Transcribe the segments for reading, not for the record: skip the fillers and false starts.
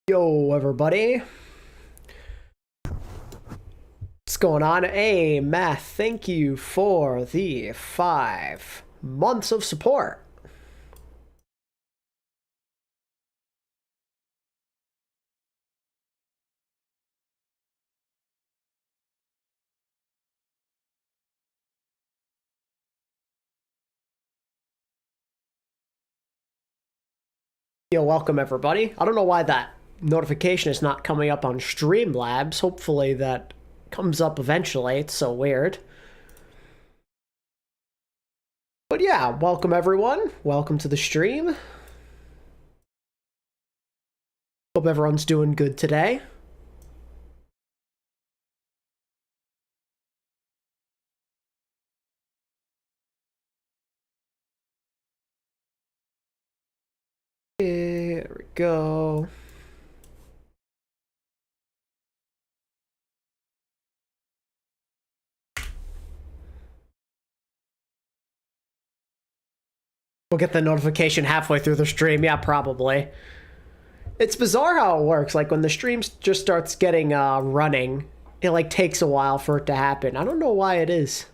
Yo, everybody. What's going on? Hey, Math, thank you for the 5 months of support. Yo, welcome, everybody. I don't know why that notification is not coming up on Streamlabs. Hopefully that comes up eventually. It's so weird. But yeah, welcome everyone. Welcome to the stream. Hope everyone's doing good today. There we go. We'll get the notification halfway through the stream. Yeah, probably. It's bizarre how it works. Like, when the stream just starts getting running, it, like, takes a while for it to happen. I don't know why it is.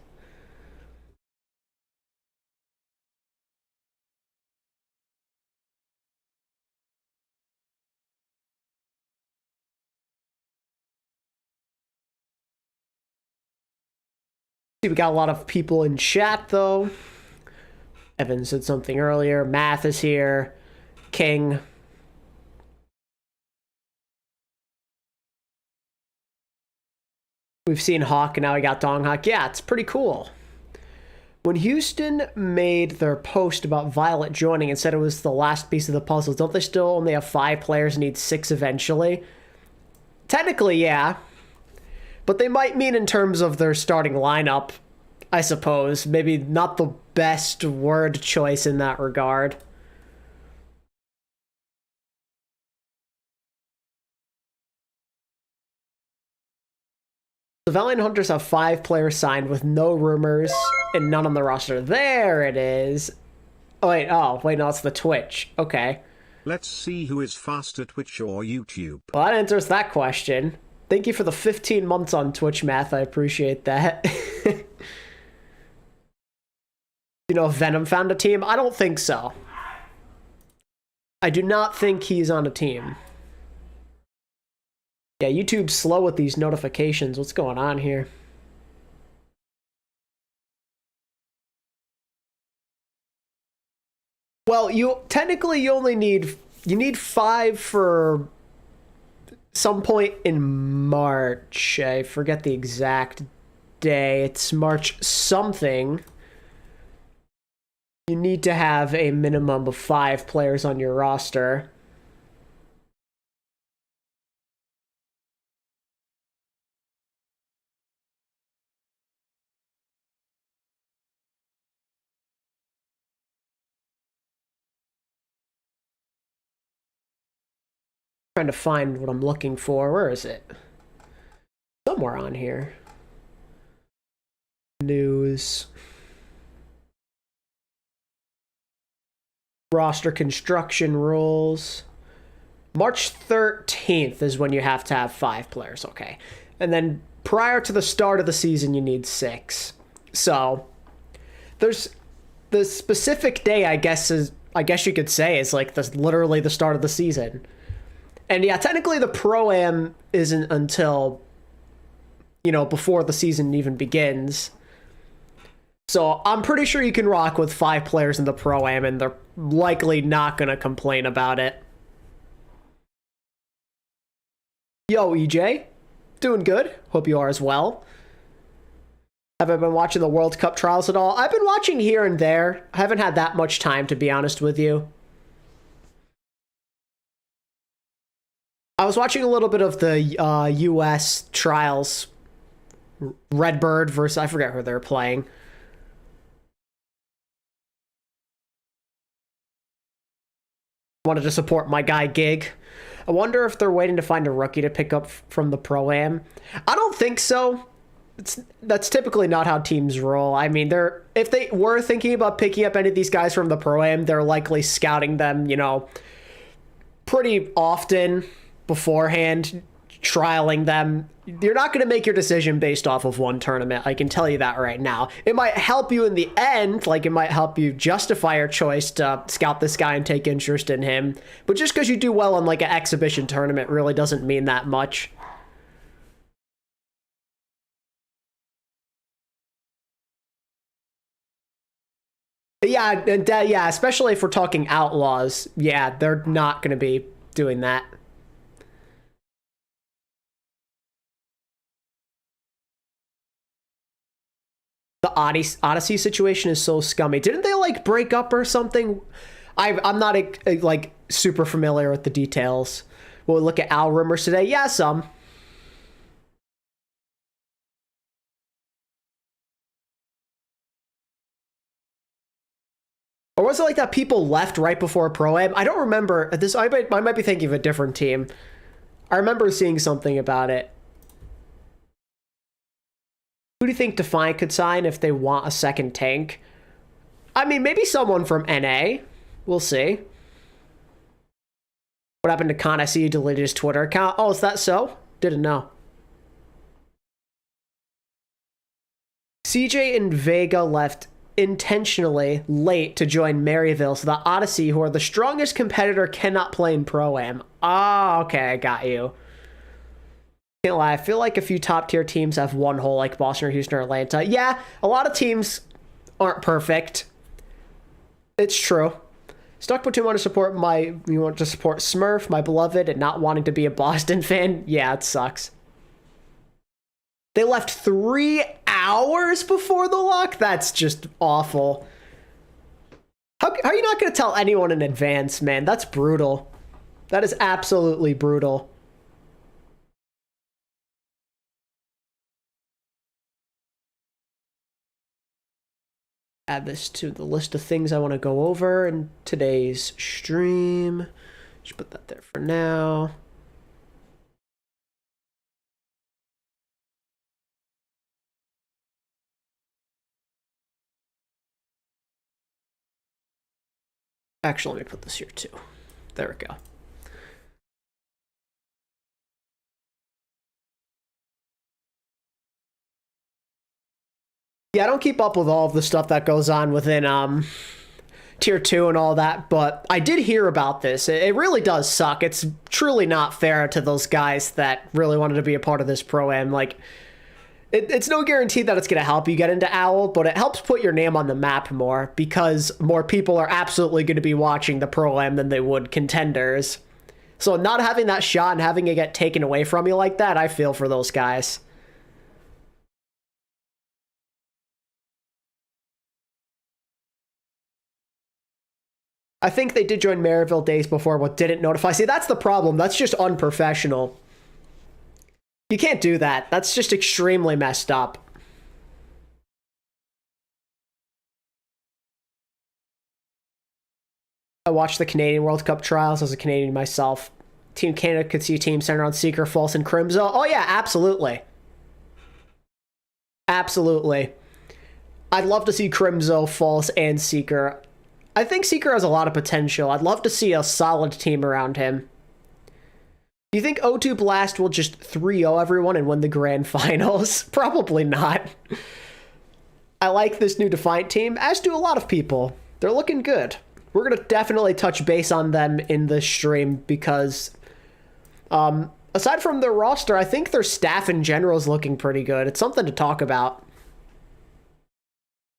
We got a lot of people in chat, though. Evan said something earlier. Math is here. King. We've seen Hawk, and now we got Donghawk. Yeah, it's pretty cool. When Houston made their post about Violet joining and said it was the last piece of the puzzle, don't they still only have 5 players and need 6 eventually? Technically, yeah. But they might mean in terms of their starting lineup, I suppose. Maybe not the best word choice in that regard. The Valiant Hunters have 5 players signed with no rumors and none on the roster. There it is. Oh, wait, no, it's the Twitch. Okay. Let's see who is faster, Twitch or YouTube. Well, that answers that question. Thank you for the 15 months on Twitch, Math. I appreciate that. You know, Venom found a team? I don't think so. I do not think he's on a team. Yeah, YouTube's slow with these notifications. What's going on here? Well, technically you only need 5 for some point in March. I forget the exact day. It's March something. You need to have a minimum of 5 players on your roster. Trying to find what I'm looking for. Where is it? Somewhere on here. News. Roster construction rules. March 13th is when you have to have 5 players. Okay. And then prior to the start of the season, you need 6. So there's the specific day, I guess you could say, is like literally the start of the season. And yeah, technically the Pro-Am isn't until, before the season even begins. So I'm pretty sure you can rock with 5 players in the Pro-Am, and they're likely not going to complain about it. Yo, EJ. Doing good. Hope you are as well. Have I been watching the World Cup trials at all? I've been watching here and there. I haven't had that much time, to be honest with you. I was watching a little bit of the U.S. trials. Redbird versus, I forget who they're playing. Wanted to support my guy Gig. I wonder if they're waiting to find a rookie to pick up from the Pro-Am. I don't think so. That's typically not how teams roll. I mean, if they were thinking about picking up any of these guys from the Pro-Am, they're likely scouting them, pretty often beforehand, trialing them, you're not going to make your decision based off of one tournament. I can tell you that right now. It might help you in the end, like it might help you justify your choice to scout this guy and take interest in him. But just because you do well in like an exhibition tournament really doesn't mean that much. Yeah, and yeah, especially if we're talking outlaws. Yeah, they're not going to be doing that. The Odyssey situation is so scummy. Didn't they like break up or something? I'm not like super familiar with the details. We'll look at OWL rumors today. Yeah, some. Or was it like that people left right before Pro-Am? I don't remember. This I might be thinking of a different team. I remember seeing something about it. Who do you think Defiant could sign if they want a second tank? I mean, maybe someone from NA. We'll see. What happened to Khan? I see you deleted his Twitter account. Oh, is that so? Didn't know. CJ and Vega left intentionally late to join Maryville, so the Odyssey, who are the strongest competitor, cannot play in Pro-Am. Ah, okay, I got you. Can't lie, I feel like a few top tier teams have one hole, like Boston or Houston or Atlanta. Yeah, a lot of teams aren't perfect. It's true. Stuck between want to support Smurf, my beloved, and not wanting to be a Boston fan. Yeah, it sucks. They left 3 hours before the lock? That's just awful. How are you not going to tell anyone in advance, man? That's brutal. That is absolutely brutal. Add this to the list of things I want to go over in today's stream. Just put that there for now. Actually, let me put this here too. There we go. Yeah, I don't keep up with all of the stuff that goes on within tier 2 and all that, but I did hear about this. It really does suck. It's truly not fair to those guys that really wanted to be a part of this Pro-Am. Like, it's no guarantee that it's going to help you get into OWL, but it helps put your name on the map more because more people are absolutely going to be watching the Pro-Am than they would contenders. So not having that shot and having it get taken away from you like that, I feel for those guys. I think they did join Maryville days before but didn't notify. See, that's the problem. That's just unprofessional. You can't do that. That's just extremely messed up. I watched the Canadian World Cup trials as a Canadian myself. Team Canada could see a team centered on Seeker, False, and Crimzo. Oh yeah, absolutely. Absolutely. I'd love to see Crimzo, False, and Seeker. I think Seeker has a lot of potential. I'd love to see a solid team around him. Do you think O2 Blast will just 3-0 everyone and win the grand finals? Probably not. I like this new Defiant team, as do a lot of people. They're looking good. We're going to definitely touch base on them in this stream because aside from their roster, I think their staff in general is looking pretty good. It's something to talk about.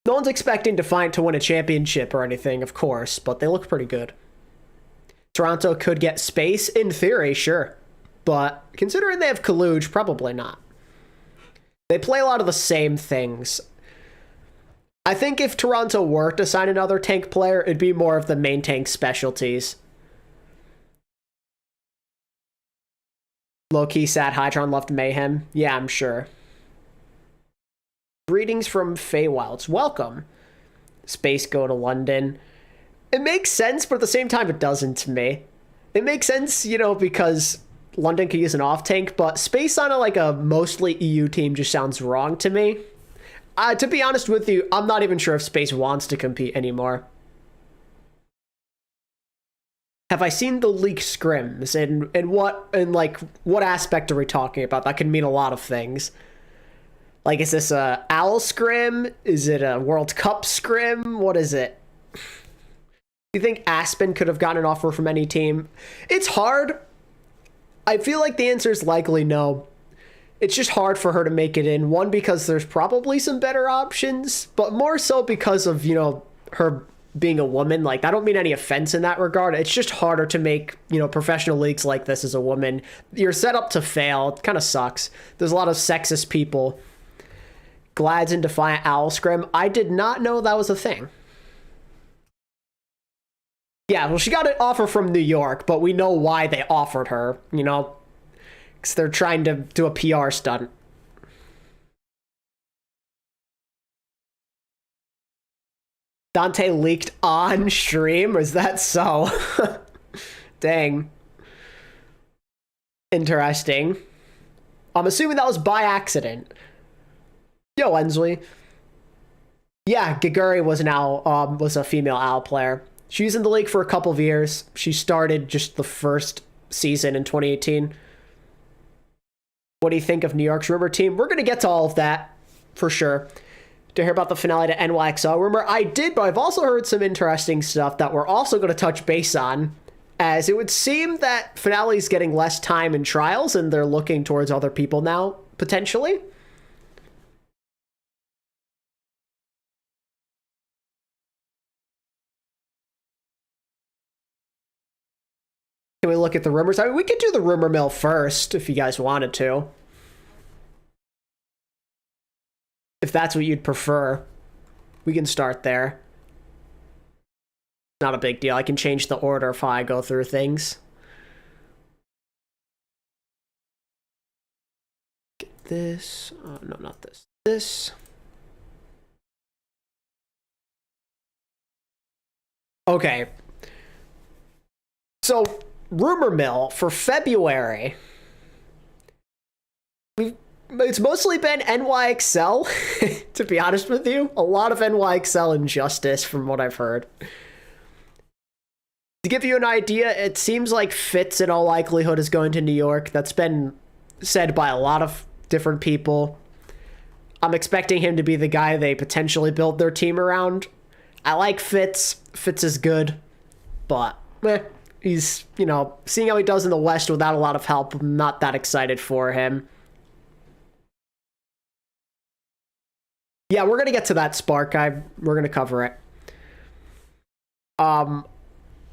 No one's expecting Defiant to win a championship or anything, of course, but they look pretty good. Toronto could get space, in theory, sure. But considering they have Kaluj, probably not. They play a lot of the same things. I think if Toronto were to sign another tank player, it'd be more of the main tank specialties. Low-key sad Hydron left Mayhem. Yeah, I'm sure. Greetings from Feywilds. Welcome. Space go to London. It makes sense, but at the same time, it doesn't to me. It makes sense, you know, because London could use an off-tank, but Space on a mostly EU team just sounds wrong to me. To be honest with you, I'm not even sure if Space wants to compete anymore. have I seen the leak scrims, and what aspect are we talking about? That can mean a lot of things. Like, is this a OWL scrim? Is it a World Cup scrim? What is it? Do you think Aspen could have gotten an offer from any team? It's hard. I feel like the answer is likely no. It's just hard for her to make it in. One, because there's probably some better options, but more so because of, her being a woman. Like, I don't mean any offense in that regard. It's just harder to make, professional leagues like this as a woman. You're set up to fail. It kind of sucks. There's a lot of sexist people. Glad's and Defiant OWL scrim. I did not know that was a thing. Yeah, well, she got an offer from New York, but we know why they offered her, because they're trying to do a PR stunt. Dante leaked on stream? Is that so? Dang. Interesting. I'm assuming that was by accident. Yo, Ensley. Yeah, Gaguri was a female OWL player. She was in the league for a couple of years. She started just the first season in 2018. What do you think of New York's rumor team? We're going to get to all of that, for sure. To hear about the finale to NYXL rumor, I did, but I've also heard some interesting stuff that we're also going to touch base on, as it would seem that finale's getting less time in trials, and they're looking towards other people now, potentially. Can we look at the rumors? I mean, we could do the rumor mill first if you guys wanted to. If that's what you'd prefer, we can start there. Not a big deal. I can change the order if I go through things. Get this. Oh, no, not this. This. Okay. So, rumor mill for February. It's mostly been NYXL, to be honest with you. A lot of NYXL injustice from what I've heard. To give you an idea, it seems like Fitz in all likelihood is going to New York. That's been said by a lot of different people. I'm expecting him to be the guy they potentially build their team around. I like Fitz. Fitz is good, but he's, seeing how he does in the West without a lot of help, I'm not that excited for him. Yeah, we're going to get to that, Spark. We're going to cover it. I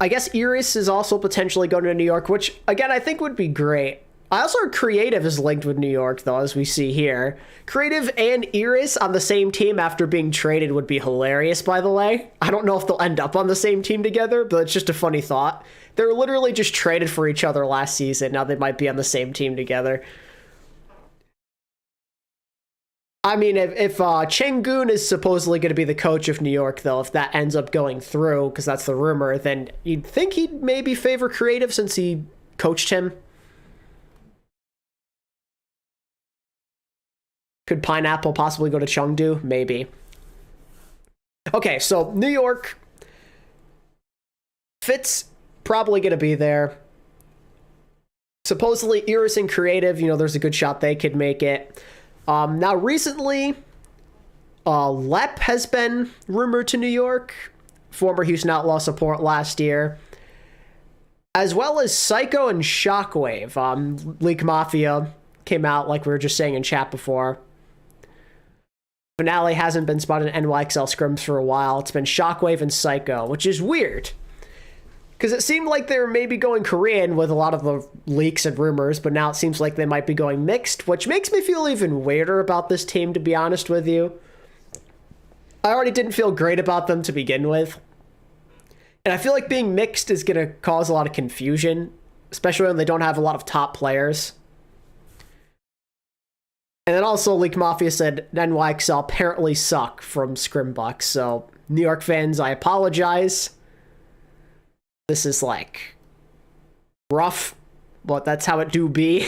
guess Iris is also potentially going to New York, which, again, I think would be great. I also heard Creative is linked with New York, though, as we see here. Creative and Iris on the same team after being traded would be hilarious, by the way. I don't know if they'll end up on the same team together, but it's just a funny thought. They were literally just traded for each other last season. Now they might be on the same team together. I mean, if Chengun is supposedly going to be the coach of New York, though, if that ends up going through, because that's the rumor, then you'd think he'd maybe favor Creative since he coached him. Could Pineapple possibly go to Chengdu? Maybe. Okay, so New York. Fitz probably going to be there. Supposedly, Iris and Creative, there's a good shot they could make it. Now, recently, Lep has been rumored to New York, former Houston Outlaw support last year, as well as Psycho and Shockwave. Leak Mafia came out, like we were just saying in chat before. Finale hasn't been spotted in NYXL scrims for a while. It's been Shockwave and Psycho, which is weird. Because it seemed like they were maybe going Korean with a lot of the leaks and rumors, but now it seems like they might be going mixed, which makes me feel even weirder about this team, to be honest with you. I already didn't feel great about them to begin with. And I feel like being mixed is going to cause a lot of confusion, especially when they don't have a lot of top players. And then also, Leak Mafia said NYXL apparently suck from Scrimbucks, so New York fans, I apologize. This is, rough, but that's how it do be.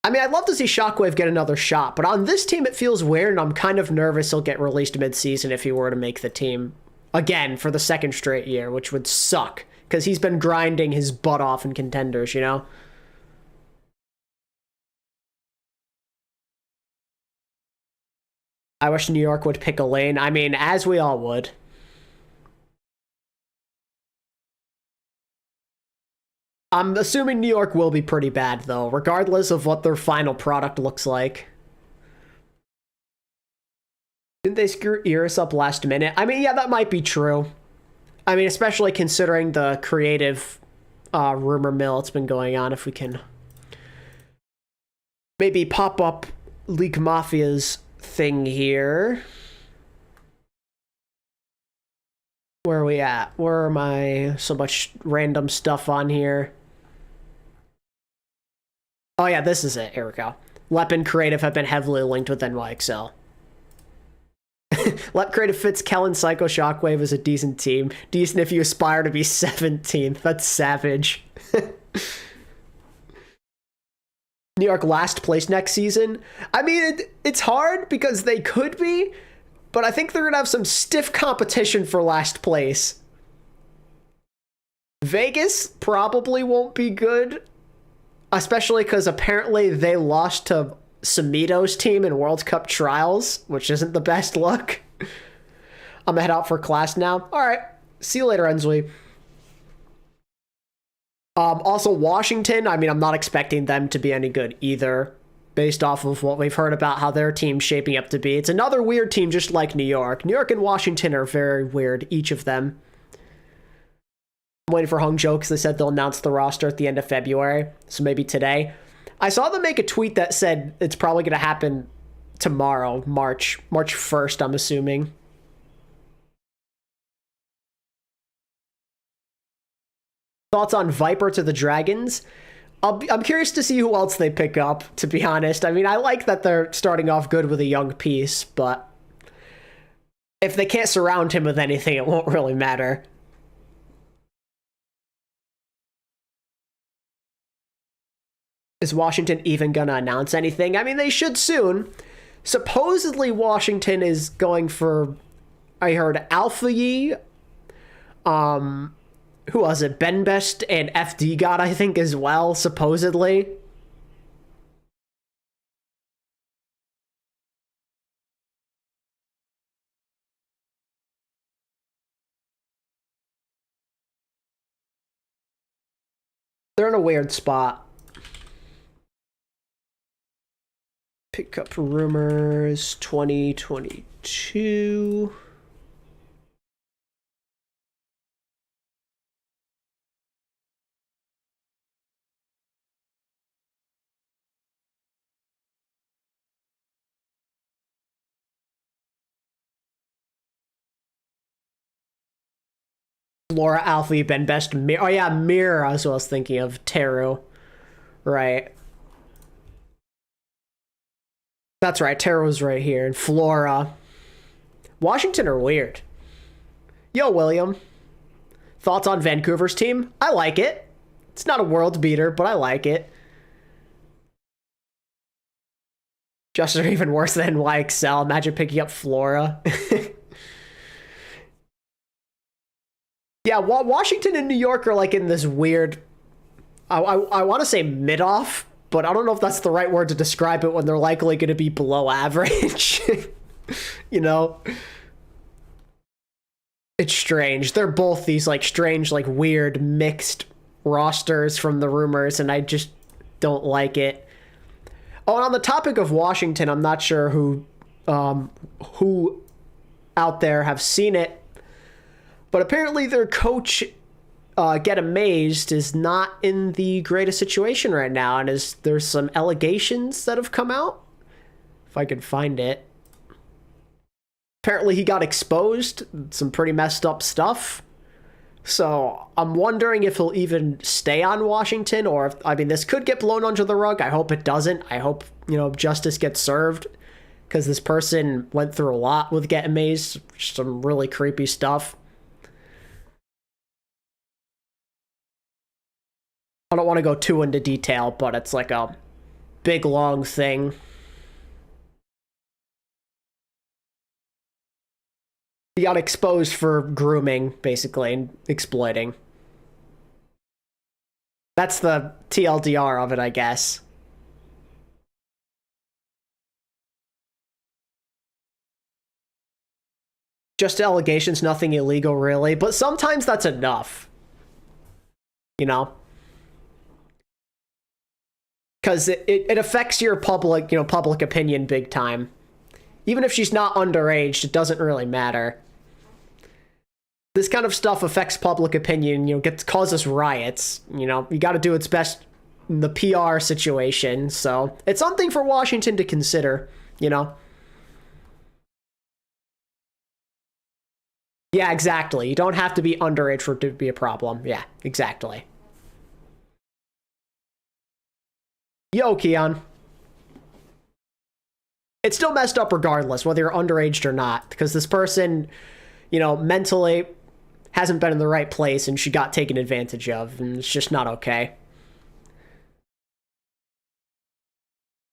I mean, I'd love to see Shockwave get another shot, but on this team, it feels weird, and I'm kind of nervous he'll get released mid-season if he were to make the team again for the second straight year, which would suck, because he's been grinding his butt off in contenders, you know? I wish New York would pick a lane. I mean, as we all would. I'm assuming New York will be pretty bad, though, regardless of what their final product looks like. Didn't they screw Iris up last minute? I mean, yeah, that might be true. I mean, especially considering the creative rumor mill that's been going on. If we can maybe pop up League Mafia's thing here. Where are we at? Where am I? So much random stuff on here. Oh yeah, this is it. Here we go. Lep and Creative have been heavily linked with NYXL. Lep Creative fits Kellen Psycho Shockwave as a decent team. Decent if you aspire to be 17th. That's savage. New York last place next season. I mean, it's hard because they could be, but I think they're going to have some stiff competition for last place. Vegas probably won't be good, especially because apparently they lost to Samito's team in World Cup trials, which isn't the best look. I'm gonna head out for class now. All right. See you later, Ensley. Also, Washington, I mean, I'm not expecting them to be any good either, based off of what we've heard about how their team's shaping up to be. It's another weird team just like New York. New York and Washington are very weird, each of them. I'm waiting for Hangzhou because they said they'll announce the roster at the end of February, so maybe today. I saw them make a tweet that said it's probably going to happen tomorrow, March 1st, I'm assuming. Thoughts on Viper to the Dragons? I'm curious to see who else they pick up, to be honest. I mean, I like that they're starting off good with a young piece, but if they can't surround him with anything, it won't really matter. Is Washington even going to announce anything? I mean, they should soon. Supposedly, Washington is going for, I heard, Alpha Yi, who was it? Ben Best and FD God, I think, as well, supposedly. They're in a weird spot. Pick up rumors 2022. Laura Alfie, Ben Best, Mir. Oh yeah, Mirror. That's what I was thinking of. Teru. Right. That's right. Teru's right here. And Flora. Washington are weird. Yo, William. Thoughts on Vancouver's team? I like it. It's not a world beater, but I like it. Just are even worse than YXL. Imagine picking up Flora. Yeah, Washington and New York are like in this weird, I want to say mid-off, but I don't know if that's the right word to describe it when they're likely going to be below average. You know? It's strange. They're both these like strange, like weird mixed rosters from the rumors, and I just don't like it. Oh, and on the topic of Washington, I'm not sure who out there have seen it, but apparently their coach, Get Amazed, is not in the greatest situation right now, and there's some allegations that have come out. If I could find it. Apparently he got exposed, some pretty messed up stuff. So I'm wondering if he'll even stay on Washington, or if, I mean, this could get blown under the rug. I hope it doesn't. I hope, justice gets served, because this person went through a lot with Get Amazed, some really creepy stuff. I don't want to go too into detail, but it's like a big long thing. He got exposed for grooming, basically, and exploiting. That's the TLDR of it, I guess. Just allegations, nothing illegal, really. But sometimes that's enough. You know? Because it affects your public, public opinion big time. Even if she's not underage, it doesn't really matter. This kind of stuff affects public opinion, causes riots. You got to do its best in the PR situation. So it's something for Washington to consider, Yeah, exactly. You don't have to be underage for it to be a problem. Yeah, exactly. Yo, Keon. It's still messed up regardless, whether you're underage or not, because this person, mentally hasn't been in the right place and she got taken advantage of, and it's just not okay.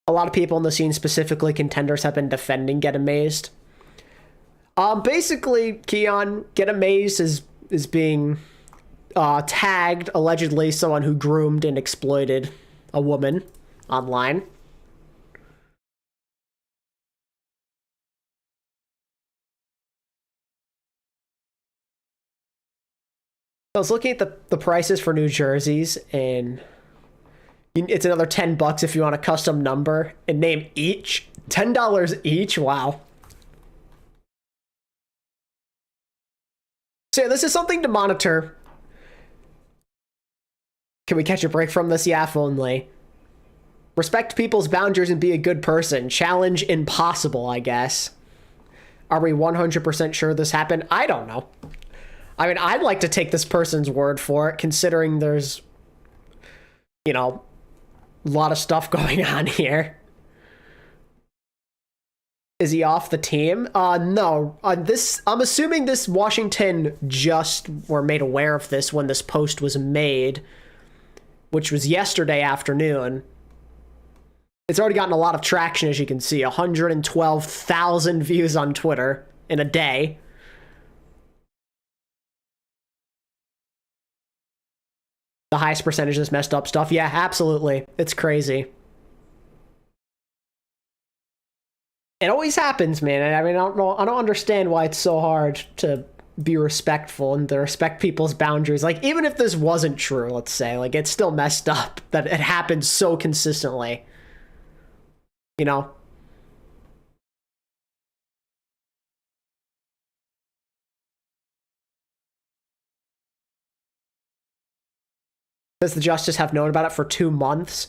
A lot of people in the scene, specifically contenders, have been defending Get Amazed. Basically, Keon, Get Amazed is being tagged, allegedly someone who groomed and exploited a woman online. I was looking at the prices for New Jerseys, and it's another $10 if you want a custom number and name each. $10 each? Wow. So yeah, this is something to monitor. Can we catch a break from this? Yeah, if only. Respect people's boundaries and be a good person. Challenge impossible, I guess. Are we 100% sure this happened? I don't know. I mean, I'd like to take this person's word for it, considering there's, a lot of stuff going on here. Is he off the team? No. I'm assuming this Washington just were made aware of this when this post was made, which was yesterday afternoon. It's already gotten a lot of traction, as you can see. 112,000 views on Twitter in a day. The highest percentage of this messed up stuff. Yeah, absolutely. It's crazy. It always happens, man. I mean, I don't understand why it's so hard to be respectful and to respect people's boundaries. Like, even if this wasn't true, let's say, like, it's still messed up that it happens so consistently. Does the Justice have known about it for 2 months?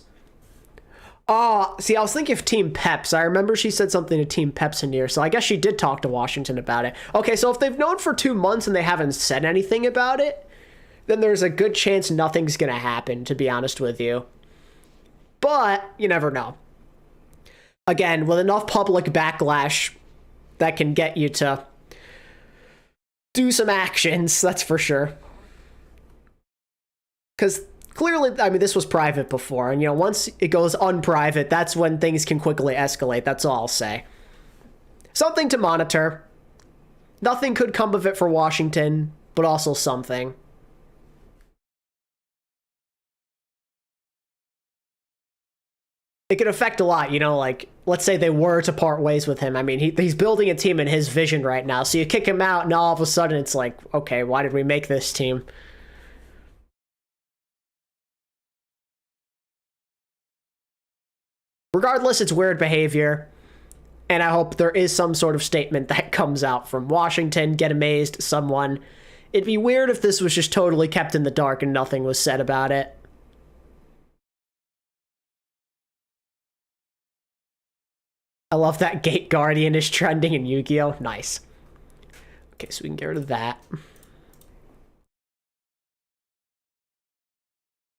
Oh, see, I was thinking of Team Peps. I remember she said something to Team Peps in here, so I guess she did talk to Washington about it. Okay, so if they've known for 2 months and they haven't said anything about it, then there's a good chance nothing's gonna happen, to be honest with you. But you never know. Again, with enough public backlash, that can get you to do some actions, that's for sure. Because clearly, I mean, this was private before, and once it goes unprivate, that's when things can quickly escalate. That's all I'll say. Something to monitor. Nothing could come of it for Washington, but also something. It could affect a lot, like, let's say they were to part ways with him. I mean, he's building a team in his vision right now, so you kick him out, and all of a sudden it's like, okay, why did we make this team? Regardless, it's weird behavior, and I hope there is some sort of statement that comes out from Washington. Get Amazed, someone. It'd be weird if this was just totally kept in the dark and nothing was said about it. I love that Gate Guardian is trending in Yu-Gi-Oh! Nice. Okay, so we can get rid of that.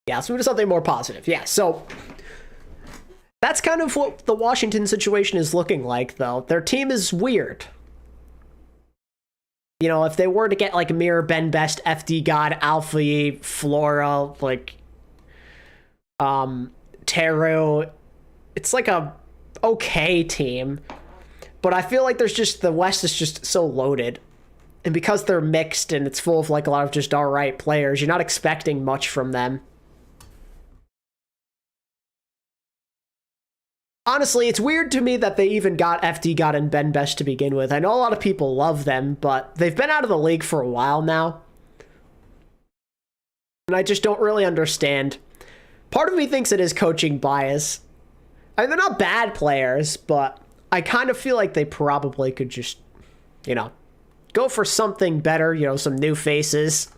Yeah, let's move to something more positive. Yeah, so that's kind of what the Washington situation is looking like, though. Their team is weird. If they were to get, like, Mirror, Ben Best, FD God, Alpha E, Flora, like, Teru, it's like a okay team, but I feel like there's just the West is just so loaded. And because they're mixed and it's full of like a lot of just all right players, you're not expecting much from them. Honestly, it's weird to me that they even got FD God and Ben Best to begin with. I know a lot of people love them, but they've been out of the league for a while now. And I just don't really understand. Part of me thinks it is coaching bias. I mean, they're not bad players, but I kind of feel like they probably could just, you know, go for something better, you know, some new faces.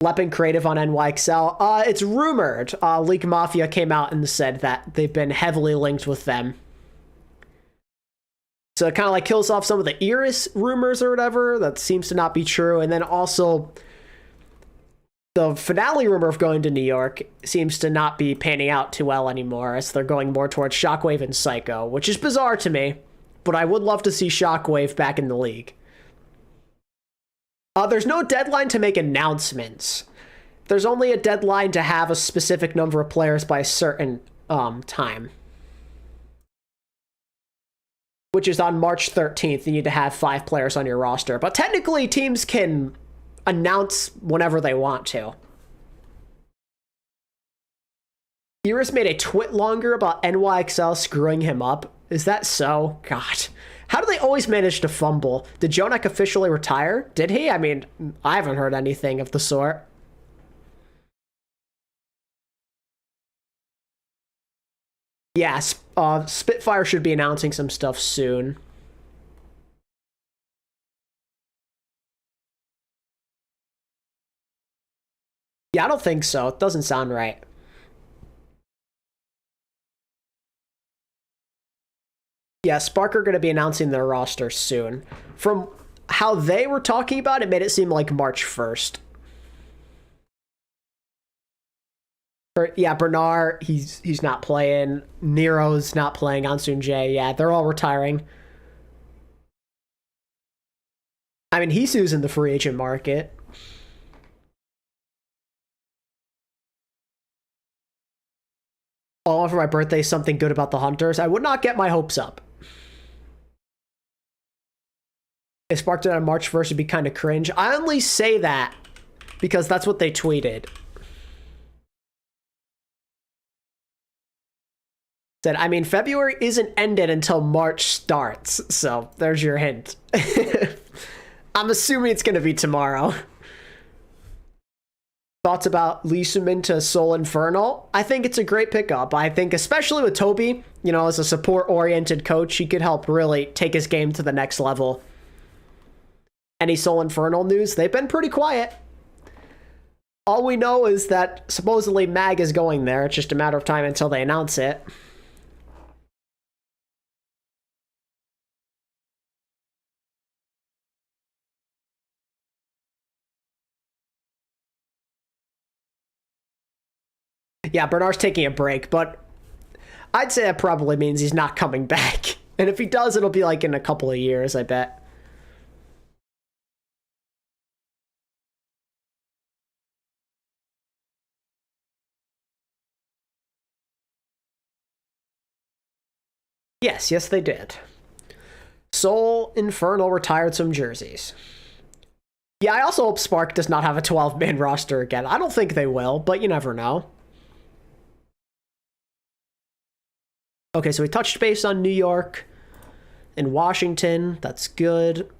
Leppin Creative on NYXL. It's rumored. League Mafia came out and said that they've been heavily linked with them. So it kind of like kills off some of the Iris rumors or whatever. That seems to not be true. And then also the finale rumor of going to New York seems to not be panning out too well anymore, as they're going more towards Shockwave and Psycho, which is bizarre to me, but I would love to see Shockwave back in the league. There's no deadline to make announcements. There's only a deadline to have a specific number of players by a certain time, which is on March 13th. You need to have 5 players on your roster, but technically teams can announce whenever they want to. Iris made a twit longer about NYXL screwing him up. Is that so? God. How do they always manage to fumble? Did Jonak officially retire? Did he? I mean, I haven't heard anything of the sort. Yes, Spitfire should be announcing some stuff soon. Yeah, I don't think so. It doesn't sound right. Yeah, Spark are going to be announcing their roster soon. From how they were talking about it, made it seem like March 1st. Yeah, Bernard, he's not playing. Nero's not playing. Ansun J, yeah, they're all retiring. I mean, Hisu's in the free agent market. Oh, for my birthday, something good about the Hunters. I would not get my hopes up. If Spark did on March 1st, it'd be kind of cringe. I only say that because that's what they tweeted. Said, I mean, February isn't ended until March starts, so there's your hint. I'm assuming it's going to be tomorrow. Thoughts about Lee Sumin to Seoul Infernal? I think it's a great pickup. I think especially with Toby, you know, as a support-oriented coach, he could help really take his game to the next level. Any Seoul Infernal news? They've been pretty quiet. All we know is that supposedly Mag is going there. It's just a matter of time until they announce it. Yeah, Bernard's taking a break, but I'd say that probably means he's not coming back. And if he does, it'll be like in a couple of years, I bet. Yes, they did. Seoul Infernal retired some jerseys. Yeah, I also hope Spark does not have a 12-man roster again. I don't think they will, but you never know. Okay, so we touched base on New York and Washington. That's good.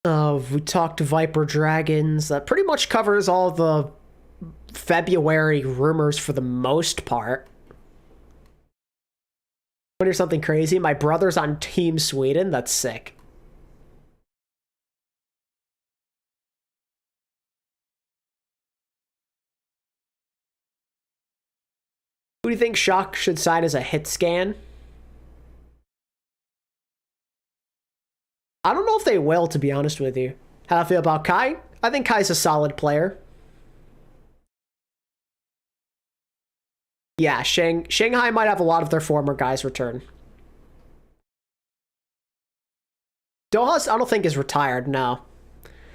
We talked Viper Dragons. That pretty much covers all the February rumors for the most part. Want to hear something crazy? My brother's on Team Sweden. That's sick. Who do you think Shock should sign as a hit scan? I don't know if they will, to be honest with you. How do I feel about Kai? I think Kai's a solid player. Yeah, Shanghai might have a lot of their former guys return. Dohas, I don't think is retired, no.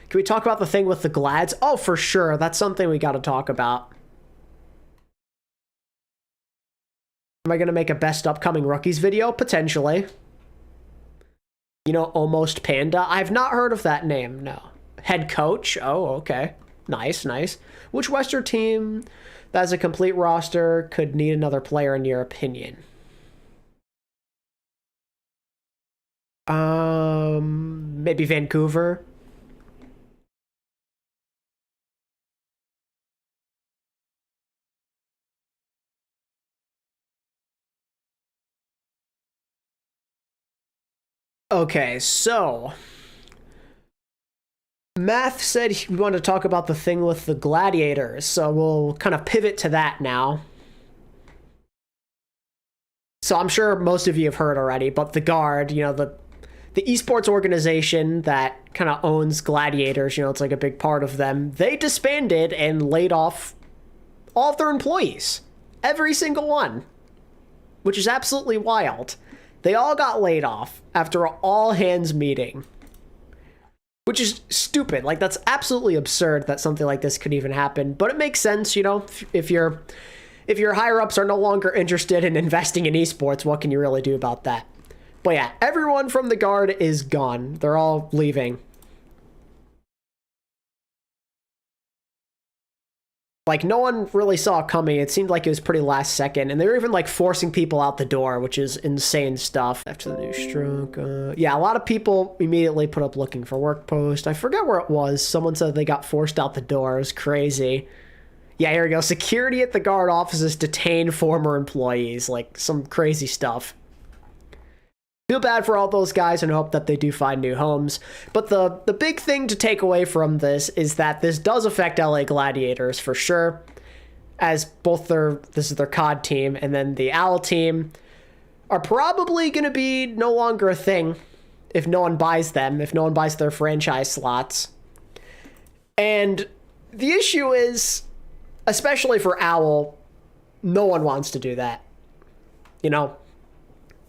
Can we talk about the thing with the Glads? Oh, for sure. That's something we got to talk about. Am I going to make a best upcoming rookies video? Potentially. You know, Almost Panda? I've not heard of that name, no. Head coach? Oh, okay. Nice, nice. Which Western team that has a complete roster could need another player in your opinion? Maybe Vancouver? Okay, so Math said he wanted to talk about the thing with the gladiators, so we'll kind of pivot to that now. So I'm sure most of you have heard already, but the Guard, you know, the esports organization that kind of owns gladiators, you know, it's like a big part of them, they disbanded and laid off all of their employees. Every single one. Which is absolutely wild. They all got laid off after an all-hands meeting. Which is stupid. Like, that's absolutely absurd that something like this could even happen. But it makes sense, you know, if your higher-ups are no longer interested in investing in esports, what can you really do about that? But yeah, everyone from the Guard is gone. They're all leaving. Like, no one really saw it coming. It seemed like it was pretty last second. And they were even, like, forcing people out the door, which is insane stuff. After the new stroke, yeah, a lot of people immediately put up looking for work post. I forget where it was. Someone said they got forced out the door. It was crazy. Yeah, here we go. Security at the Guard offices detained former employees. Like, some crazy stuff. Feel bad for all those guys and hope that they do find new homes. But the big thing to take away from this is that this does affect LA Gladiators for sure, as both this is their COD team and then the OWL team are probably going to be no longer a thing if no one buys them, if no one buys their franchise slots. And the issue is, especially for OWL, no one wants to do that. You know?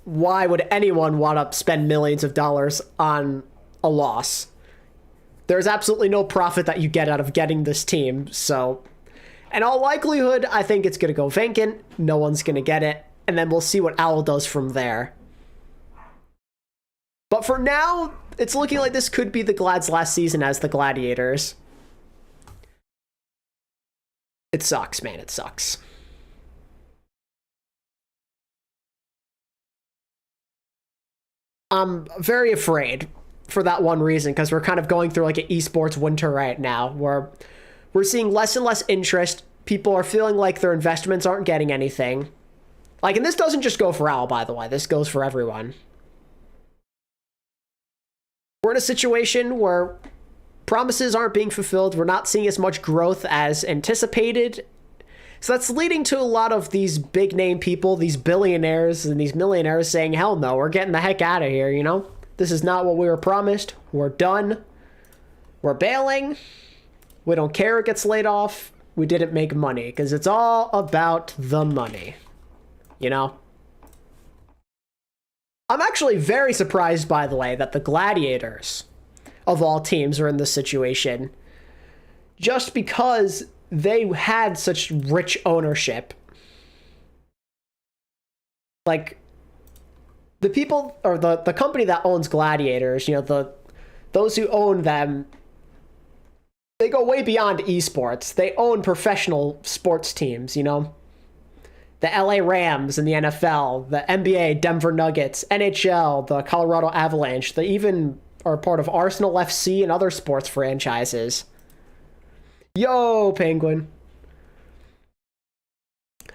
Why would anyone want to spend millions of dollars on a loss? There's absolutely no profit that you get out of getting this team, so in all likelihood, I think it's going to go vacant. No one's going to get it, and then we'll see what OWL does from there. But for now, it's looking like this could be the Glad's last season as the Gladiators. It sucks, man. It sucks. I'm very afraid for that one reason, because we're kind of going through like an esports winter right now, where we're seeing less and less interest. People are feeling like their investments aren't getting anything. Like, and this doesn't just go for OWL, by the way. This goes for everyone. We're in a situation where promises aren't being fulfilled. We're not seeing as much growth as anticipated. So that's leading to a lot of these big name people, these billionaires and these millionaires saying, hell no, we're getting the heck out of here, you know? This is not what we were promised. We're done. We're bailing. We don't care who gets laid off. We didn't make money, because it's all about the money, you know? I'm actually very surprised, by the way, that the Gladiators of all teams are in this situation, just because they had such rich ownership. Like, the people, or the company that owns Gladiators, you know, those who own them, they go way beyond esports. They own professional sports teams, you know? The LA Rams in the NFL, the NBA, Denver Nuggets, NHL, the Colorado Avalanche. They even are part of Arsenal FC and other sports franchises. Yo, Penguin.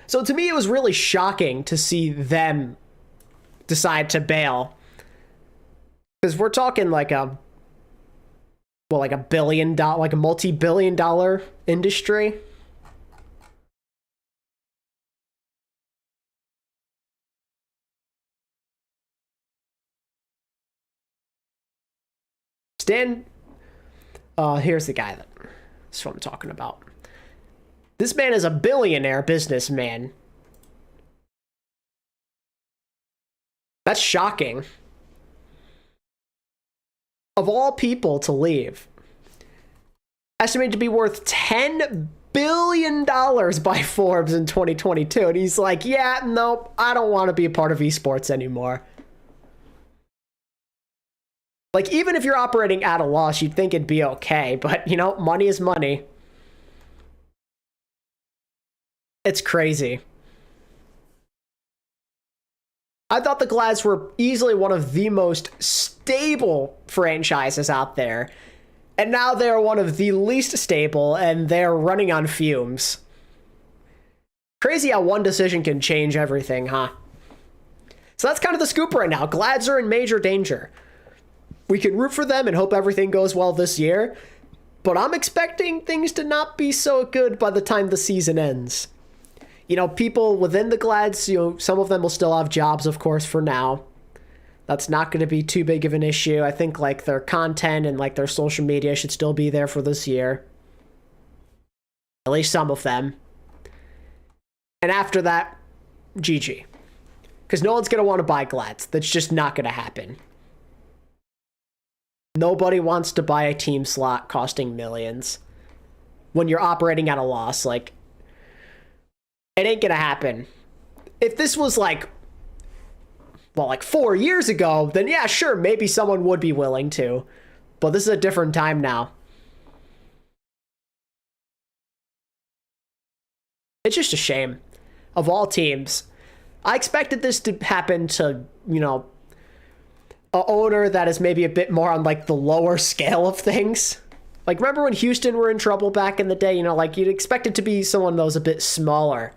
So to me, it was really shocking to see them decide to bail. Because we're talking like a $1 billion, like a multi-billion dollar industry. Here's the guy that's what I'm talking about. This man is a billionaire businessman. That's shocking. Of all people to leave. Estimated to be worth $10 billion by Forbes in 2022. And he's like, yeah, nope, I don't want to be a part of esports anymore. Like, even if you're operating at a loss, you'd think it'd be okay. But, you know, money is money. It's crazy. I thought the Glads were easily one of the most stable franchises out there. And now they're one of the least stable, and they're running on fumes. Crazy how one decision can change everything, huh? So that's kind of the scoop right now. Glads are in major danger. We can root for them and hope everything goes well this year, but I'm expecting things to not be so good by the time the season ends. You know, people within the Glads, you know, some of them will still have jobs, of course, for now. That's not going to be too big of an issue. I think, like, their content and, like, their social media should still be there for this year. At least some of them. And after that, GG. Because no one's going to want to buy Glads. That's just not going to happen. Nobody wants to buy a team slot costing millions when you're operating at a loss. Like, it ain't gonna happen. If this was like 4 years ago, then yeah, sure, maybe someone would be willing to. But this is a different time now. It's just a shame. Of all teams, I expected this to happen to, you know, a owner that is maybe a bit more on, like, the lower scale of things. Like, remember when Houston were in trouble back in the day? You know, like, you'd expect it to be someone that was a bit smaller.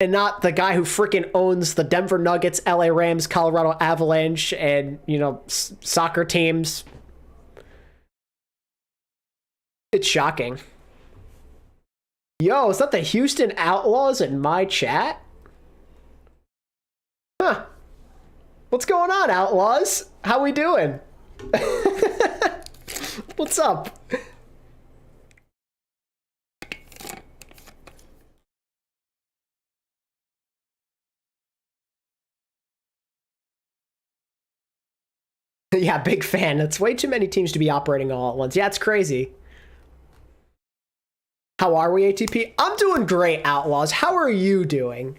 And not the guy who freaking owns the Denver Nuggets, LA Rams, Colorado Avalanche, and, you know, soccer teams. It's shocking. Yo, is that the Houston Outlaws in my chat? Huh. What's going on, Outlaws? How we doing? What's up? Yeah, big fan. That's way too many teams to be operating all at once. Yeah, it's crazy. How are we, ATP? I'm doing great, Outlaws. How are you doing?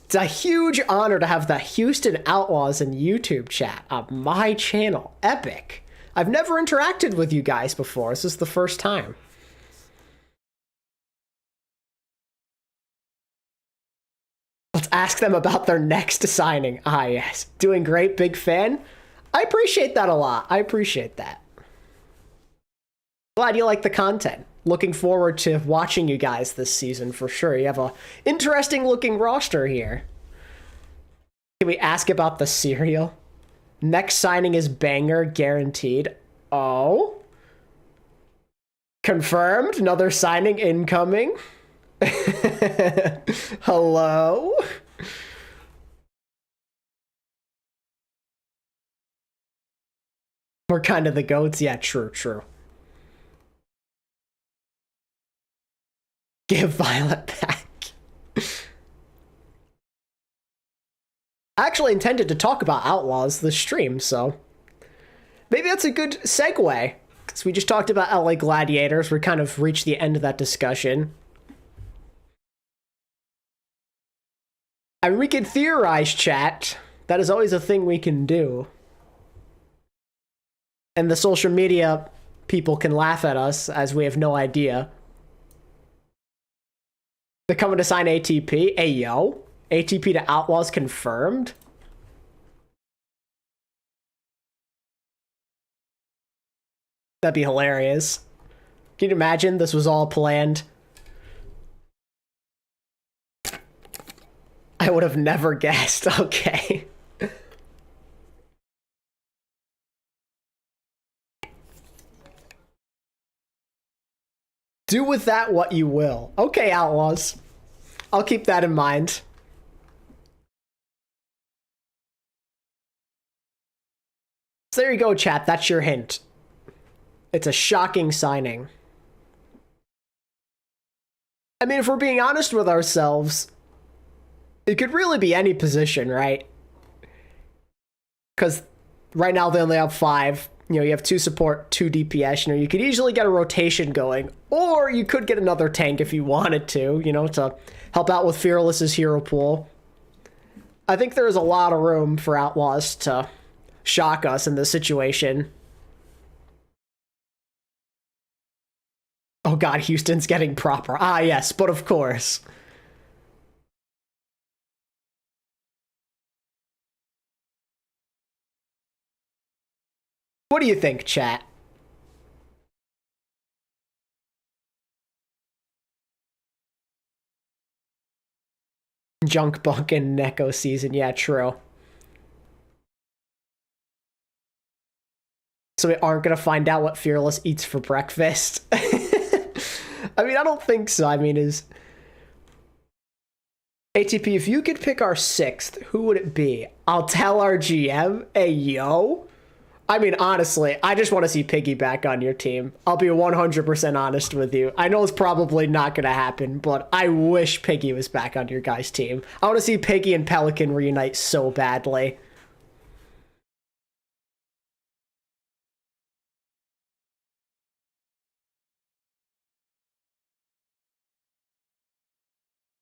It's a huge honor to have the Houston Outlaws in YouTube chat on my channel. Epic. I've never interacted with you guys before. This is the first time. Let's ask them about their next signing. Ah, yes. Doing great, big fan. I appreciate that a lot. I appreciate that. Glad you like the content. Looking forward to watching you guys this season for sure. You have a interesting looking roster here. Can we ask about the cereal? Next signing is banger, guaranteed. Oh? Confirmed? Another signing incoming? Hello? We're kind of the goats. Yeah, true, true. Give Violet back. I actually intended to talk about Outlaws this stream, so maybe that's a good segue. Because we just talked about LA Gladiators. We kind of reached the end of that discussion. I mean, we can theorize, chat. That is always a thing we can do. And the social media people can laugh at us as we have no idea. They're coming to sign ATP. Hey, yo. ATP to Outlaws confirmed. That'd be hilarious. Can you imagine this was all planned? I would have never guessed. Okay. Do with that what you will. Okay, Outlaws. I'll keep that in mind. So there you go, chat. That's your hint. It's a shocking signing. I mean, if we're being honest with ourselves, it could really be any position, right? Because right now they only have 5. You know, you have 2 support, 2 DPS. You know, you could easily get a rotation going, or you could get another tank if you wanted to, you know, to help out with Fearless's hero pool. I think there is a lot of room for Outlaws to shock us in this situation. Oh god, Houston's getting proper. Ah, yes, but of course. What do you think, chat? Junk Bunk and Neko season, yeah, true. So we aren't gonna find out what Fearless eats for breakfast. I mean, I don't think so. I mean, is ATP, if you could pick our 6th, who would it be? I'll tell our GM, hey, yo. I mean, honestly, I just want to see Piggy back on your team. I'll be 100% honest with you. I know it's probably not going to happen, but I wish Piggy was back on your guys' team. I want to see Piggy and Pelican reunite so badly.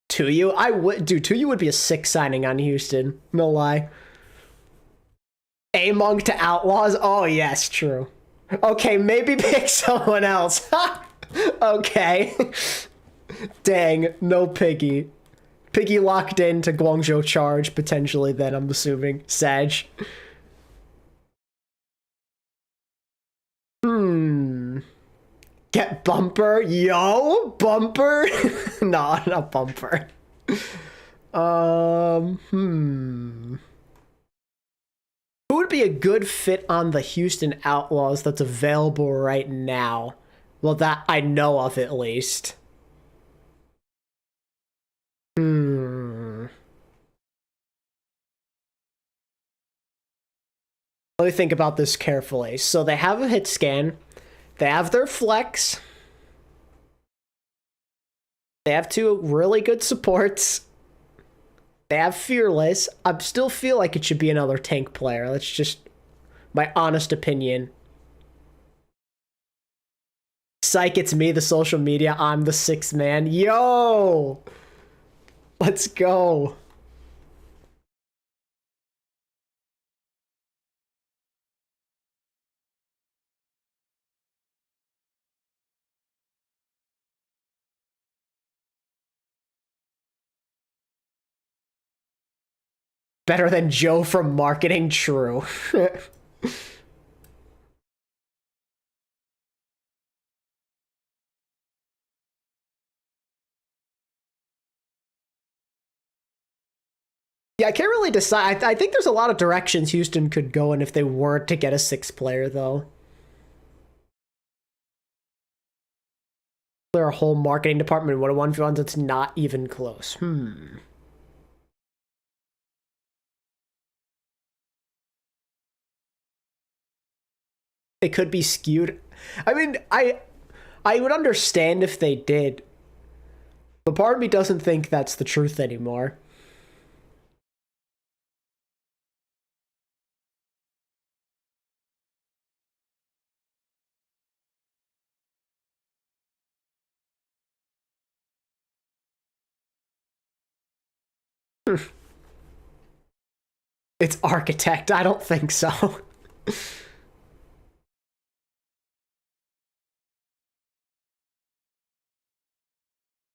Tuyu? I would, dude, Tuyu would be a sick signing on Houston. No lie. A-Monk to Outlaws? Oh, yes, true. Okay, maybe pick someone else. Okay. Dang, no Piggy. Piggy locked in to Guangzhou Charge, potentially, then, I'm assuming. Sag. Get Bumper? Yo? Bumper? No, not Bumper. Who would be a good fit on the Houston Outlaws that's available right now? Well, that I know of, at least. Let me think about this carefully. So they have a hit scan. They have their flex. They have 2 really good supports. They have Fearless. I still feel like it should be another tank player. That's just my honest opinion. Psych, it's me, the social media. I'm the 6th man. Yo! Let's go. Better than Joe from marketing? True. Yeah, I can't really decide. I think there's a lot of directions Houston could go in if they were to get a 6th player, though. Their whole marketing department would have 1v1s. It's not even close. It could be skewed. I mean, I would understand if they did, but part of me doesn't think that's the truth anymore. It's Architect. I don't think so.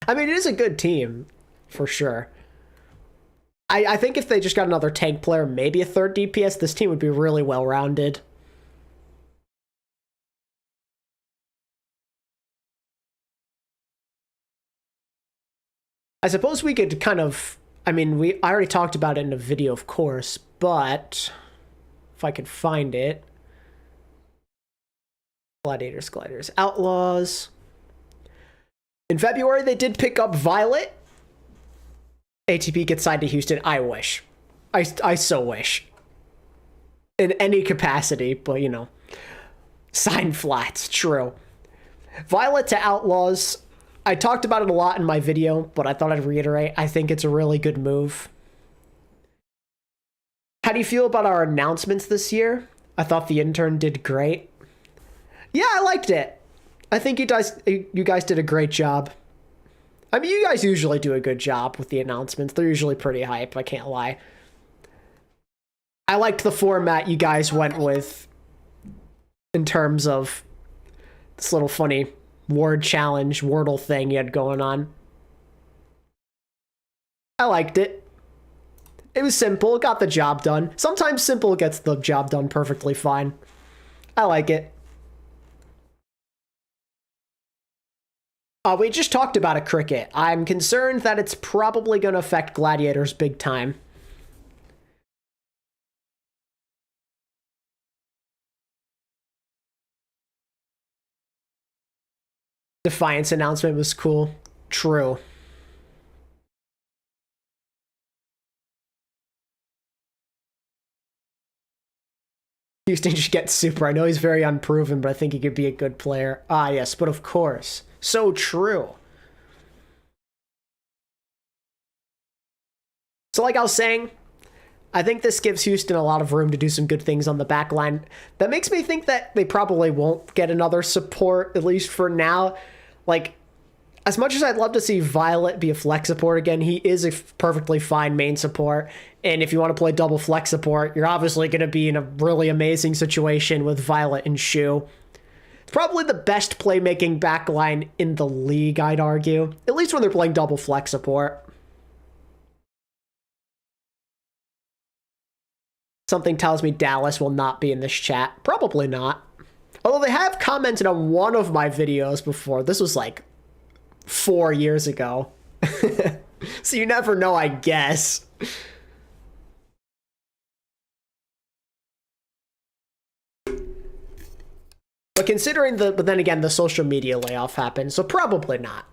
I mean, it is a good team, for sure. I think if they just got another tank player, maybe a 3rd DPS, this team would be really well-rounded. I suppose we could kind of... I mean, I already talked about it in a video, of course, but... if I could find it... Gladiators, Outlaws... In February, they did pick up Violet. ATP gets signed to Houston. I wish. I so wish. In any capacity, but, you know. Sign flats, true. Violet to Outlaws. I talked about it a lot in my video, but I thought I'd reiterate. I think it's a really good move. How do you feel about our announcements this year? I thought the intern did great. Yeah, I liked it. I think you guys did a great job. I mean, you guys usually do a good job with the announcements. They're usually pretty hype, I can't lie. I liked the format you guys went with in terms of this little funny word challenge, Wordle thing you had going on. I liked it. It was simple, it got the job done. Sometimes simple gets the job done perfectly fine. I like it. We just talked about a cricket. I'm concerned that it's probably going to affect gladiators big time. Defiance announcement was cool. True. Houston should get Super. I know he's very unproven, but I think he could be a good player. Ah, yes, but of course. So true. So like I was saying, I think this gives Houston a lot of room to do some good things on the back line. That makes me think that they probably won't get another support, at least for now. Like, as much as I'd love to see Violet be a flex support again, he is a perfectly fine main support. And if you want to play double flex support, you're obviously going to be in a really amazing situation with Violet and Shu. It's probably the best playmaking backline in the league, I'd argue. At least when they're playing double flex support. Something tells me Dallas will not be in this chat. Probably not. Although they have commented on one of my videos before. This was like 4 years ago. So you never know, I guess. But considering but then again, the social media layoff happened, so probably not.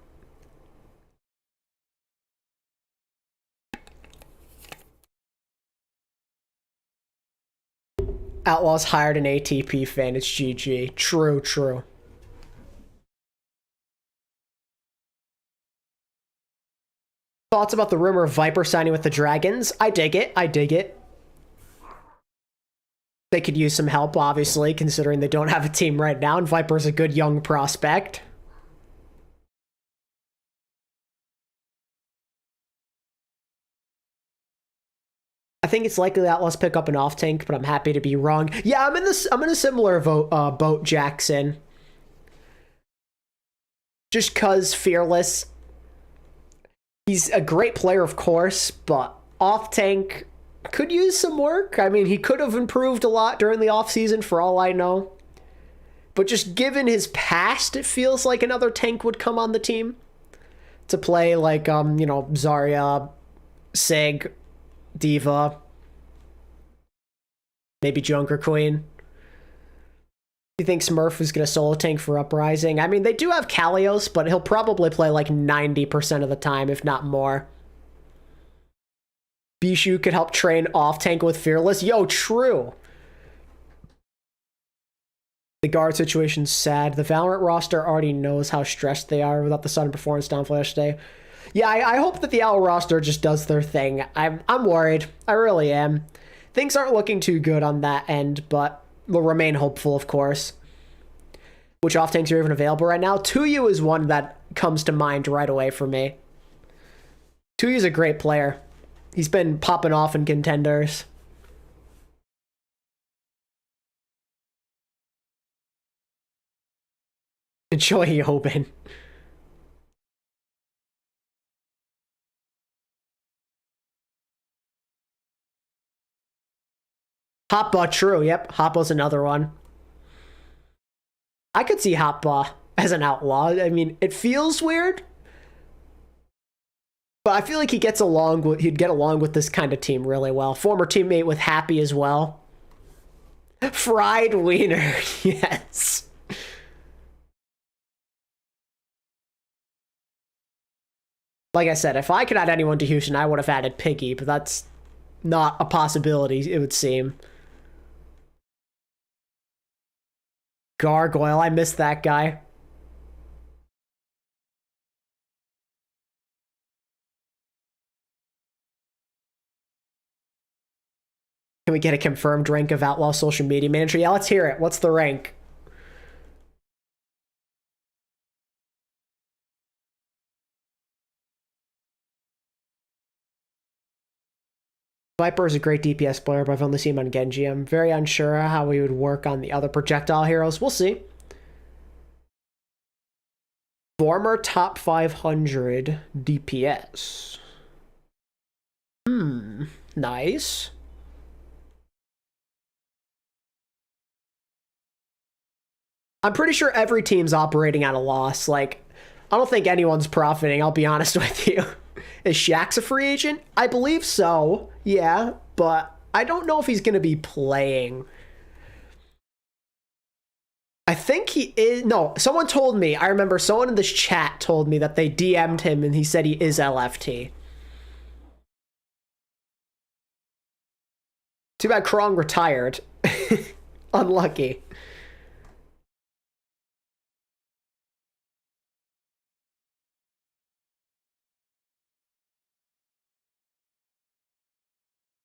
Outlaws hired an ATP fan. It's GG. True, true. Thoughts about the rumor of Viper signing with the Dragons? I dig it. I dig it. They could use some help, obviously, considering they don't have a team right now, and Viper's a good young prospect. I think it's likely that Outlaws pick up an off tank, but I'm happy to be wrong. Yeah, I'm in a similar boat, Jackson. Just cause Fearless, he's a great player, of course, but off tank could use some work. I mean, he could have improved a lot during the offseason for all I know. But just given his past, it feels like another tank would come on the team to play like Zarya, Sig, Diva, maybe Junker Queen. You think Smurf is going to solo tank for Uprising? I mean, they do have Kalios, but he'll probably play like 90% of the time, if not more. Bishu could help train off tank with Fearless. Yo, true. The guard situation's sad. The Valorant roster already knows how stressed they are without the sudden performance downfall yesterday. Yeah, I hope that the OWL roster just does their thing. I'm worried. I really am. Things aren't looking too good on that end, but we'll remain hopeful, of course. Which off tanks are even available right now? Tuyu is one that comes to mind right away for me. Tuyu's a great player. He's been popping off in contenders. Enjoy Yobin. Hoppa, true. Yep, Hoppa's another one. I could see Hoppa as an outlaw. I mean, it feels weird, but I feel like he'd get along with this kind of team really well. Former teammate with Happy as well. Fried wiener, yes. Like I said, if I could add anyone to Houston, I would have added Piggy, but that's not a possibility, it would seem. Gargoyle, I missed that guy. Can we get a confirmed rank of Outlaw Social Media Manager? Yeah, let's hear it. What's the rank? Viper is a great DPS player, but I've only seen him on Genji. I'm very unsure how he would work on the other projectile heroes. We'll see. Former top 500 DPS. Nice. I'm pretty sure every team's operating at a loss. Like, I don't think anyone's profiting, I'll be honest with you. Is Shaq's a free agent? I believe so, yeah, but I don't know if he's going to be playing. I think he is. No, someone told me. I remember someone in this chat told me that they DM'd him and he said he is LFT. Too bad Krong retired. Unlucky.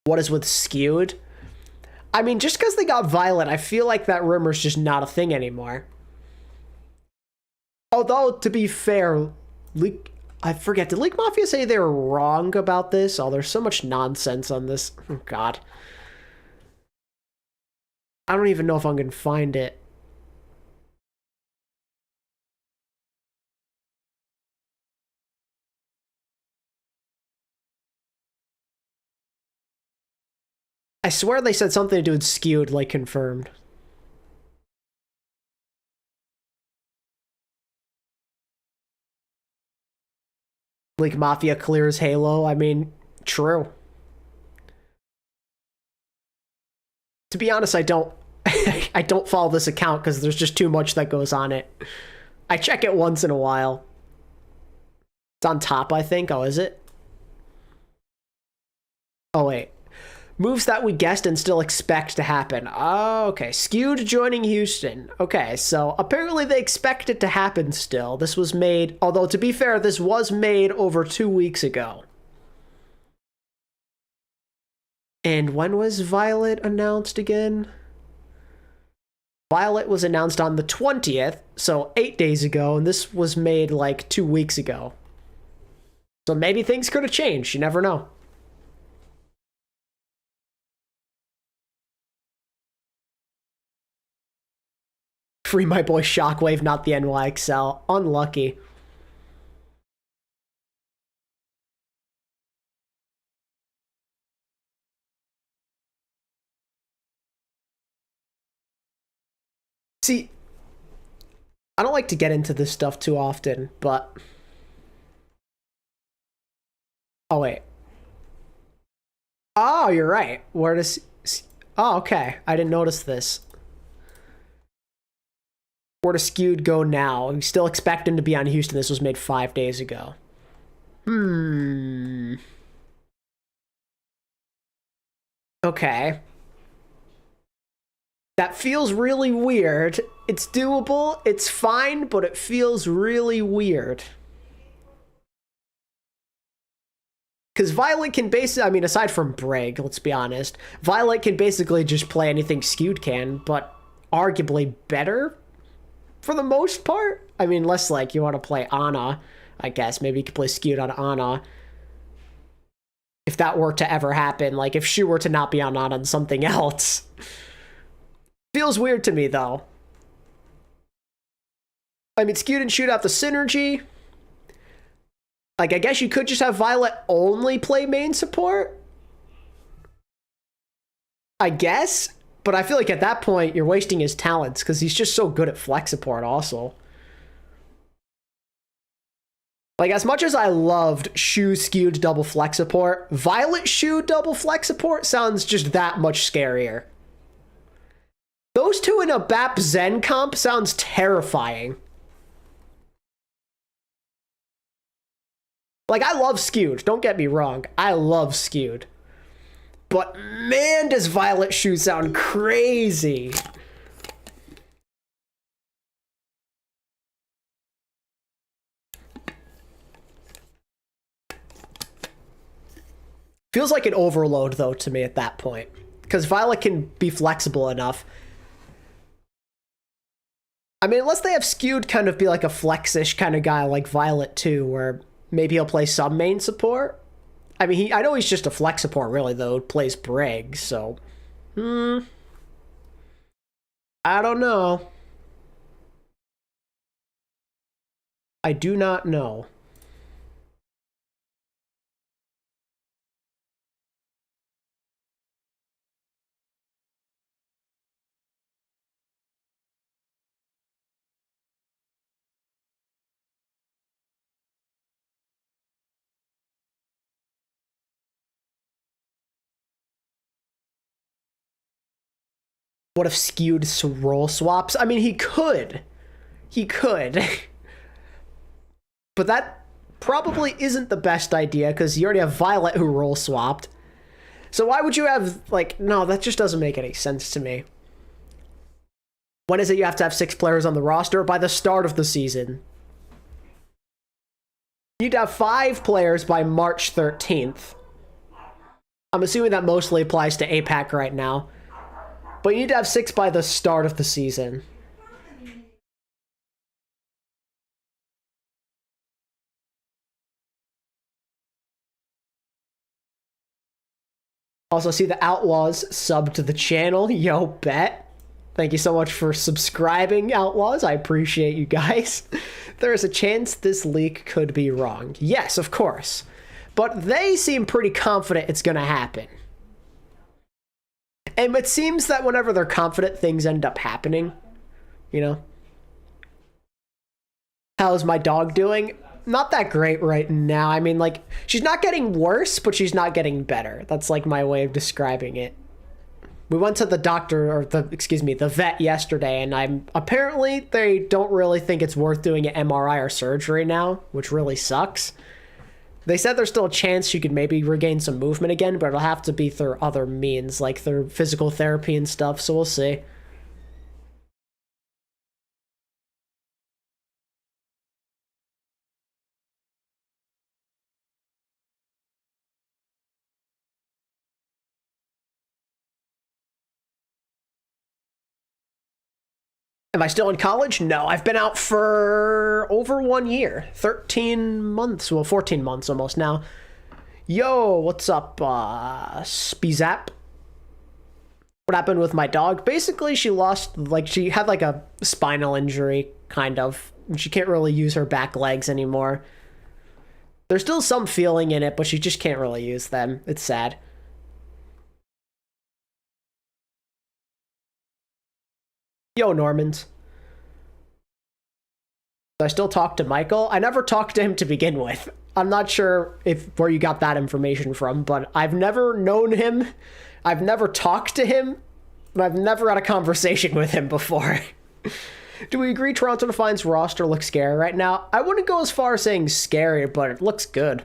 What is with skewed? I mean, just because they got Violet, I feel like that rumor's just not a thing anymore. Although, to be fair, I forget, did League Mafia say they were wrong about this? Oh, there's so much nonsense on this. Oh, God. I don't even know if I'm going to find it. I swear they said something to do with skewed, like, confirmed. League Mafia clears Halo. I mean, true. To be honest, I don't I don't follow this account because there's just too much that goes on it. I check it once in a while. It's on top, I think. Oh, is it? Oh, wait. Moves that we guessed and still expect to happen. Oh, okay. Skewed joining Houston. Okay, so apparently they expect it to happen still. This was made, although to be fair, this was made over 2 weeks ago. And when was Violet announced again? Violet was announced on the 20th, so 8 days ago, and this was made like 2 weeks ago. So maybe things could have changed. You never know. Free my boy Shockwave, not the NYXL. Unlucky. See, I don't like to get into this stuff too often, but... Oh, wait. Oh, you're right. Where does... Oh, okay. I didn't notice this. Where does Skewed go now? We still expect him to be on Houston. This was made 5 days ago. Okay. That feels really weird. It's doable, it's fine, but it feels really weird. Because Violet can basically, I mean, aside from Brig, let's be honest, Violet can basically just play anything Skewed can, but arguably better for the most part. I mean, unless, like, you want to play Ana, I guess. Maybe you could play Skewed on Ana. If that were to ever happen, like, if she were to not be on Ana and something else. Feels weird to me, though. I mean, Skewed and shoot out the synergy. Like, I guess you could just have Violet only play main support. I guess. But I feel like at that point, you're wasting his talents because he's just so good at flex support also. Like, as much as I loved Shu Skewed double flex support, Violet Shu double flex support sounds just that much scarier. Those two in a BAP Zen comp sounds terrifying. Like, I love Skewed, don't get me wrong. I love Skewed. But man, does Violet Shu sound crazy. Feels like an overload, though, to me at that point. Because Violet can be flexible enough. I mean, unless they have skewed kind of be like a flex-ish kind of guy like Violet too, where maybe he'll play some main support. I mean, I know he's just a flex support really, though. Plays Brig, so... I don't know. I do not know. What if skewed role swaps? I mean, he could. He could. But that probably isn't the best idea, because you already have Violet who role swapped. So why would you have, like, no, that just doesn't make any sense to me. When is it you have to have 6 players on the roster? By the start of the season. You need to have 5 players by March 13th. I'm assuming that mostly applies to APAC right now. But you need to have 6 by the start of the season. Also, see the Outlaws sub to the channel. Yo, bet. Thank you so much for subscribing, Outlaws. I appreciate you guys. There is a chance this leak could be wrong. Yes, of course. But they seem pretty confident it's going to happen. And it seems that whenever they're confident, things end up happening. You know? How's my dog doing? Not that great right now. I mean, like, she's not getting worse, but she's not getting better. That's, like, my way of describing it. We went to the doctor, or the vet yesterday, and apparently they don't really think it's worth doing an MRI or surgery now, which really sucks. They said there's still a chance she could maybe regain some movement again, but it'll have to be through other means, like through physical therapy and stuff, so we'll see. Am I still in college? No, I've been out for over 1 year. 13 months. Well, 14 months almost now. Yo, what's up, Spizap? What happened with my dog? Basically, she lost, like, she had, like, a spinal injury, kind of. She can't really use her back legs anymore. There's still some feeling in it, but she just can't really use them. It's sad. Yo, Normans. I still talk to Michael. I never talked to him to begin with. I'm not sure where you got that information from, but I've never known him. I've never talked to him. And I've never had a conversation with him before. Do we agree Toronto Defiant's roster looks scary right now? I wouldn't go as far as saying scary, but it looks good.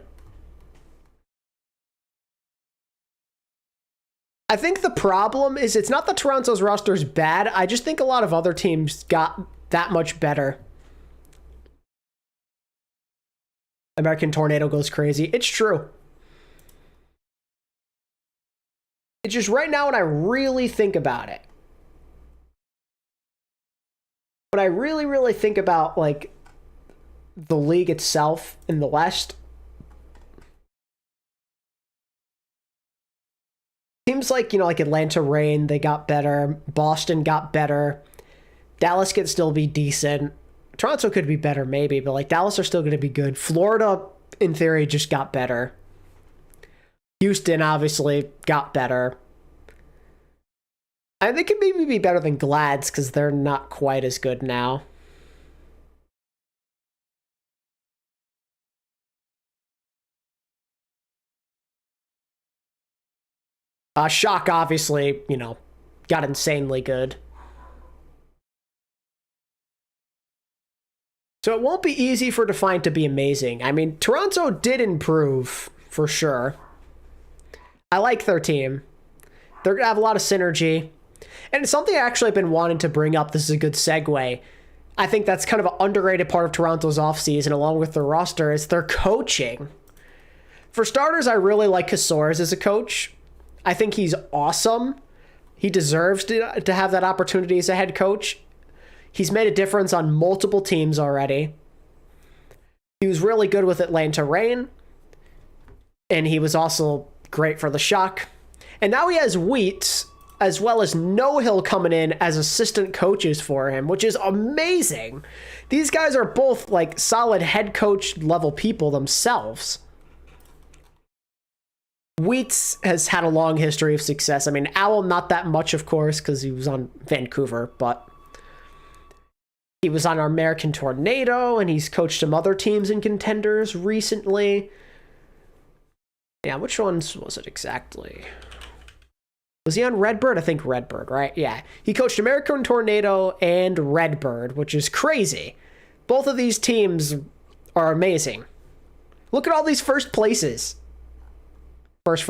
I think the problem is it's not that Toronto's roster is bad. I just think a lot of other teams got that much better. American Tornado goes crazy. It's true. It's just right now when I really think about it. When I really, really think about, like, the league itself in the West, seems like, you know, like Atlanta Reign, they got better. Boston got better. Dallas could still be decent. Toronto could be better, maybe, but, like, Dallas are still going to be good. Florida, in theory, just got better. Houston, obviously, got better. And they could maybe be better than Glads, because they're not quite as good now. Shock, obviously, you know, got insanely good. So it won't be easy for Defiant to be amazing. I mean, Toronto did improve, for sure. I like their team. They're going to have a lot of synergy. And it's something I actually have been wanting to bring up. This is a good segue. I think that's kind of an underrated part of Toronto's offseason, along with their roster, is their coaching. For starters, I really like Casores as a coach. I think he's awesome. He deserves to have that opportunity as a head coach. He's made a difference on multiple teams already. He was really good with Atlanta Reign, and he was also great for the Shock. And now he has Wheat, as well as No Hill coming in as assistant coaches for him, which is amazing. These guys are both like solid head coach level people themselves. Wheats has had a long history of success. I mean, Owl, not that much, of course, because he was on Vancouver, but he was on our American Tornado, and he's coached some other teams and contenders recently. Yeah, which ones was it exactly? Was he on Redbird? I think Redbird, right? Yeah. He coached American Tornado and Redbird, which is crazy. Both of these teams are amazing. Look at all these first places. First.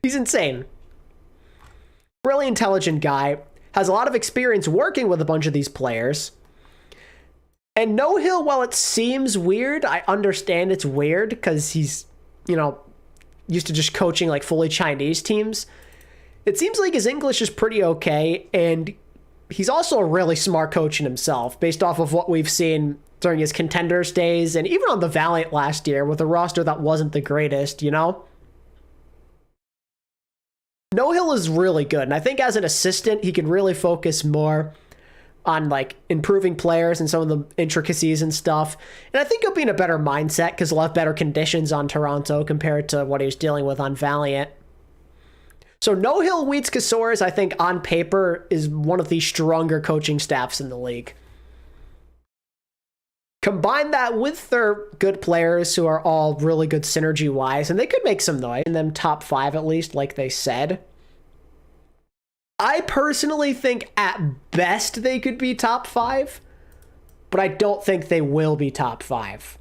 He's insane. Really intelligent guy. Has a lot of experience working with a bunch of these players. And No Hill, while it seems weird, I understand it's weird because he's, used to just coaching like fully Chinese teams. It seems like his English is pretty okay, and he's also a really smart coach in himself, based off of what we've seen during his Contenders days, and even on the Valiant last year with a roster that wasn't the greatest, No Hill is really good, and I think as an assistant, he can really focus more on like improving players and some of the intricacies and stuff. And I think he'll be in a better mindset because he'll have better conditions on Toronto compared to what he was dealing with on Valiant. So No Hill, Wheats, Casores, I think on paper is one of the stronger coaching staffs in the league. Combine that with their good players who are all really good synergy-wise, and they could make some noise in them top 5 at least, like they said. I personally think at best they could be top 5, but I don't think they will be top 5.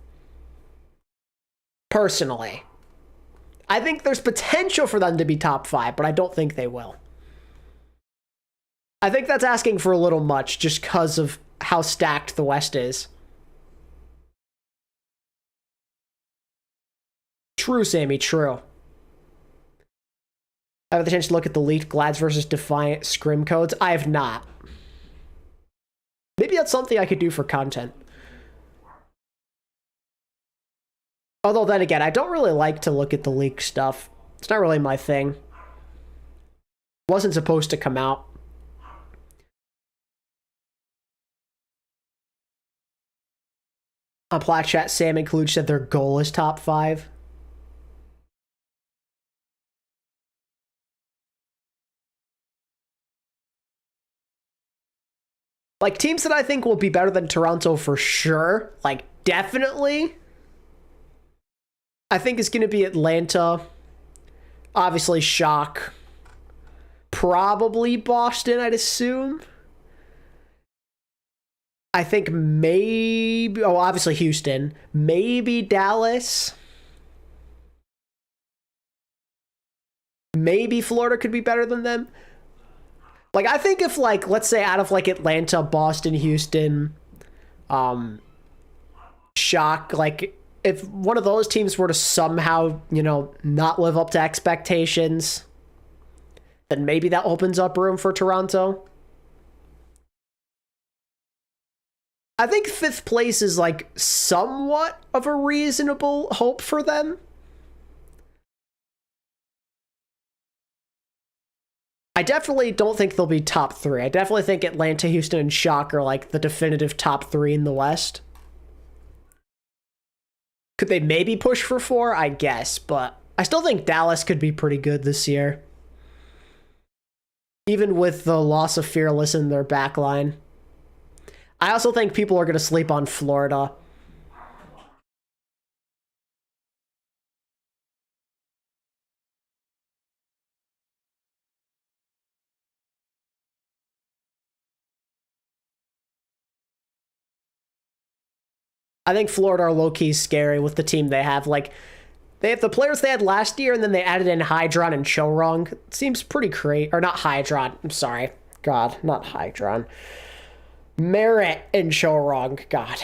Personally. I think there's potential for them to be top 5, but I don't think they will. I think that's asking for a little much just because of how stacked the West is. True, Sammy, true. I have the chance to look at the leaked Glads versus Defiant scrim codes. I have not. Maybe that's something I could do for content. Although then again, I don't really like to look at the leaked stuff. It's not really my thing. Wasn't supposed to come out. On Plat Chat, Sam and Kluge said their goal is top 5. Like, teams that I think will be better than Toronto for sure, like, definitely, I think it's going to be Atlanta, obviously Shock, probably Boston, I'd assume. I think maybe, obviously Houston, maybe Dallas. Maybe Florida could be better than them. Like, I think if, like, let's say out of, like, Atlanta, Boston, Houston, Shock, like, if one of those teams were to somehow, not live up to expectations, then maybe that opens up room for Toronto. I think 5th place is, like, somewhat of a reasonable hope for them. I definitely don't think they'll be top 3. I definitely think Atlanta, Houston, and Shock are like the definitive top 3 in the West. Could they maybe push for 4? I guess, but I still think Dallas could be pretty good this year. Even with the loss of Fearless in their backline. I also think people are going to sleep on Florida. I think Florida are low-key scary with the team they have. Like, they have the players they had last year, and then they added in Hydron and Chorong. It seems pretty great. Or not Hydron. I'm sorry. God, not Hydron. Merit and Chorong. God.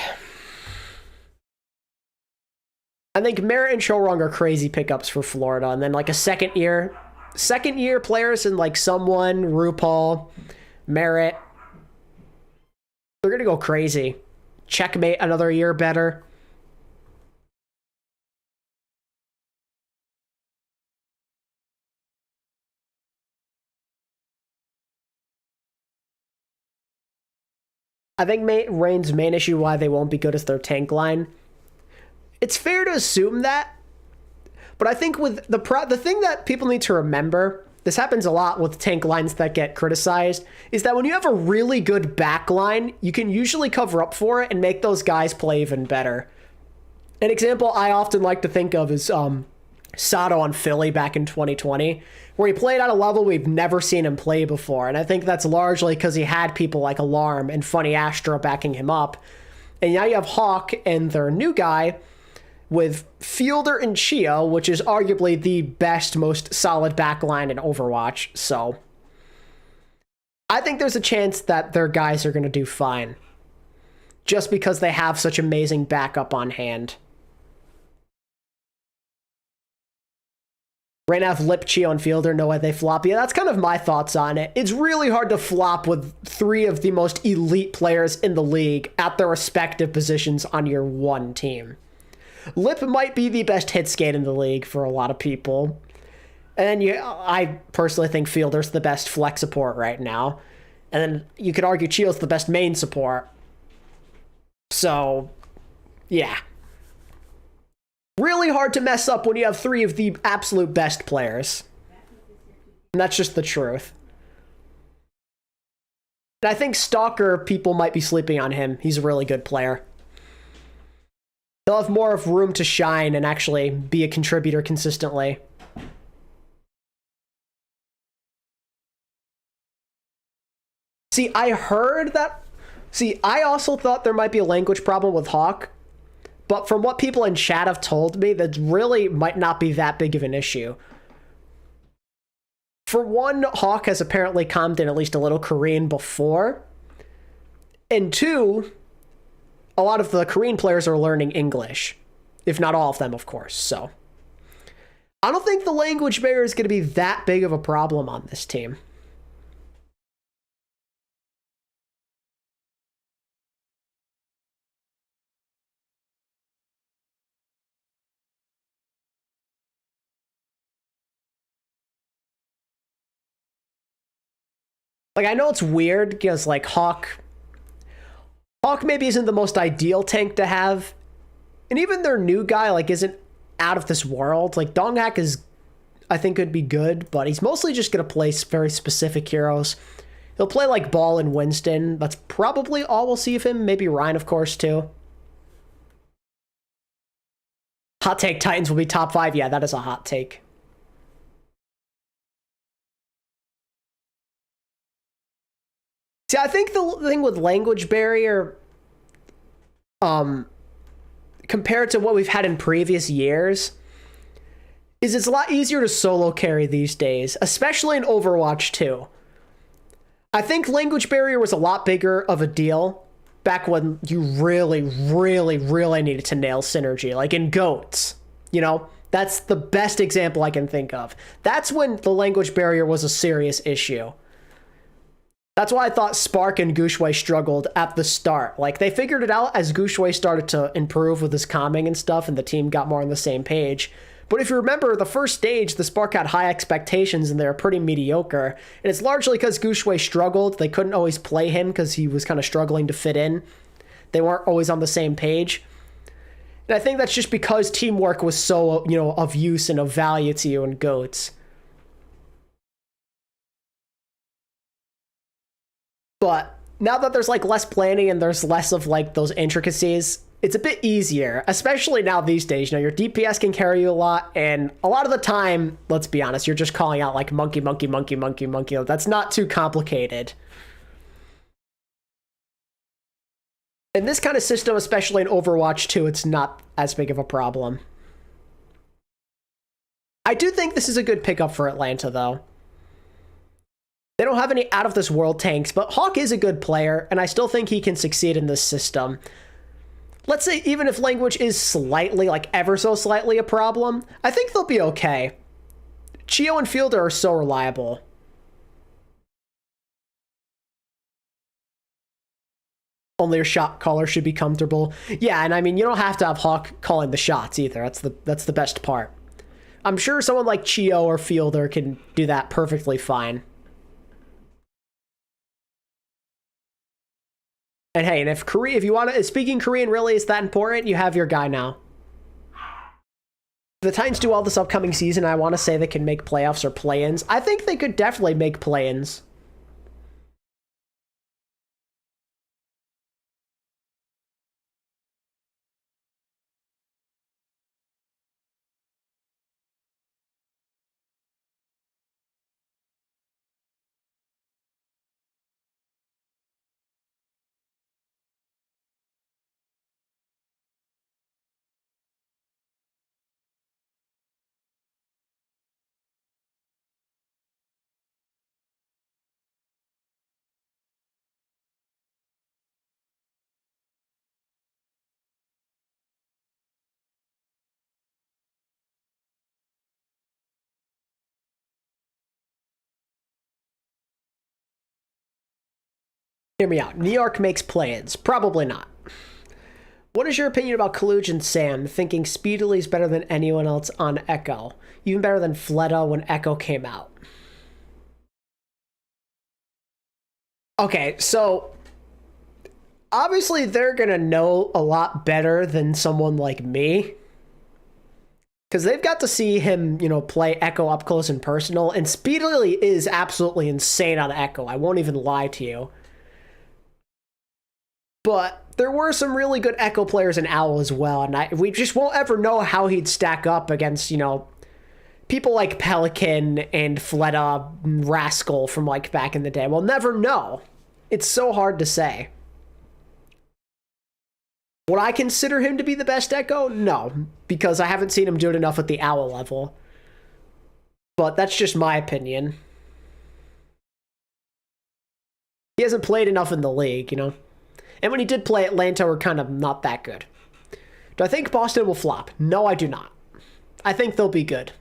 I think Merritt and Chorong are crazy pickups for Florida. And then like a second year players and like someone, RuPaul, Merritt, they're going to go crazy. Checkmate another year better. I think Reign's main issue why they won't be good is their tank line. It's fair to assume that, but I think with the thing that people need to remember, this happens a lot with tank lines that get criticized, is that when you have a really good back line, you can usually cover up for it and make those guys play even better. An example I often like to think of is Sato on Philly back in 2020, where he played at a level we've never seen him play before. And I think that's largely because he had people like Alarm and Funny Astro backing him up. And now you have Hawk and their new guy with Fielder and Chio, which is arguably the best, most solid backline in Overwatch. So I think there's a chance that their guys are going to do fine, just because they have such amazing backup on hand. Right now, Lip, Chio, and Fielder, no way they flop. Yeah, that's kind of my thoughts on it. It's really hard to flop with three of the most elite players in the league at their respective positions on your one team. Lip might be the best hit skate in the league for a lot of people. And I personally think Fielder's the best flex support right now. And then you could argue Chio's the best main support. So, yeah. Really hard to mess up when you have three of the absolute best players. And that's just the truth. And I think Stalker, people might be sleeping on him. He's a really good player. He'll have more of room to shine and actually be a contributor consistently. See, I also thought there might be a language problem with Hawk. But from what people in chat have told me, that really might not be that big of an issue. For one, Hawk has apparently calmed in at least a little Korean before. And two, a lot of the Korean players are learning English. If not all of them, of course. So I don't think the language barrier is going to be that big of a problem on this team. Like, I know it's weird because, like, Hawk maybe isn't the most ideal tank to have. And even their new guy, like, isn't out of this world. Like, Donghak is, I think, could be good, but he's mostly just going to play very specific heroes. He'll play, like, Ball and Winston. That's probably all we'll see of him. Maybe Ryan, of course, too. Hot take, Titans will be top 5. Yeah, that is a hot take. See, I think the thing with language barrier, compared to what we've had in previous years, is it's a lot easier to solo carry these days, especially in Overwatch 2. I think language barrier was a lot bigger of a deal back when you really, really, really needed to nail synergy, like in GOATs, you know? That's the best example I can think of. That's when the language barrier was a serious issue. That's why I thought Spark and Gushue struggled at the start. Like, they figured it out as Gushue started to improve with his calming and stuff, and the team got more on the same page. But if you remember, the first stage, the Spark had high expectations, and they were pretty mediocre. And it's largely because Gushue struggled. They couldn't always play him because he was kind of struggling to fit in. They weren't always on the same page. And I think that's just because teamwork was so, you know, of use and of value to you in GOATs. But now that there's, like, less planning and there's less of, like, those intricacies, it's a bit easier, especially now these days. You know, your DPS can carry you a lot, and a lot of the time, let's be honest, you're just calling out, like, monkey, monkey, monkey, monkey, monkey. That's not too complicated. In this kind of system, especially in Overwatch 2, it's not as big of a problem. I do think this is a good pickup for Atlanta, though. They don't have any out-of-this-world tanks, but Hawk is a good player, and I still think he can succeed in this system. let's say even if language is slightly, like ever so slightly a problem, I think they'll be okay. Chio and Fielder are so reliable. Only your shot caller should be comfortable. Yeah, and I mean, you don't have to have Hawk calling the shots either. That's the best part. I'm sure someone like Chio or Fielder can do that perfectly fine. And hey, and if you want to, speaking Korean really is that important, you have your guy now. If the Titans do well this upcoming season, I want to say they can make playoffs or play-ins. I think they could definitely make play-ins. Hear me out. New York makes play-ins. Probably not. What is your opinion about Kaluj and Sam thinking Speedily is better than anyone else on Echo? Even better than Fleta when Echo came out. Okay, so obviously they're gonna know a lot better than someone like me. Because they've got to see him, play Echo up close and personal, and Speedily is absolutely insane on Echo. I won't even lie to you. But there were some really good Echo players in OWL as well, and we just won't ever know how he'd stack up against, people like Pelican and Fleta and Rascal from, like, back in the day. We'll never know. It's so hard to say. Would I consider him to be the best Echo? No, because I haven't seen him do it enough at the OWL level. But that's just my opinion. He hasn't played enough in the league, And when he did play, Atlanta were kind of not that good. Do I think Boston will flop? No, I do not. I think they'll be good.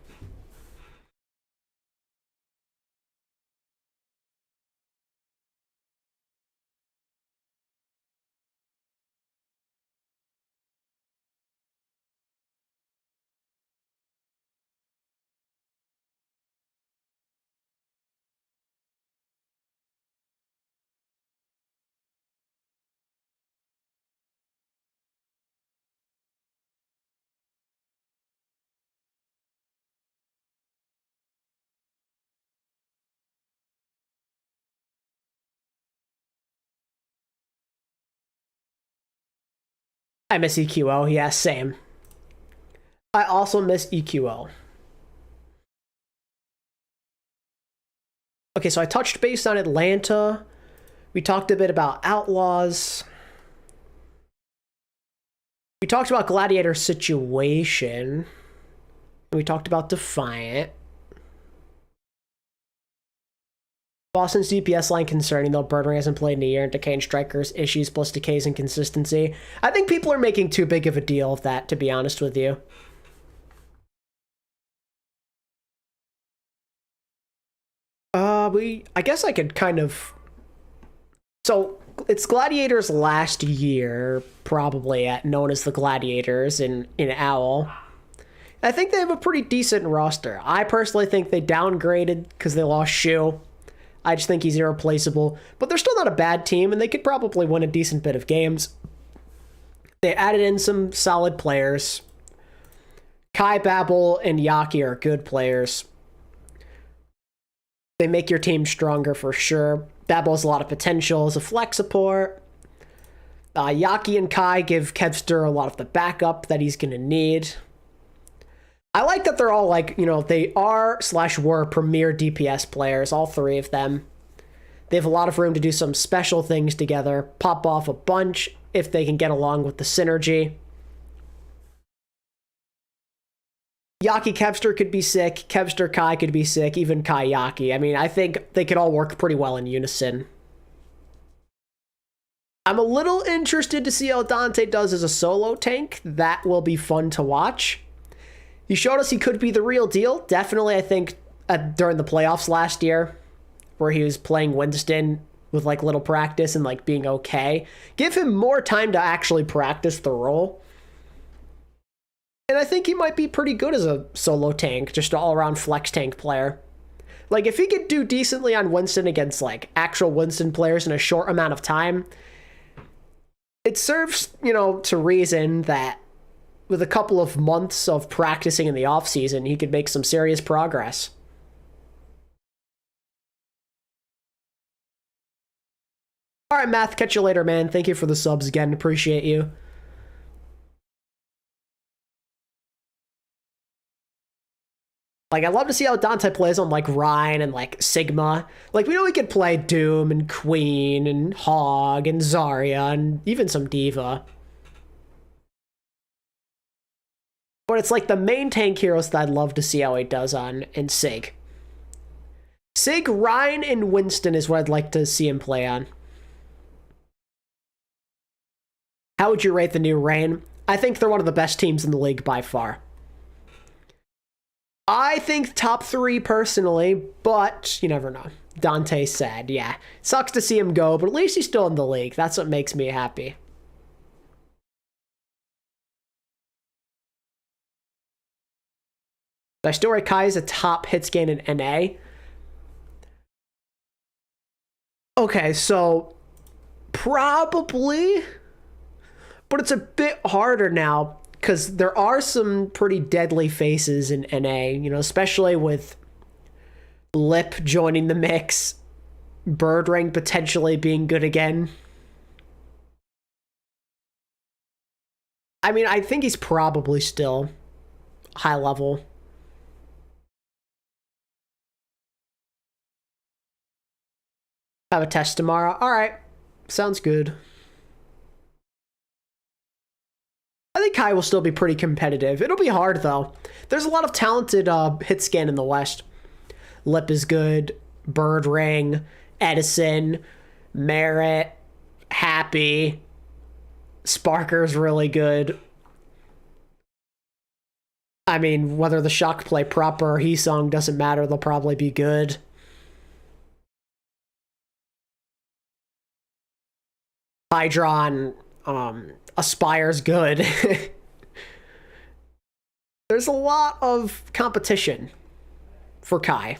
I miss EQO. Yeah, same. I also miss EQO. Okay, so I touched base on Atlanta. We talked a bit about Outlaws. We talked about Gladiator's situation. We talked about Defiant. Boston's DPS line concerning, though Birdring hasn't played in a year, and Decay and Strikers issues plus Decay's inconsistency. I think people are making too big of a deal of that, to be honest with you. I guess I could kind of... So, it's Gladiator's last year, probably, known as the Gladiators in OWL. I think they have a pretty decent roster. I personally think they downgraded because they lost Shu. I just think he's irreplaceable. But they're still not a bad team, and they could probably win a decent bit of games. They added in some solid players. Kai, Babel, and Yaki are good players. They make your team stronger for sure. Babel has a lot of potential as a flex support. Yaki and Kai give Kevster a lot of the backup that he's going to need. I like that they're all like, they are/were premier DPS players, all three of them. They have a lot of room to do some special things together, pop off a bunch if they can get along with the synergy. Yaki Kevster could be sick, Kevster Kai could be sick, even Kai Yaki. I mean, I think they could all work pretty well in unison. I'm a little interested to see how Dante does as a solo tank. That will be fun to watch. He showed us he could be the real deal. Definitely, I think, during the playoffs last year, where he was playing Winston with like little practice and like being okay. Give him more time to actually practice the role. And I think he might be pretty good as a solo tank, just an all-around flex tank player. Like, if he could do decently on Winston against, like, actual Winston players in a short amount of time, it serves, to reason that with a couple of months of practicing in the offseason, he could make some serious progress. All right, Math, catch you later, man. Thank you for the subs again. Appreciate you. Like, I love to see how Dante plays on, like, Rhine and, like, Sigma. Like, we know he could play Doom and Queen and Hog and Zarya and even some Diva. But it's, like, the main tank heroes that I'd love to see how he does on in Sig. Sig, Rhine, and Winston is what I'd like to see him play on. How would you rate the new Reign? I think they're one of the best teams in the league by far. I think top 3 personally, but you never know. Dante said, yeah. Sucks to see him go, but at least he's still in the league. That's what makes me happy. I still rate Kai as a top hits gain in NA. Okay, so probably, but it's a bit harder now because there are some pretty deadly faces in NA, especially with Lip joining the mix, Birdring potentially being good again. I mean, I think he's probably still high level. Have a test tomorrow. All right. Sounds good. I think Kai will still be pretty competitive. It'll be hard, though. There's a lot of talented hit scan in the West. Lip is good. Birdring, Edison, Merritt, Happy. Sparker's really good. I mean, whether the Shock play proper or Heesung doesn't matter. They'll probably be good. Hydron, Aspire's good. There's a lot of competition for Kai.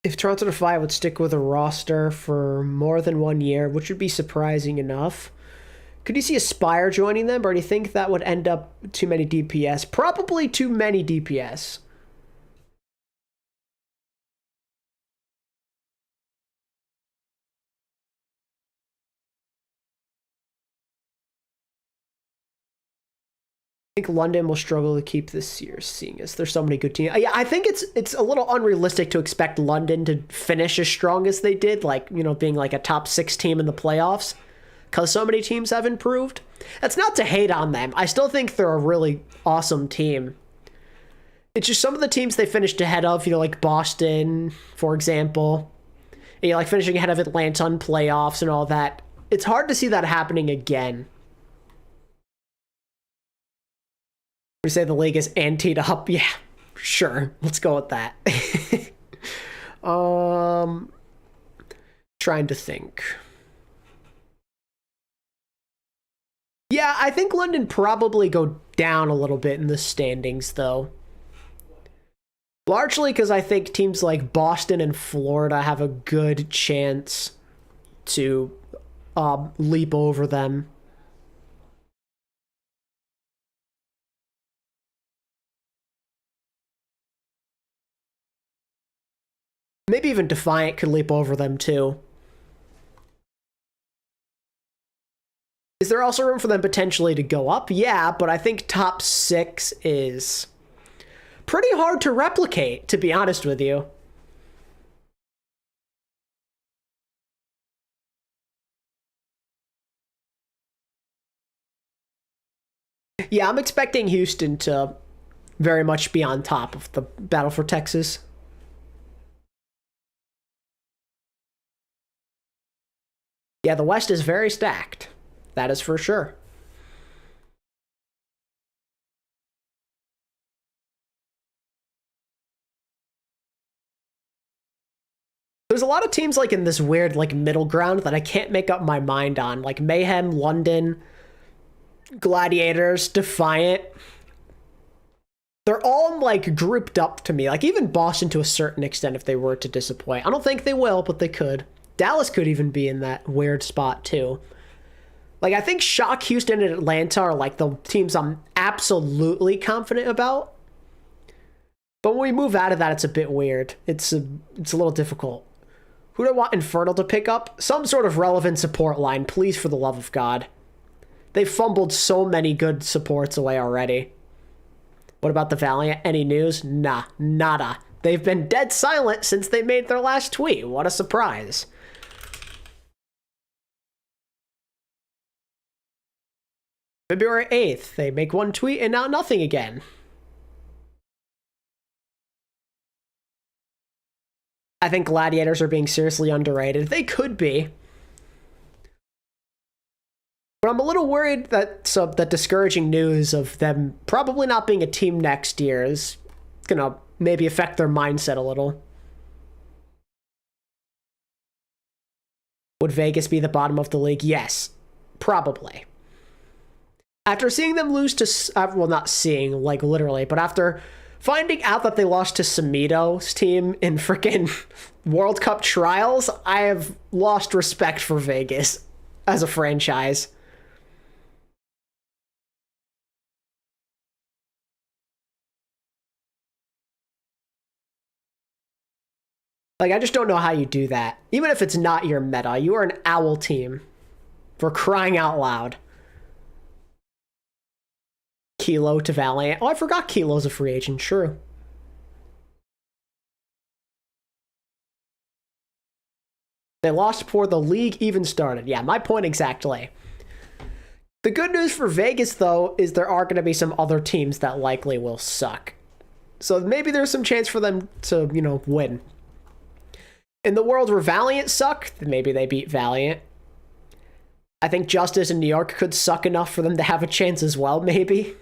If Toronto Defy would stick with a roster for more than 1 year, which would be surprising enough, could you see Aspire joining them, or do you think that would end up too many DPS? Probably too many DPS. I think London will struggle to keep this year, seeing as there's so many good teams. Yeah, I think it's a little unrealistic to expect London to finish as strong as they did, like, being like a top 6 team in the playoffs, because so many teams have improved. That's not to hate on them. I still think they're a really awesome team. It's just some of the teams they finished ahead of, like Boston, for example, like finishing ahead of Atlanta on playoffs and all that. It's hard to see that happening again. We say the league is anteed up. Yeah, sure. Let's go with that. Trying to think. Yeah, I think London probably go down a little bit in the standings, though. Largely because I think teams like Boston and Florida have a good chance to leap over them. Maybe even Defiant could leap over them, too. Is there also room for them potentially to go up? Yeah, but I think top 6 is pretty hard to replicate, to be honest with you. Yeah, I'm expecting Houston to very much be on top of the battle for Texas. Yeah, the West is very stacked. That is for sure. There's a lot of teams like in this weird like middle ground that I can't make up my mind on, like Mayhem, London, Gladiators, Defiant. They're all like grouped up to me, like even Boston to a certain extent if they were to disappoint. I don't think they will, but they could. Dallas could even be in that weird spot too. Like I think Shock, Houston, and Atlanta are like the teams I'm absolutely confident about. But when we move out of that, it's a bit weird. It's a little difficult. Who do I want Infernal to pick up? Some sort of relevant support line, please, for the love of God. They've fumbled so many good supports away already. What about the Valiant? Any news? Nah, nada. They've been dead silent since they made their last tweet. What a surprise. February 8th, they make one tweet and now nothing again. I think Gladiators are being seriously underrated. They could be. But I'm a little worried that that discouraging news of them probably not being a team next year is gonna maybe affect their mindset a little. Would Vegas be the bottom of the league? Yes, probably. After seeing them lose to, well, not seeing, like literally, but after finding out that they lost to Sumito's team in freaking World Cup trials, I have lost respect for Vegas as a franchise. Like, I just don't know how you do that. Even if it's not your meta, you are an OWL team. For crying out loud. Kilo to Valiant. Oh, I forgot Kilo's a free agent, true. They lost before the league even started. Yeah, my point exactly. The good news for Vegas, though, is there are going to be some other teams that likely will suck. So maybe there's some chance for them to, you know, win. In the world where Valiant suck, maybe they beat Valiant. I think Justice in New York could suck enough for them to have a chance as well, maybe.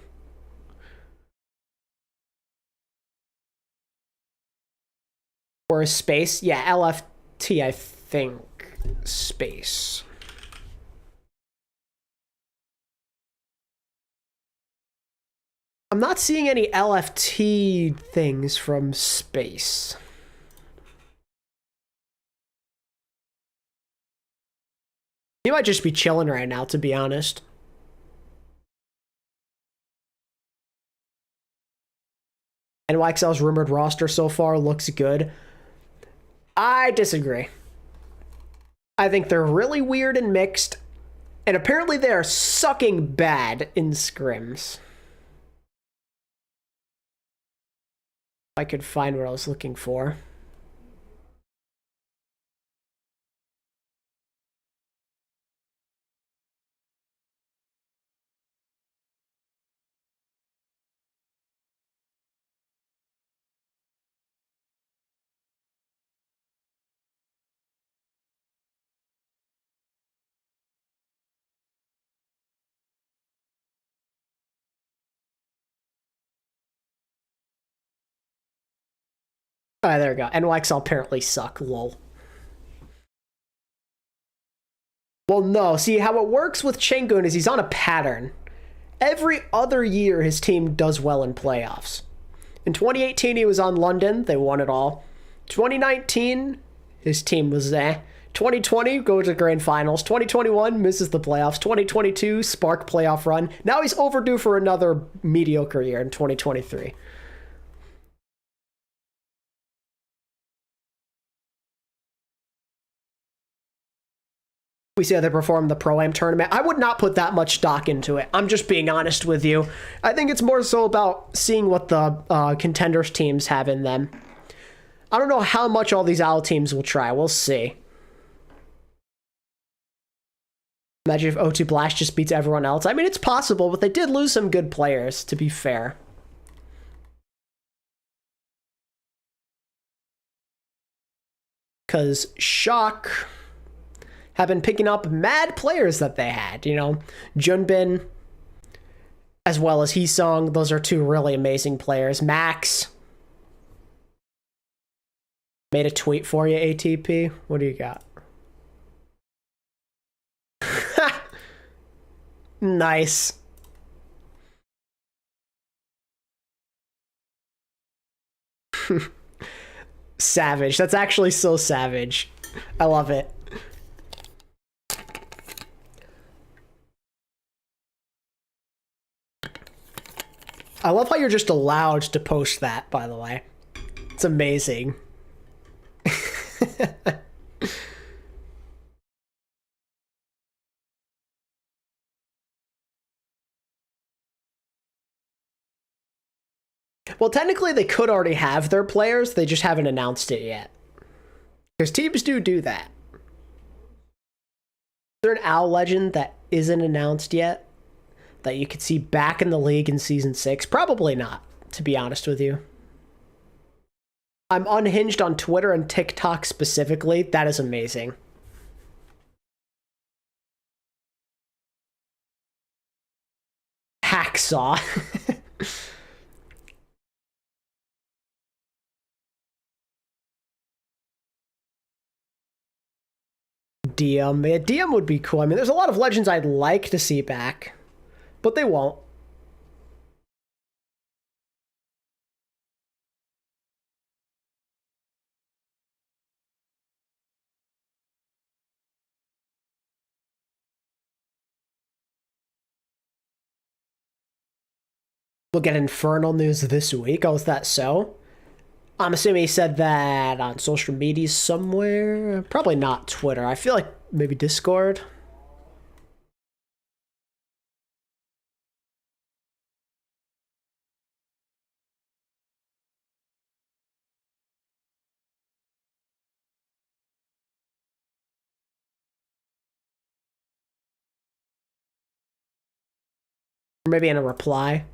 Or a Space? Yeah, LFT, I think. Space. I'm not seeing any LFT things from Space. He might just be chilling right now, to be honest. NYXL's rumored roster so far looks good. I disagree. I think they're really weird and mixed, and apparently they are sucking bad in scrims. I could find what I was looking for. Oh, there we go. NYXL apparently suck, lol. Well, no. See, how it works with Chengun is he's on a pattern. Every other year, his team does well in playoffs. In 2018, he was on London. They won it all. 2019, his team was eh. 2020, goes to grand finals. 2021, misses the playoffs. 2022, spark playoff run. Now he's overdue for another mediocre year in 2023. We see how they perform the Pro-Am tournament. I would not put that much stock into it. I'm just being honest with you. I think it's more so about seeing what the contenders teams have in them. I don't know how much all these OWL teams will try. We'll see. Imagine if O2 Blast just beats everyone else. I mean, it's possible, but they did lose some good players, to be fair. Because Shock have been picking up mad players that they had. You know, Junbin, as well as Heesung. Those are two really amazing players. Max. Made a tweet for you, ATP. What do you got? Nice. Savage. That's actually so savage. I love it. I love how you're just allowed to post that, by the way. It's amazing. Well, technically they could already have their players, they just haven't announced it yet. Because teams do that. Is there an OWL legend that isn't announced yet that you could see back in the league in Season 6? Probably not, to be honest with you. I'm unhinged on Twitter and TikTok specifically. That is amazing. Hacksaw. DM. Yeah, DM would be cool. I mean, there's a lot of legends I'd like to see back, but they won't. We'll get Infernal news this week. Oh, is that so? I'm assuming he said that on social media somewhere. Probably not Twitter. I feel like maybe Discord. Or maybe in a reply.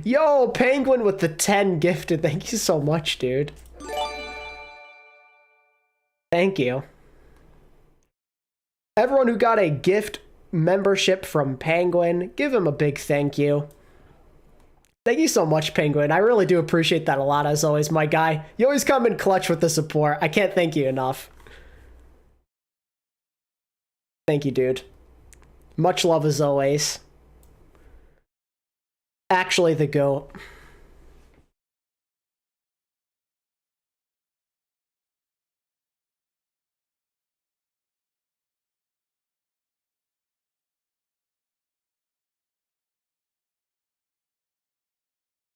Yo, Penguin with the 10 gifted. Thank you so much, dude. Thank you. Everyone who got a gift membership from Penguin, give him a big thank you. Thank you so much, Penguin. I really do appreciate that a lot, as always, my guy. You always come in clutch with the support. I can't thank you enough. Thank you, dude. Much love as always. Actually the GOAT.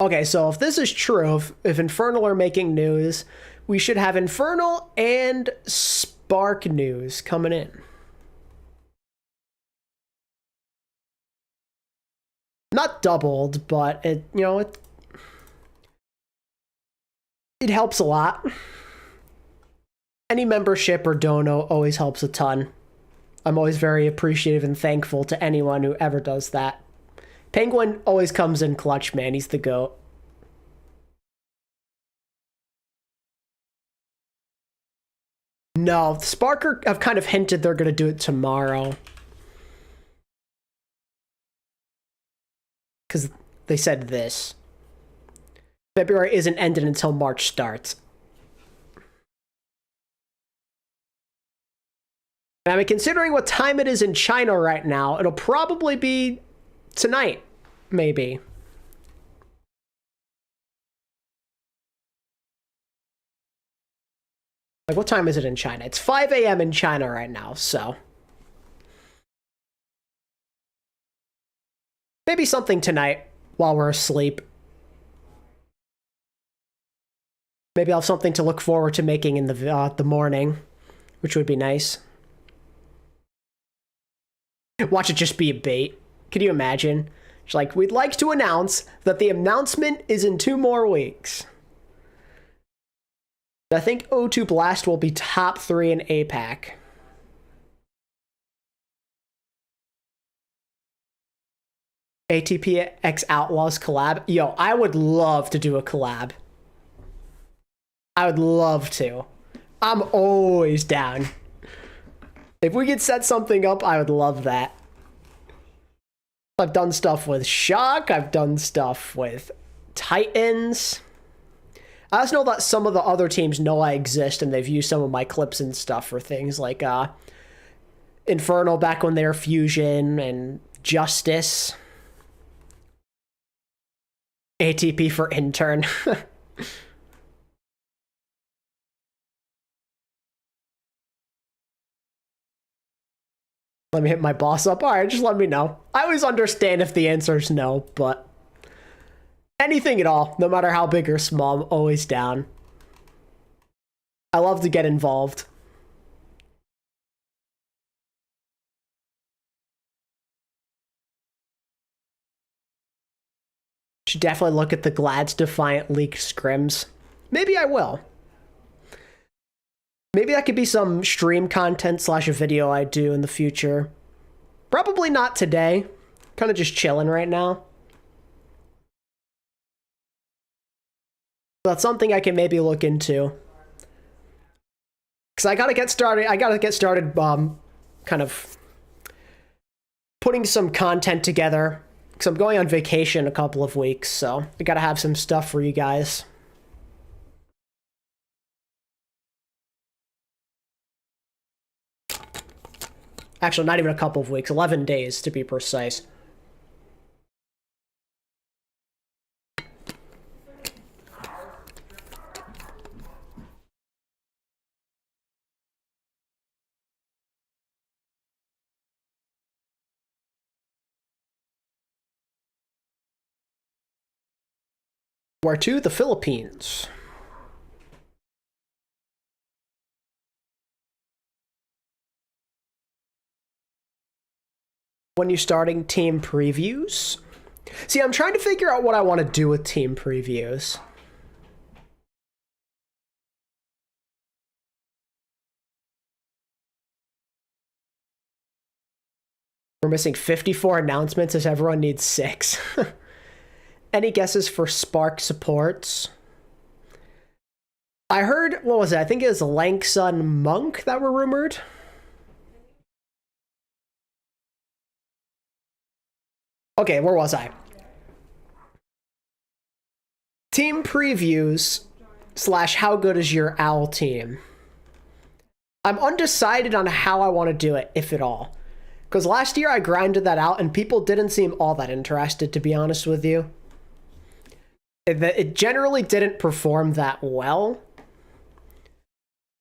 Okay, so if this is true, if Infernal are making news, we should have Infernal and Spark news coming in. Not doubled, but it, you know, it helps a lot. Any membership or dono always helps a ton. I'm always very appreciative and thankful to anyone who ever does that. Penguin always comes in clutch, man. He's the GOAT. No, Sparker have kind of hinted they're going to do it tomorrow. Because they said this. February isn't ended until March starts. And I mean, considering what time it is in China right now, it'll probably be tonight, maybe. Like, what time is it in China? It's 5 a.m. in China right now, so. Maybe something tonight while we're asleep. Maybe I'll have something to look forward to making in the morning, which would be nice. Watch it just be a bait. Could you imagine? It's like, we'd like to announce that the announcement is in 2 more weeks. I think O2 Blast will be top 3 in APAC. ATP X Outlaws collab. Yo, I would love to do a collab. I would love to. I'm always down. If we could set something up, I would love that. I've done stuff with Shock. I've done stuff with Titans. I also know that some of the other teams know I exist, and they've used some of my clips and stuff for things like Infernal back when they were Fusion, and Justice. ATP for intern. Let me hit my boss up. All right, just let me know. I always understand if the answer is no, but anything at all, no matter how big or small, I'm always down. I love to get involved. Should definitely look at the Glad's Defiant leaked scrims. Maybe I will. Maybe that could be some stream content / a video I do in the future. Probably not today. Kind of just chilling right now. That's something I can maybe look into. Because I gotta get started. Kind of putting some content together. Because I'm going on vacation a couple of weeks, so I gotta have some stuff for you guys. Actually, not even a couple of weeks, 11 days to be precise. Where to? The Philippines. When you're starting team previews? See, I'm trying to figure out what I want to do with team previews. We're missing 54 announcements as everyone needs 6. Any guesses for Spark supports? I heard, what was it? I think it was Langsun Monk that were rumored. Okay, where was I? Team previews / how good is your OWL team? I'm undecided on how I want to do it, if at all. Because last year I grinded that out and people didn't seem all that interested, to be honest with you. It generally didn't perform that well.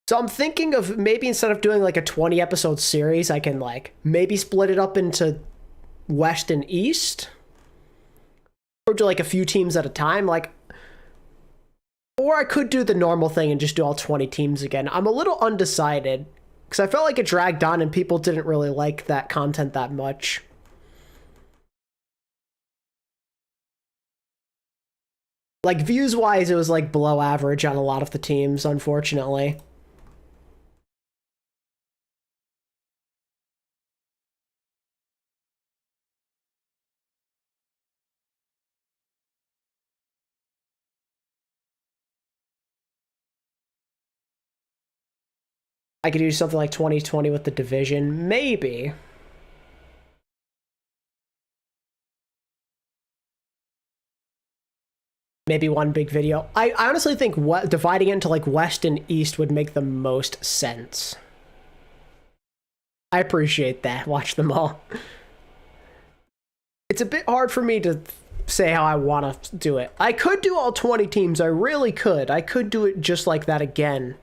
So I'm thinking of maybe instead of doing like a 20 episode series, I can like maybe split it up into West and East, or do like a few teams at a time, like, or I could do the normal thing and just do all 20 teams again. I'm a little undecided because I felt like it dragged on and people didn't really like that content that much. Like views wise, it was like below average on a lot of the teams, unfortunately. I could do something like 2020 with the division, maybe. Maybe one big video. I honestly think dividing it into like West and East would make the most sense. I appreciate that. Watch them all. It's a bit hard for me to say how I want to do it. I could do all 20 teams. I really could. I could do it just like that again.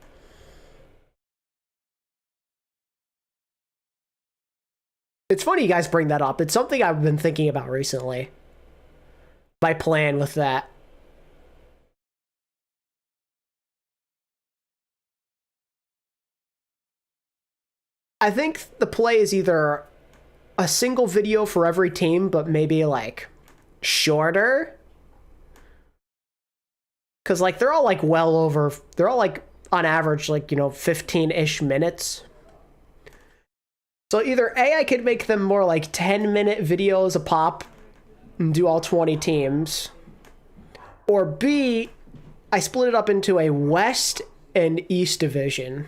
It's funny you guys bring that up. It's something I've been thinking about recently. My plan with that. I think the play is either a single video for every team, but maybe like shorter. Because like they're all like they're all like on average like, you know, 15-ish minutes. So either A, I could make them more like 10-minute videos a pop and do all 20 teams. Or B, I split it up into a West and East Division.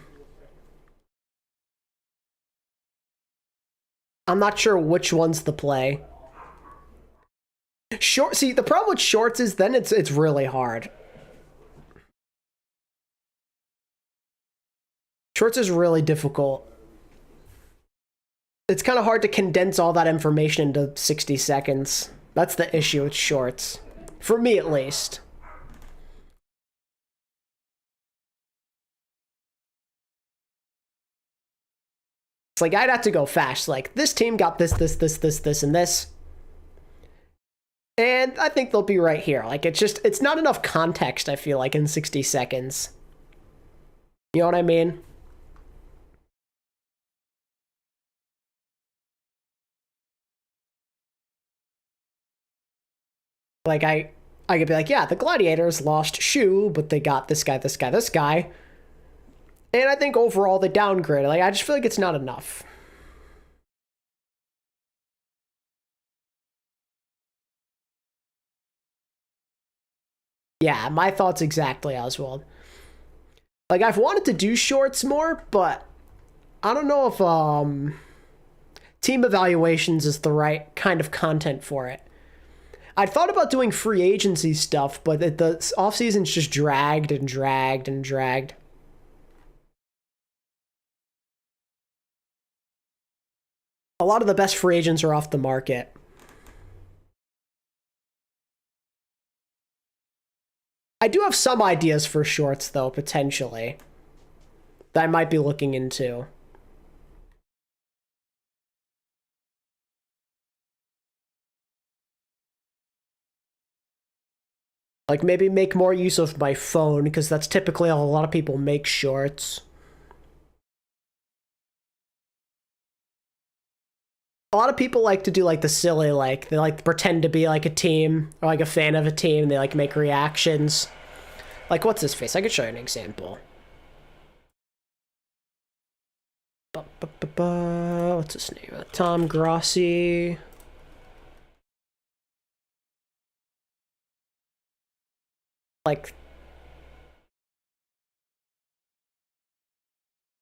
I'm not sure which one's the play. Short. See, the problem with shorts is then it's really hard. Shorts is really difficult. It's kind of hard to condense all that information into 60 seconds. That's the issue with shorts. For me, at least. It's like, I'd have to go fast. Like, this team got this, and this. And I think they'll be right here. Like, it's not enough context, I feel like, in 60 seconds. You know what I mean? Like, I could be like, yeah, the Gladiators lost Shu, but they got this guy, this guy, this guy. And I think overall they downgraded. Like, I just feel like it's not enough. Yeah, my thoughts exactly, Oswald. Like, I've wanted to do shorts more, but I don't know if team evaluations is the right kind of content for it. I thought about doing free agency stuff, but the off season's just dragged and dragged and dragged. A lot of the best free agents are off the market. I do have some ideas for shorts, though, potentially, that I might be looking into. Like, maybe make more use of my phone, because that's typically how a lot of people make shorts. A lot of people like to do, like, the silly, like, they like to pretend to be, like, a team, or, like, a fan of a team. They, like, make reactions. Like, what's his face? I could show you an example. What's his name? Tom Grossi. Like,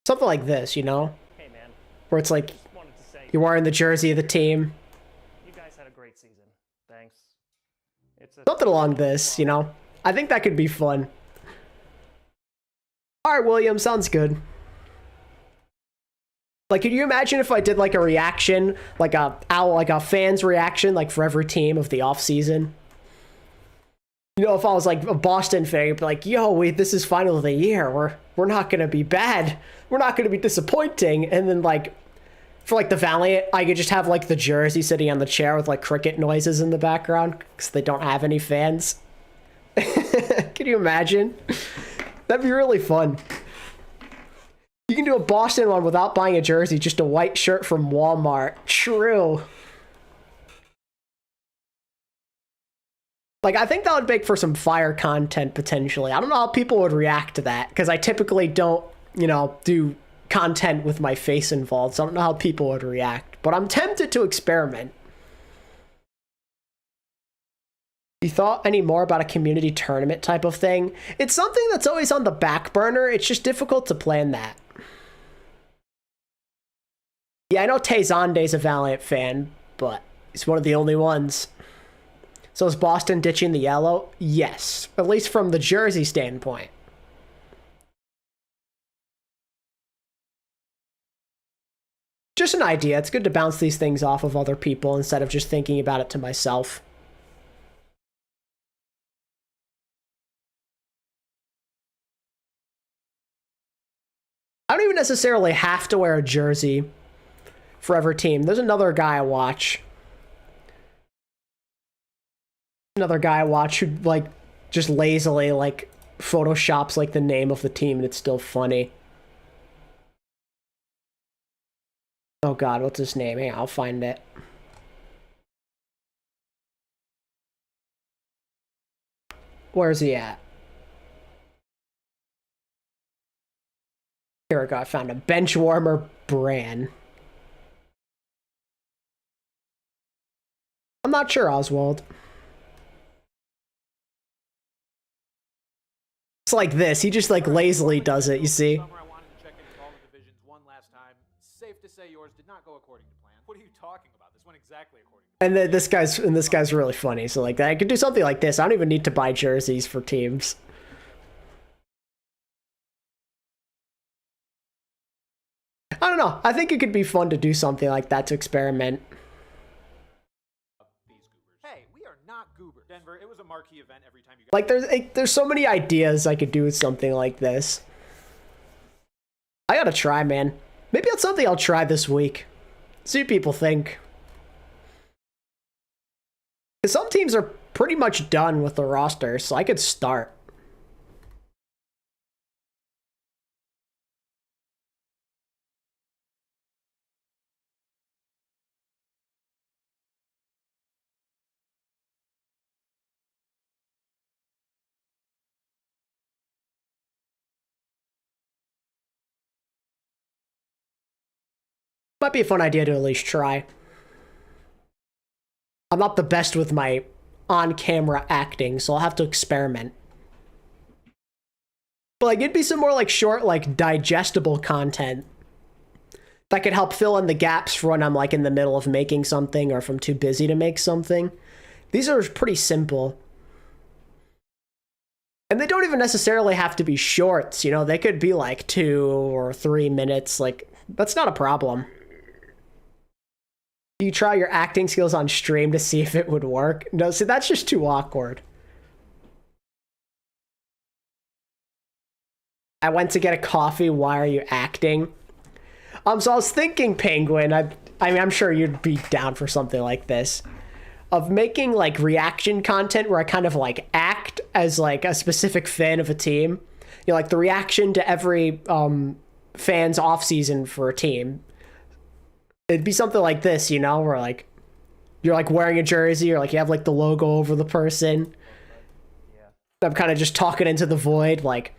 something like this, you know? Hey man, Where it's like, just wanted to say you're wearing the jersey of the team. you guys had a great season. Thanks. Something along this, you know? I think that could be fun. Alright, William, sounds good. Like, could you imagine if I did, like, a reaction, like a fan's reaction, like, for every team of the off-season? You know, if I was, like, a Boston fan, you'd be like, yo, wait, this is final of the year. We're not gonna be bad. We're not gonna be disappointing. And then, like, for, like, the Valiant, I could just have, like, the jersey sitting on the chair with, like, cricket noises in the background, because they don't have any fans. Can you imagine? That'd be really fun. You can do a Boston one without buying a jersey, just a white shirt from Walmart. True. Like, I think that would make for some fire content, potentially. I don't know how people would react to that, because I typically don't, you know, do content with my face involved, so I don't know how people would react. But I'm tempted to experiment. You thought any more about a community tournament type of thing? It's something that's always on the back burner. It's just difficult to plan that. Yeah, I know Tezande's a Valiant fan, but he's one of the only ones. So is Boston ditching the yellow? Yes, at least from the jersey standpoint. Just an idea. It's good to bounce these things off of other people instead of just thinking about it to myself. I don't even necessarily have to wear a jersey for every team. There's another guy I watch. Another guy I watch who, like, just lazily, like, photoshops, like, the name of the team, and it's still funny. Oh god, what's his name? Hey, I'll find it. Where's he at? Here we go, I found a Benchwarmer Bran. I'm not sure, Oswald. It's like this. He just like lazily does it, you see? Summer, I wanted to check in with all the divisions one last time. Safe to say yours did not go according to plan. What are you talking about? This went exactly according to plan. And then this guy's really funny. So like I could do something like this. I don't even need to buy jerseys for teams. I don't know. I think it could be fun to do something like that to experiment. These goobers. Hey, we are not goobers. Denver, it was a marquee event every time you got. Like there's so many ideas I could do with something like this. I gotta try, man. Maybe it's something I'll try this week. See what people think. 'Cause some teams are pretty much done with the roster, so I could start. Might be a fun idea to at least try. I'm not the best with my on-camera acting, so I'll have to experiment. But like, it'd be some more like short, like digestible content that could help fill in the gaps for when I'm like in the middle of making something or if I'm too busy to make something. These are pretty simple. And they don't even necessarily have to be shorts, you know, they could be like 2 or 3 minutes. Like, that's not a problem. You try your acting skills on stream to see if it would work. No, see, that's just too awkward. I went to get a coffee. Why are you acting? So I was thinking, Penguin, I mean, I'm sure you'd be down for something like this. Of making, like, reaction content where I kind of, like, act as, like, a specific fan of a team. You know, like, the reaction to every fan's off-season for a team. It'd be something like this, you know, where like you're like wearing a jersey or like you have like the logo over the person. Yeah. I'm kind of just talking into the void. Like,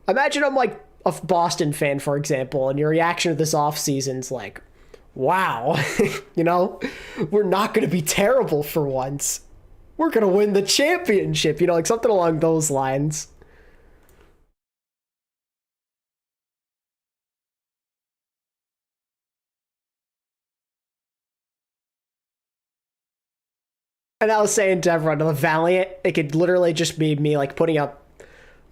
imagine I'm like a Boston fan, for example, and your reaction to this off season's like, wow, you know, we're not going to be terrible for once. We're going to win the championship, you know, like something along those lines. And I was saying to everyone, the Valiant, it could literally just be me like putting up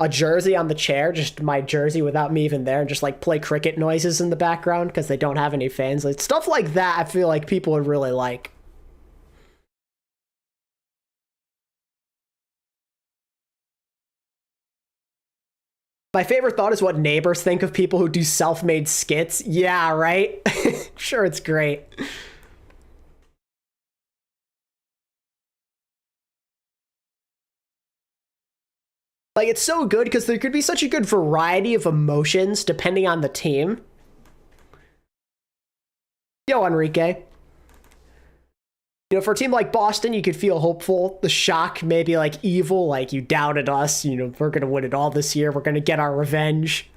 a jersey on the chair, just my jersey without me even there, and just like play cricket noises in the background because they don't have any fans. Like stuff like that, I feel like people would really like. My favorite thought is what neighbors think of people who do self-made skits. Yeah, right? Sure, it's great. Like, it's so good because there could be such a good variety of emotions depending on the team. Yo, Enrique. You know, for a team like Boston, you could feel hopeful. The shock, maybe like evil, like you doubted us. You know, we're going to win it all this year. We're going to get our revenge.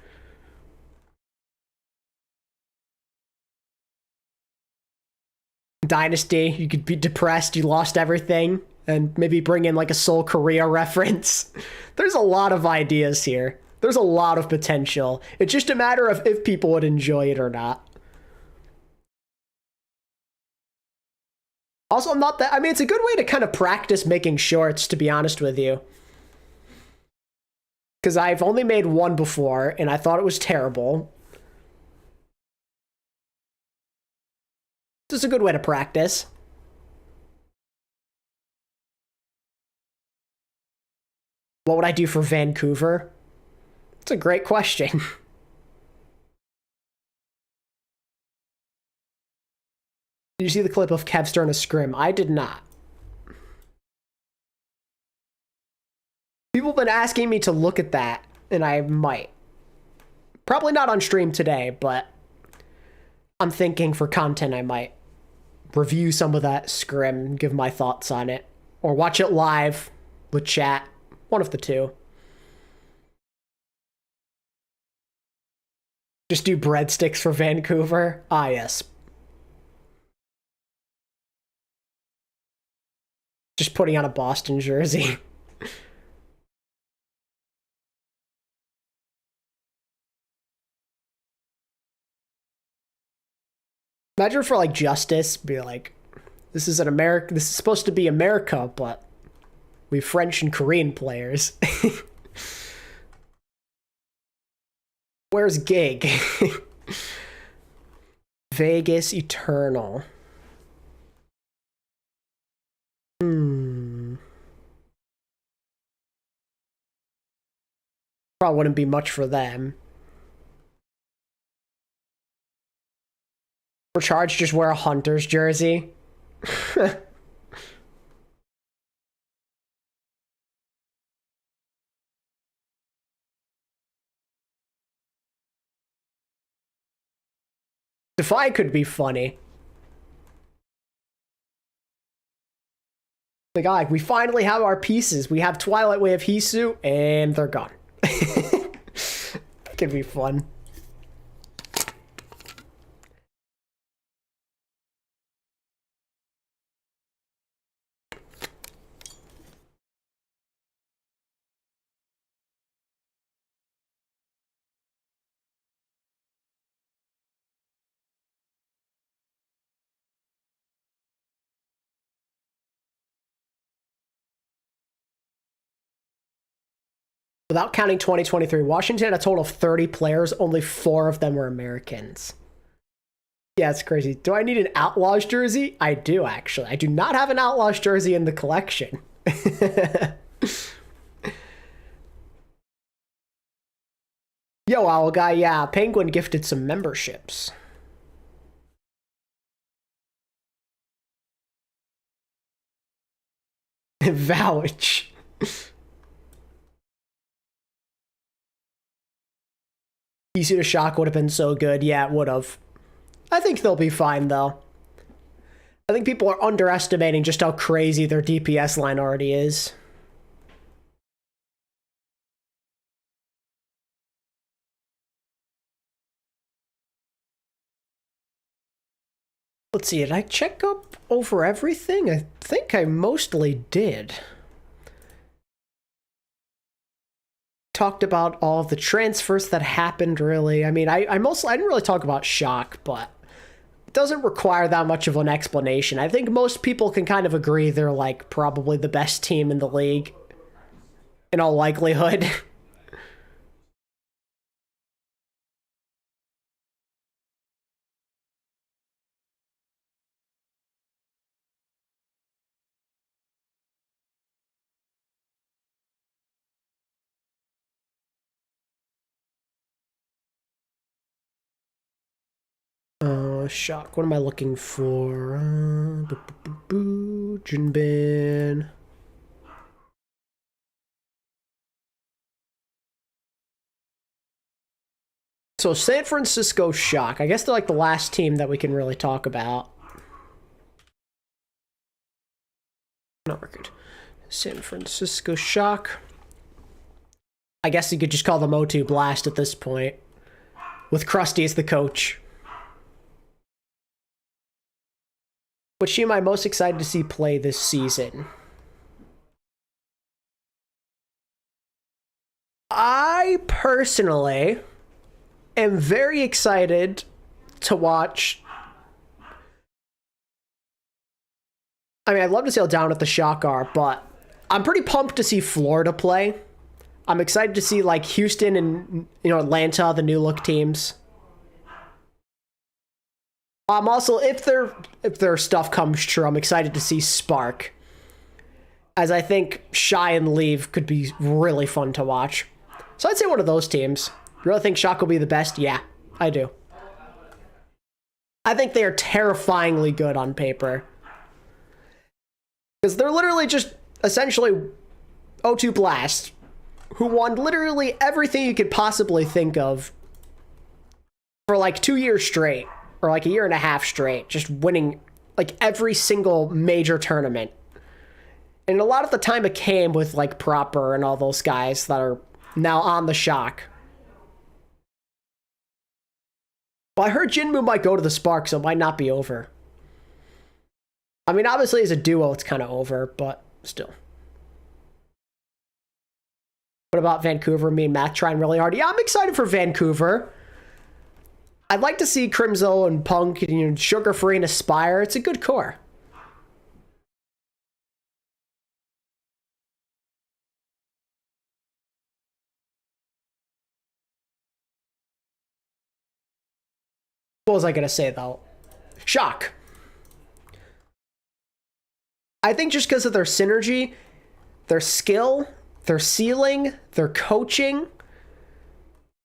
Dynasty, you could be depressed. You lost everything. And maybe bring in like a Seoul Korea reference. There's a lot of ideas here. There's a lot of potential. It's just a matter of if people would enjoy it or not. Also, I'm not that... I mean, it's a good way to kind of practice making shorts, to be honest with you. Because I've only made one before, and I thought it was terrible. This is a good way to practice. What would I do for Vancouver? It's a great question. Did you see the clip of Kevster in a scrim? I did not. People have been asking me to look at that, and I might. Probably not on stream today, but I'm thinking for content I might review some of that scrim, give my thoughts on it, or watch it live with chat. One of the two. Just do breadsticks for Vancouver? Ah, yes. Just putting on a Boston jersey. Imagine for like Justice, be like, this is an America. This is supposed to be America, but we French and Korean players. Where's Gig? Vegas Eternal. Probably wouldn't be much for them. For Charge, just wear a Hunter's jersey. Defy could be funny. Like, we finally have our pieces. We have Twilight, we have Hisu, and they're gone. Could be fun. Without counting 2023, Washington had a total of 30 players. Only 4 of them were Americans. Yeah, it's crazy. Do I need an Outlaws jersey? I do, actually. I do not have an Outlaws jersey in the collection. Yo, Owl Guy, yeah, Penguin gifted some memberships. Vouch. Easy to Shock would have been so good. Yeah, it would have. I think they'll be fine, though. I think people are underestimating just how crazy their DPS line already is. Let's see, did I check up over everything? I think I mostly did. Talked about all of the transfers that happened, really. I mean, I didn't really talk about Shock, but it doesn't require that much of an explanation. I think most people can kind of agree they're, like, probably the best team in the league, in all likelihood. Shock. What am I looking for? Jinbin. So San Francisco Shock. I guess they're like the last team that we can really talk about. Not record. San Francisco Shock. I guess you could just call them O2 Blast at this point, with Krusty as the coach. Which team am I most excited to see play this season? I personally am very excited to watch. I mean, I'd love to see how down at the Shock are, but I'm pretty pumped to see Florida play. I'm excited to see like Houston and Atlanta, the new look teams. Also, if their stuff comes true, I'm excited to see Spark, as I think Shy and Leave could be really fun to watch. So I'd say one of those teams. You really think Shock will be the best? Yeah, I do. I think they are terrifyingly good on paper. Because they're literally just essentially O2 Blast, who won literally everything you could possibly think of for like 2 years straight. Or like a year and a half straight, just winning like every single major tournament. And a lot of the time it came with like Proper and all those guys that are now on the Shock. Well, I heard Jinmu might go to the Spark, so it might not be over. I mean, obviously as a duo it's kind of over, but still. What about Vancouver? Me and Matt trying really hard. Yeah, I'm excited for Vancouver. I'd like to see Crimzo and Punk, Sugar Free and Aspire. It's a good core. What was I going to say, though? Shock. I think just because of their synergy, their skill, their ceiling, their coaching,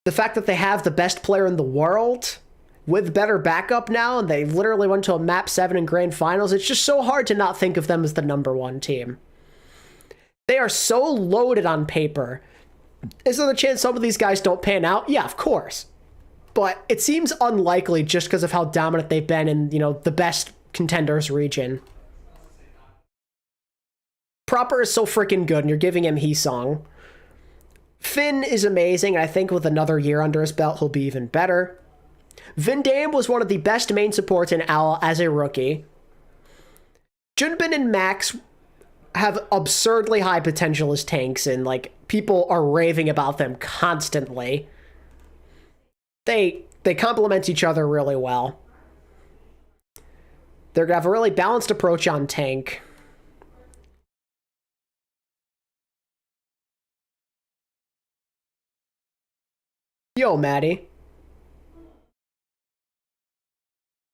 the fact that they have the best player in the world with better backup now, and they literally went to a map 7 in grand finals, it's just so hard to not think of them as the #1 team. They are so loaded on paper. Is there the chance some of these guys don't pan out? Yeah, of course. But it seems unlikely just because of how dominant they've been in, the best contenders region. Proper is so freaking good, and you're giving him Heesong. Finn is amazing, and I think with another year under his belt, he'll be even better. Vindame was one of the best main supports in OWL as a rookie. Junbin and Max have absurdly high potential as tanks, and people are raving about them constantly. They complement each other really well. They're gonna have a really balanced approach on tank. Yo, Maddie.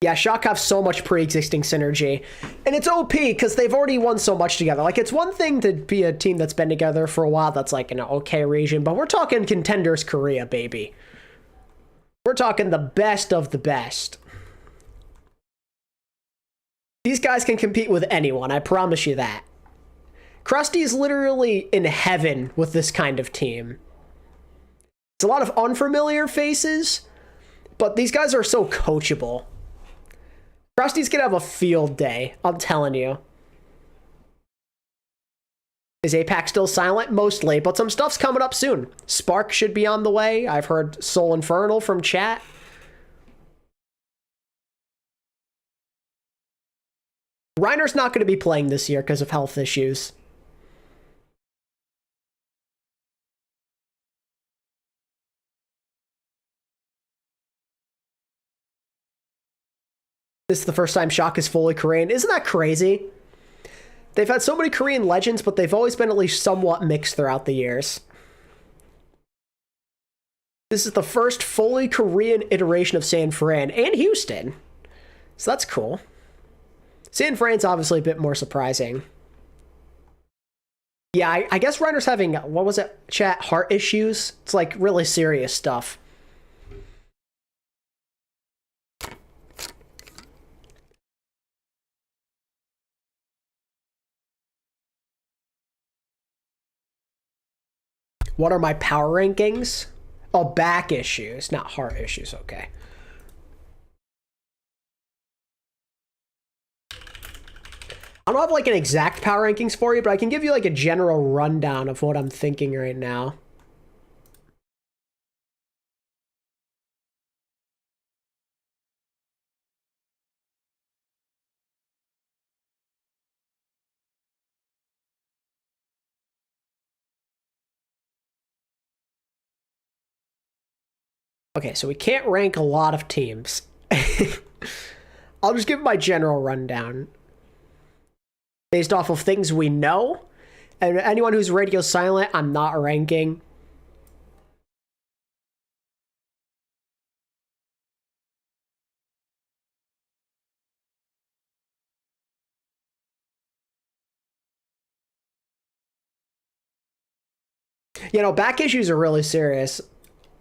Yeah, Shock have so much pre-existing synergy. And it's OP because they've already won so much together. It's one thing to be a team that's been together for a while that's in an okay region, but we're talking Contenders Korea, baby. We're talking the best of the best. These guys can compete with anyone, I promise you that. Krusty is literally in heaven with this kind of team. It's a lot of unfamiliar faces, but these guys are so coachable. Krusty's gonna have a field day, I'm telling you. Is APAC still silent? Mostly, but some stuff's coming up soon. Spark should be on the way. I've heard Soul Infernal from chat. Reiner's not going to be playing this year because of health issues. This is the first time Shock is fully Korean. Isn't that crazy? They've had so many Korean legends, but they've always been at least somewhat mixed throughout the years. This is the first fully Korean iteration of San Fran and Houston. So that's cool. San Fran's obviously a bit more surprising. Yeah, I guess Reiner's having, what was it, chat? Heart issues? It's really serious stuff. What are my power rankings? Oh, back issues, not heart issues. Okay. I don't have an exact power rankings for you, but I can give you a general rundown of what I'm thinking right now. Okay, so we can't rank a lot of teams. I'll just give my general rundown. Based off of things we know. And anyone who's radio silent, I'm not ranking. Back issues are really serious.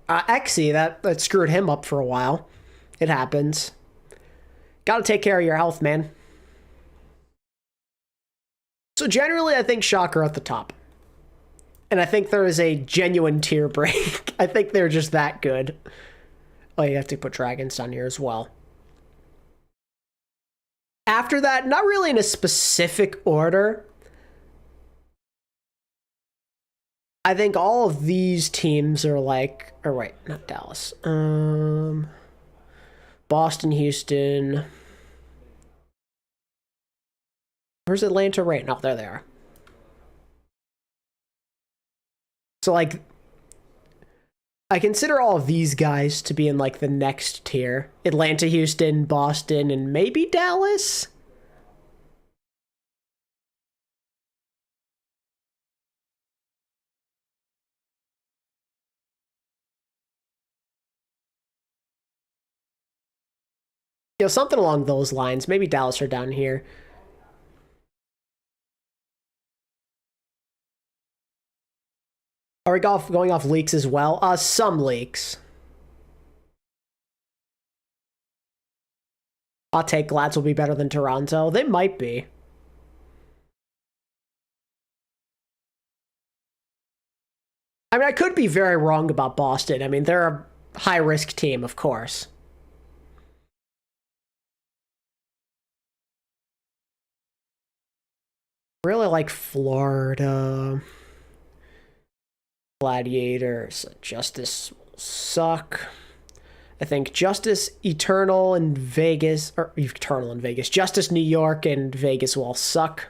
Exy, that screwed him up for a while. It happens. Gotta take care of your health, man. So generally, I think Shock are at the top. And I think there is a genuine tier break. I think they're just that good. Oh, you have to put Dragons down here as well. After that, not really in a specific order. I think all of these teams are or wait, not Dallas. Boston, Houston. Where's Atlanta right now? There they are. So I consider all of these guys to be in like the next tier. Atlanta, Houston, Boston, and maybe Dallas? You know, something along those lines. Maybe Dallas are down here. Are we going off leaks as well? Some leaks. I'll take Glads will be better than Toronto. They might be. I mean, I could be very wrong about Boston. I mean, they're a high-risk team, of course. Really like Florida. Gladiators. Justice will suck. I think Justice Eternal and Vegas, or Eternal and Vegas, Justice New York and Vegas will suck.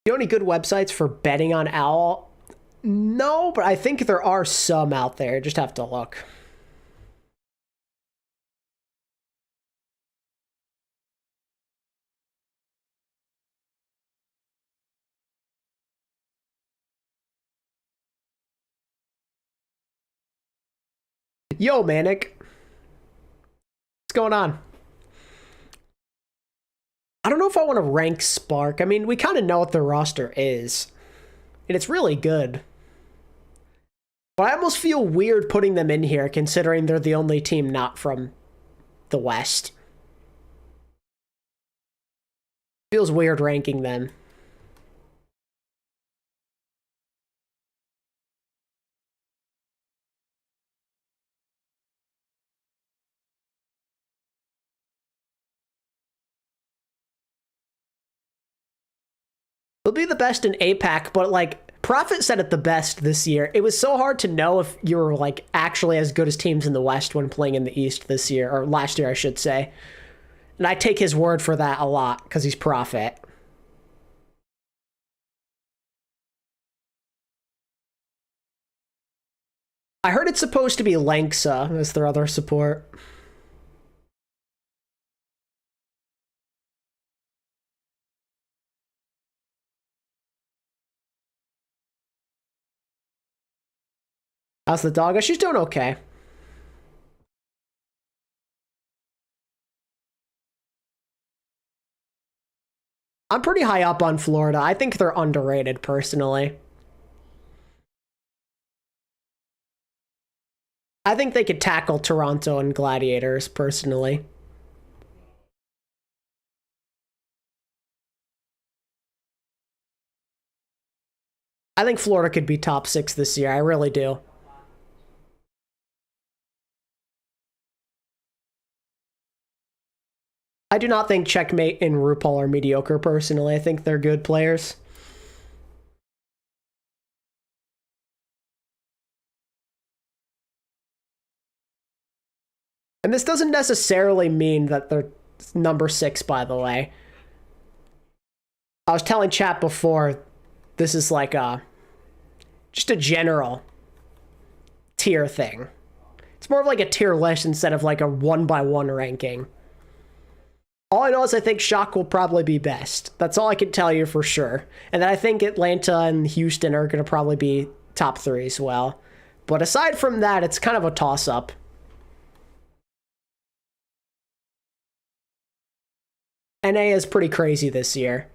You know any good websites for betting on OWL? No, but I think there are some out there. Just have to look. Yo, Manic. What's going on? I don't know if I want to rank Spark. I mean, we kind of know what their roster is. And it's really good. But I almost feel weird putting them in here, considering they're the only team not from the West. Feels weird ranking them. They'll be the best in APAC, but like Prophet said it the best this year. It was so hard to know if you were like actually as good as teams in the West when playing in the East this year, or last year, I should say. And I take his word for that a lot because he's Prophet. I heard it's supposed to be Lanksa as their other support. How's the dog? She's doing okay. I'm pretty high up on Florida. I think they're underrated, personally. I think they could tackle Toronto and Gladiators, personally. I think Florida could be top 6 this year. I really do. I do not think Checkmate and RuPaul are mediocre, personally. I think they're good players. And this doesn't necessarily mean that they're number 6, by the way. I was telling chat before, this is like just a general tier thing. It's more of like a tier list instead of like a 1-by-1 ranking. All I know is I think Shock will probably be best. That's all I can tell you for sure. And then I think Atlanta and Houston are going to probably be top 3 as well. But aside from that, it's kind of a toss-up. NA is pretty crazy this year.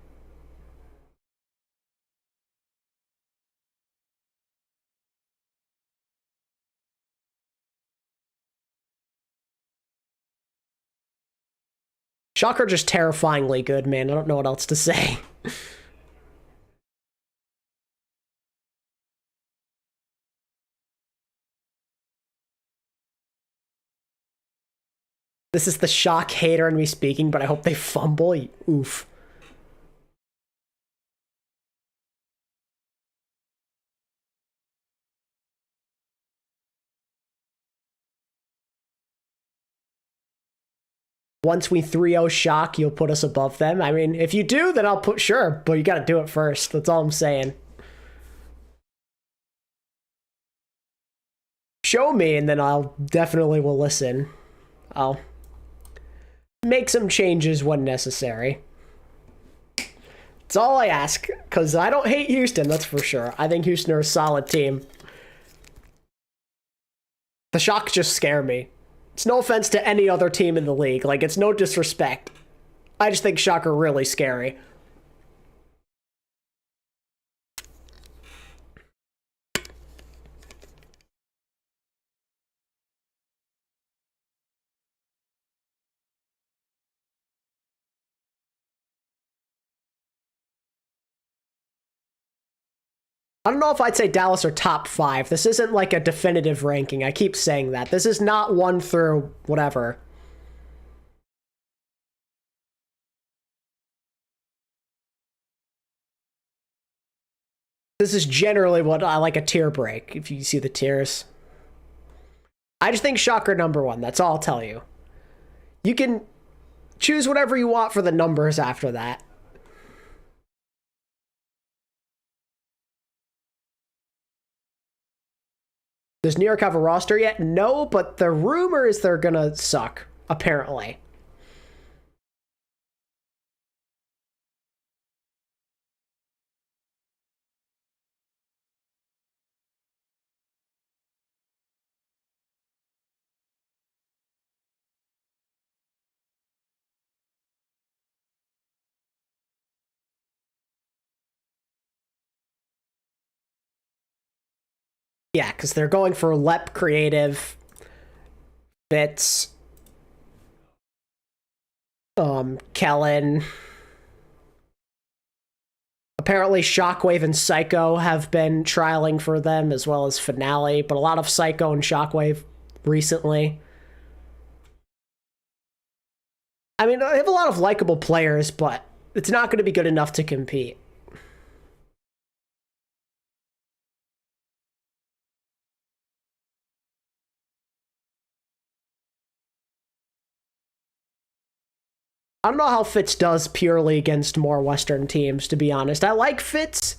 Shock are just terrifyingly good, man. I don't know what else to say. This is the Shock hater in me speaking, but I hope they fumble. Oof. once we 3-0 Shock, you'll put us above them. I mean, if you do, then I'll put, sure, but you got to do it first. That's all I'm saying. Show me, and then I'll definitely will listen. I'll make some changes when necessary. That's all I ask, because I don't hate Houston, that's for sure. I think Houston are a solid team. The Shock just scare me. It's no offense to any other team in the league. Like, it's no disrespect. I just think Shock are really scary. I don't know if I'd say Dallas are top 5. This isn't like a definitive ranking. I keep saying that. This is not 1 through whatever. This is generally what I like, a tier break, if you see the tiers. I just think Shocker number 1. That's all I'll tell you. You can choose whatever you want for the numbers after that. Does New York have a roster yet? No, but the rumor is they're gonna suck, apparently. Yeah, because they're going for Lep Creative, Fitz, Kellen. Apparently Shockwave and Psycho have been trialing for them, as well as Finale, but a lot of Psycho and Shockwave recently. I mean, they have a lot of likable players, but it's not going to be good enough to compete. I don't know how Fitz does purely against more Western teams, to be honest. I like Fitz.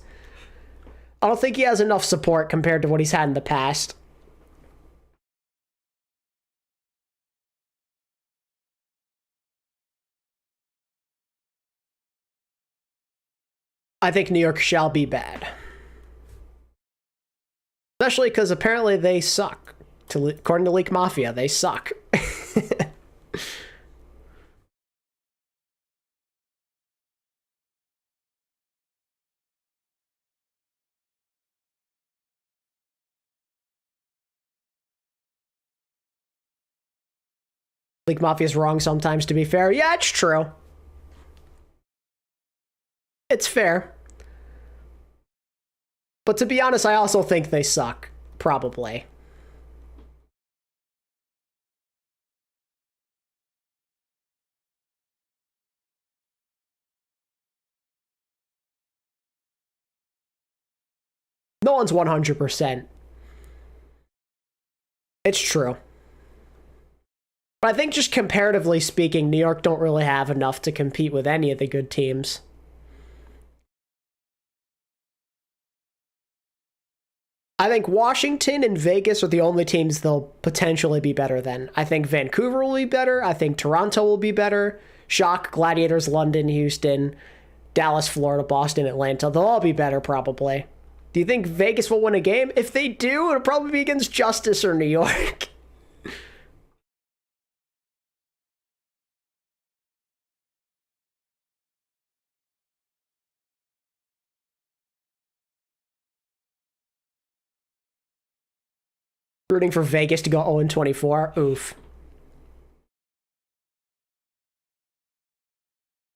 I don't think he has enough support compared to what he's had in the past. I think New York shall be bad. Especially because apparently they suck. According to Leak Mafia, they suck. League Mafia's wrong sometimes, to be fair. Yeah, it's true. It's fair. But to be honest, I also think they suck. Probably. No one's 100%. It's true. But I think just comparatively speaking, New York don't really have enough to compete with any of the good teams. I think Washington and Vegas are the only teams they'll potentially be better than. I think Vancouver will be better. I think Toronto will be better. Shock, Gladiators, London, Houston, Dallas, Florida, Boston, Atlanta. They'll all be better, probably. Do you think Vegas will win a game? If they do, it'll probably be against Justice or New York. Rooting for Vegas to go 0-24. Oof.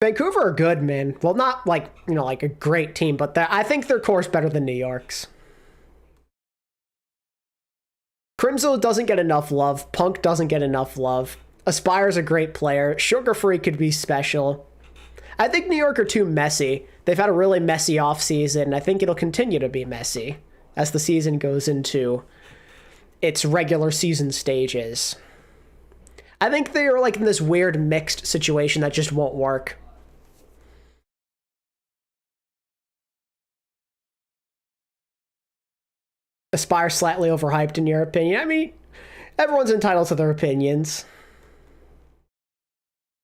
Vancouver are good, man. Well, not like, you know, like a great team, but I think their core's better than New York's. Crimzo doesn't get enough love. Punk doesn't get enough love. Aspire's a great player. Sugar Free could be special. I think New York are too messy. They've had a really messy offseason. I think it'll continue to be messy as the season goes into its regular season stages. I think they are like in this weird mixed situation that just won't work. Aspire slightly overhyped in your opinion? I mean, everyone's entitled to their opinions.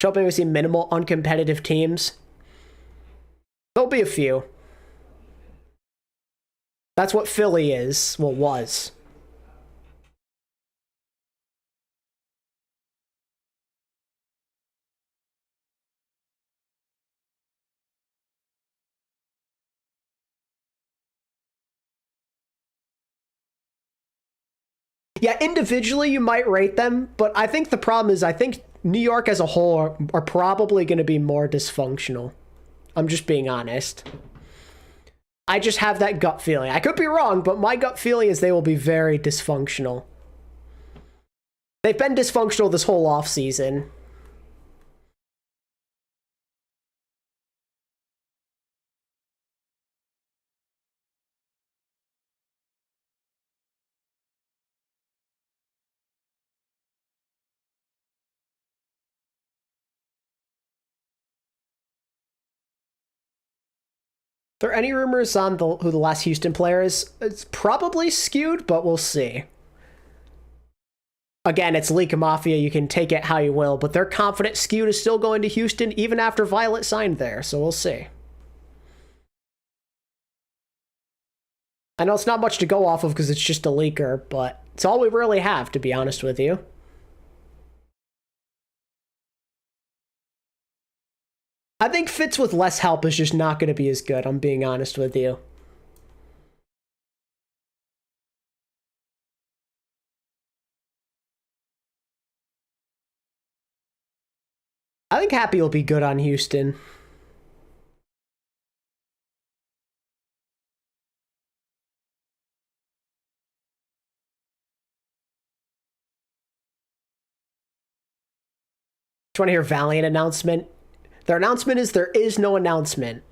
Hoping we see minimal uncompetitive teams. There'll be a few. That's what Philly is. Well, was. Yeah, individually you might rate them, but I think the problem is I think New York as a whole are probably going to be more dysfunctional. I'm just being honest. I just have that gut feeling. I could be wrong, but my gut feeling is they will be very dysfunctional. They've been dysfunctional this whole offseason. Are there any rumors on who the last Houston player is? It's probably skewed, but we'll see. Again, it's League Mafia. You can take it how you will, but they're confident skewed is still going to Houston even after Violet signed there, so we'll see. I know it's not much to go off of because it's just a leaker, but it's all we really have, to be honest with you. I think Fitz with less help is just not going to be as good, I'm being honest with you. I think Happy will be good on Houston. Do you want to hear Valiant announcement? Their announcement is there is no announcement. Is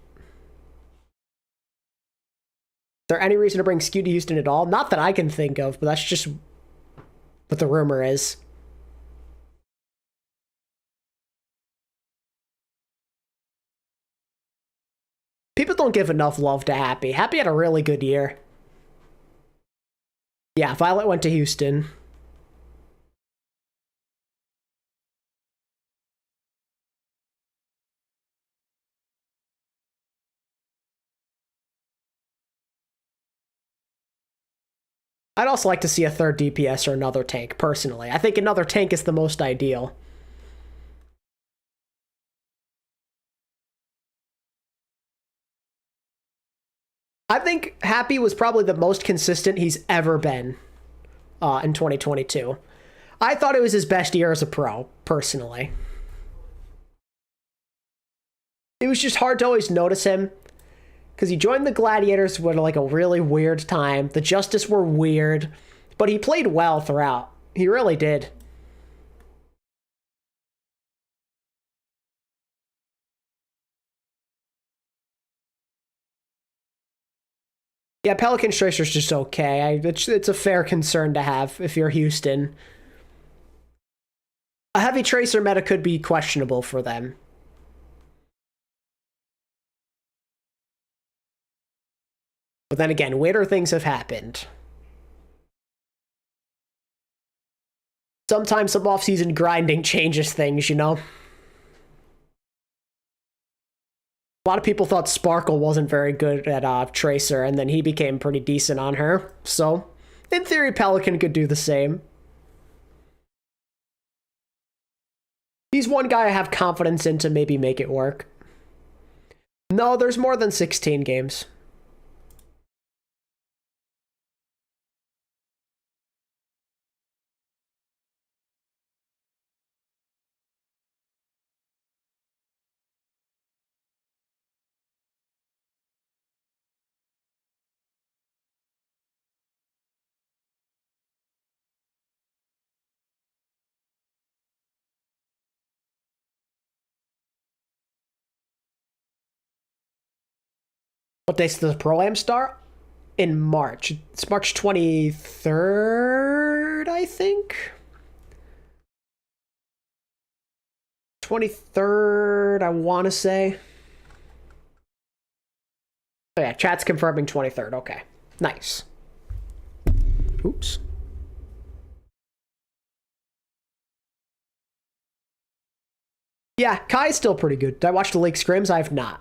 there any reason to bring Skew to Houston at all? Not that I can think of, but that's just what the rumor is. People don't give enough love to Happy. Happy had a really good year. Yeah, Violet went to Houston. I'd also like to see a third DPS or another tank, personally. I think another tank is the most ideal. I think Happy was probably the most consistent he's ever been in 2022. I thought it was his best year as a pro, personally. It was just hard to always notice him because he joined the Gladiators with like a really weird time. The Justice were weird, but he played well throughout. He really did. Yeah, Pelican Tracer's just okay. It's a fair concern to have if you're Houston. A heavy Tracer meta could be questionable for them. But then again, weirder things have happened. Sometimes some off-season grinding changes things, you know? A lot of people thought Sparkle wasn't very good at Tracer, and then he became pretty decent on her. So, in theory, Pelican could do the same. He's one guy I have confidence in to maybe make it work. No, there's more than 16 games. What days does the Pro-Am start? In March. It's March 23rd, I think? 23rd, I want to say. Oh yeah, chat's confirming 23rd. Okay, nice. Oops. Yeah, Kai's still pretty good. Did I watch the league scrims? I have not.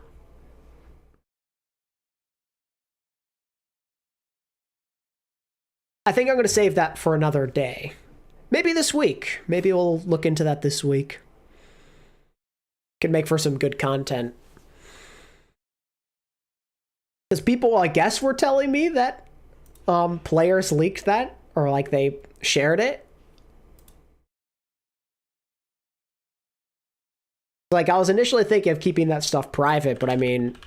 I think I'm going to save that for another day. Maybe this week. Maybe we'll look into that this week. Can make for some good content. Because people, I guess, were telling me that players leaked that, or like they shared it. Like, I was initially thinking of keeping that stuff private, but I mean,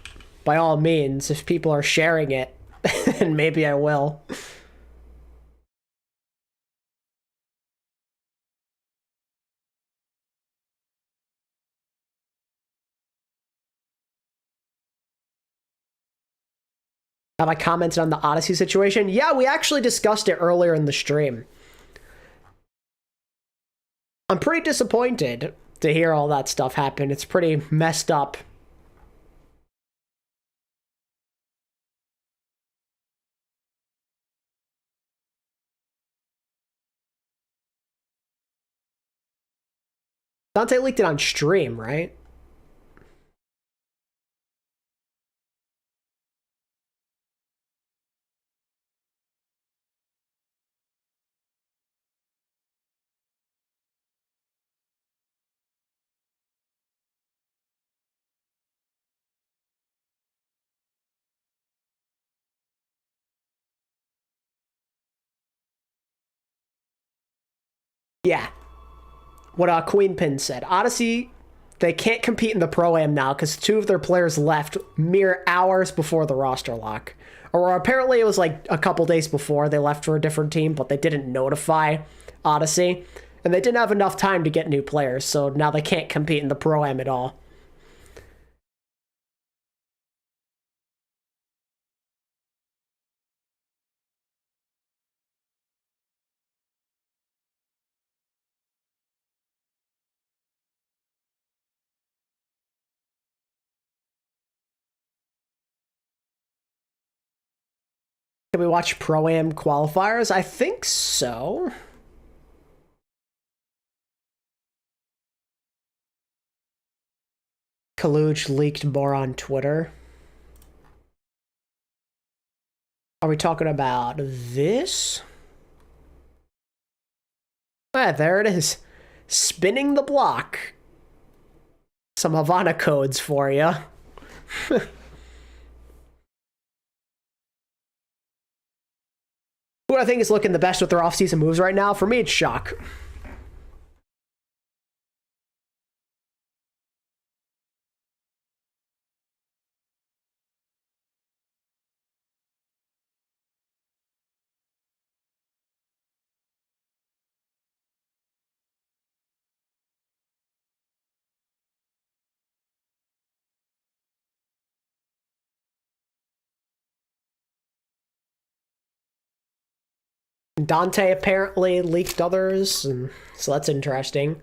by all means, if people are sharing it, then maybe I will. Have I commented on the Odyssey situation? Yeah, we actually discussed it earlier in the stream. I'm pretty disappointed to hear all that stuff happen. It's pretty messed up. Dante leaked it on stream, right? Yeah. What Queen Pin said. Odyssey, they can't compete in the Pro-Am now because 2 of their players left mere hours before the roster lock. Or apparently it was like a couple days before they left for a different team, but they didn't notify Odyssey. And they didn't have enough time to get new players, so now they can't compete in the Pro-Am at all. Can we watch Pro-Am qualifiers? I think so. Kaluj leaked more on Twitter. Are we talking about this? Ah, there it is. Spinning the block. Some Havana codes for you. Who I think is looking the best with their offseason moves right now? For me, it's Shock. Dante apparently leaked others, and so that's interesting.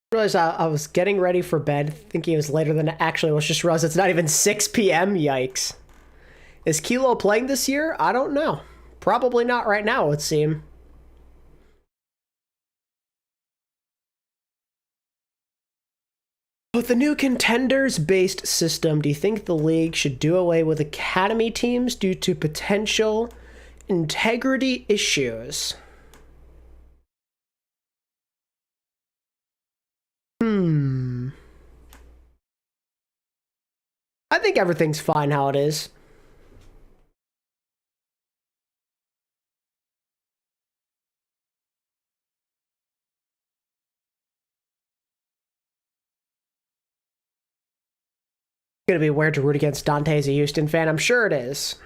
I realized I was getting ready for bed, thinking it was later than it actually was. Just realized it's not even 6 p.m. Yikes. Is Kilo playing this year? I don't know. Probably not right now, it would seem. With the new contenders-based system, do you think the league should do away with academy teams due to potential integrity issues? I think everything's fine how it is. Gonna be weird to root against Dante as a Houston fan. I'm sure it is.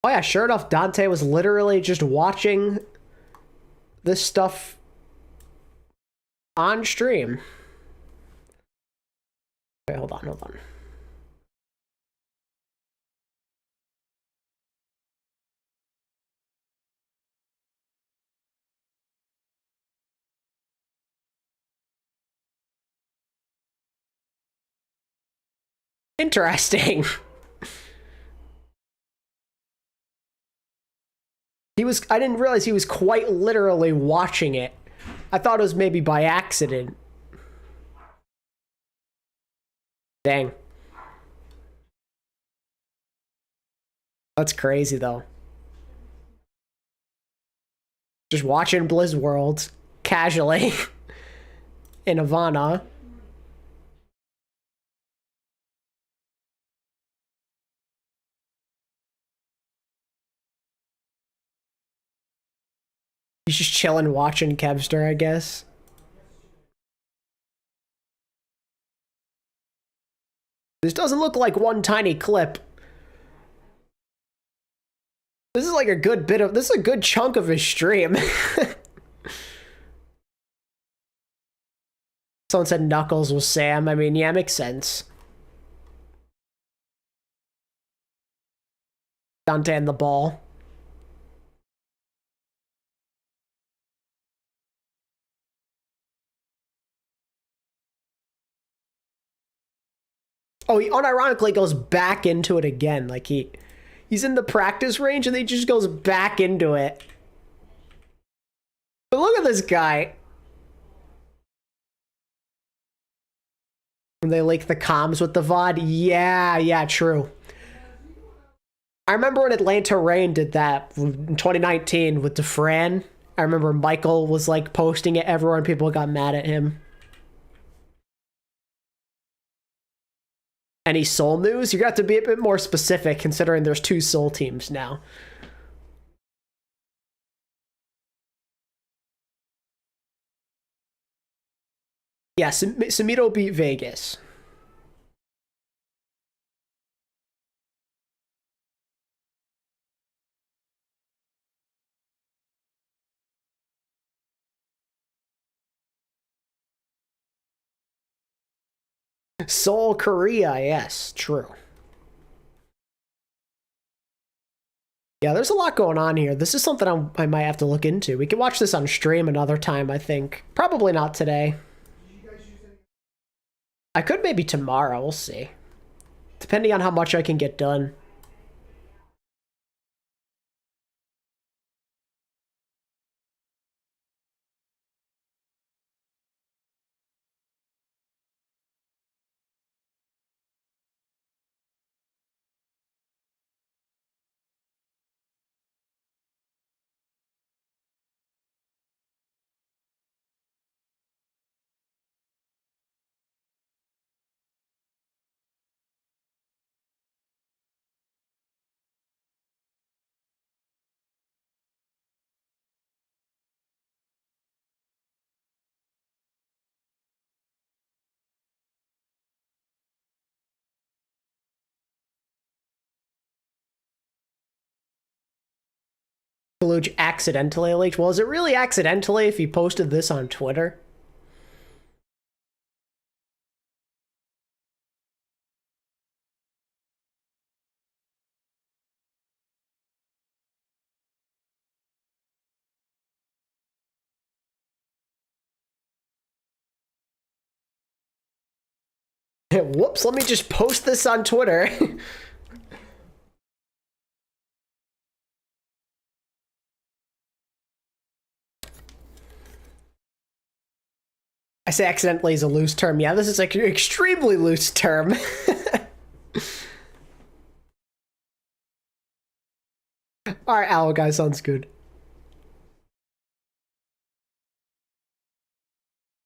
Oh yeah, sure enough, Dante was literally just watching this stuff on stream. Wait, hold on. Interesting. I didn't realize he was quite literally watching it. I thought it was maybe by accident. Dang. That's crazy, though. Just watching Blizz Worlds casually in Havana. He's just chilling watching Kevster, I guess. This doesn't look like one tiny clip. This is like a good bit of... This is a good chunk of his stream. Someone said Knuckles was Sam. I mean, yeah, makes sense. Dante and the ball. Oh, he unironically goes back into it again. Like he's in the practice range and he just goes back into it. But look at this guy. When they link the comms with the VOD. Yeah, true. I remember when Atlanta Reign did that in 2019 with DeFran. I remember Michael was like posting it everywhere and people got mad at him. Any Soul news? You're gonna have to be a bit more specific considering there's 2 Soul teams now. Yeah, Samito beat Vegas. Seoul, Korea, yes, true. Yeah, there's a lot going on here. This is something I might have to look into. We can watch this on stream another time, I think. Probably not today. I could maybe tomorrow, we'll see. Depending on how much I can get done. Kaluj accidentally leaked. Well, is it really accidentally if he posted this on Twitter? Whoops, let me just post this on Twitter. I say accidentally is a loose term. Yeah, this is like an extremely loose term. Alright, Owl guy, sounds good.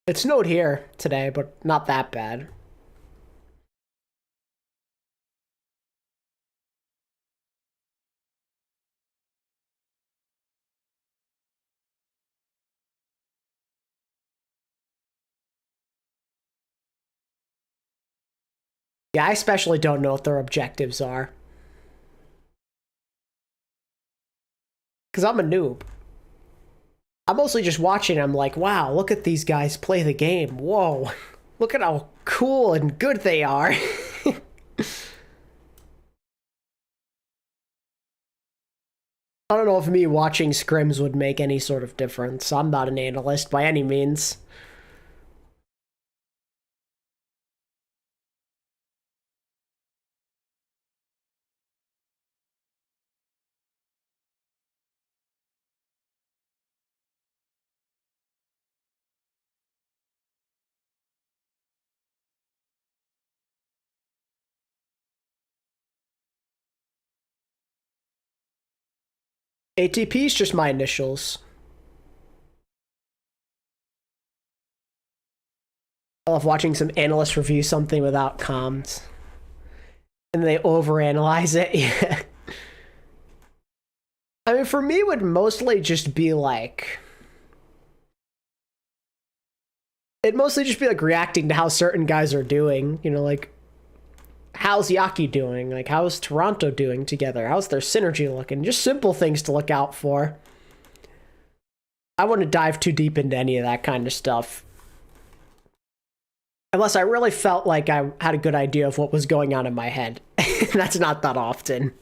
It snowed here today, but not that bad. Yeah, I especially don't know what their objectives are. Because I'm a noob. I'm mostly just watching. I'm like, wow, look at these guys play the game. Whoa. Look at how cool and good they are. I don't know if me watching scrims would make any sort of difference. I'm not an analyst by any means. ATP is just my initials. I love watching some analysts review something without comms. And they overanalyze it. Yeah. I mean, for me, it would mostly just be like... It'd mostly just be like reacting to how certain guys are doing. You know, like, how's Yaki doing? Like, how's Toronto doing together? How's their synergy looking? Just simple things to look out for. I wouldn't dive too deep into any of that kind of stuff. Unless I really felt like I had a good idea of what was going on in my head. That's not that often.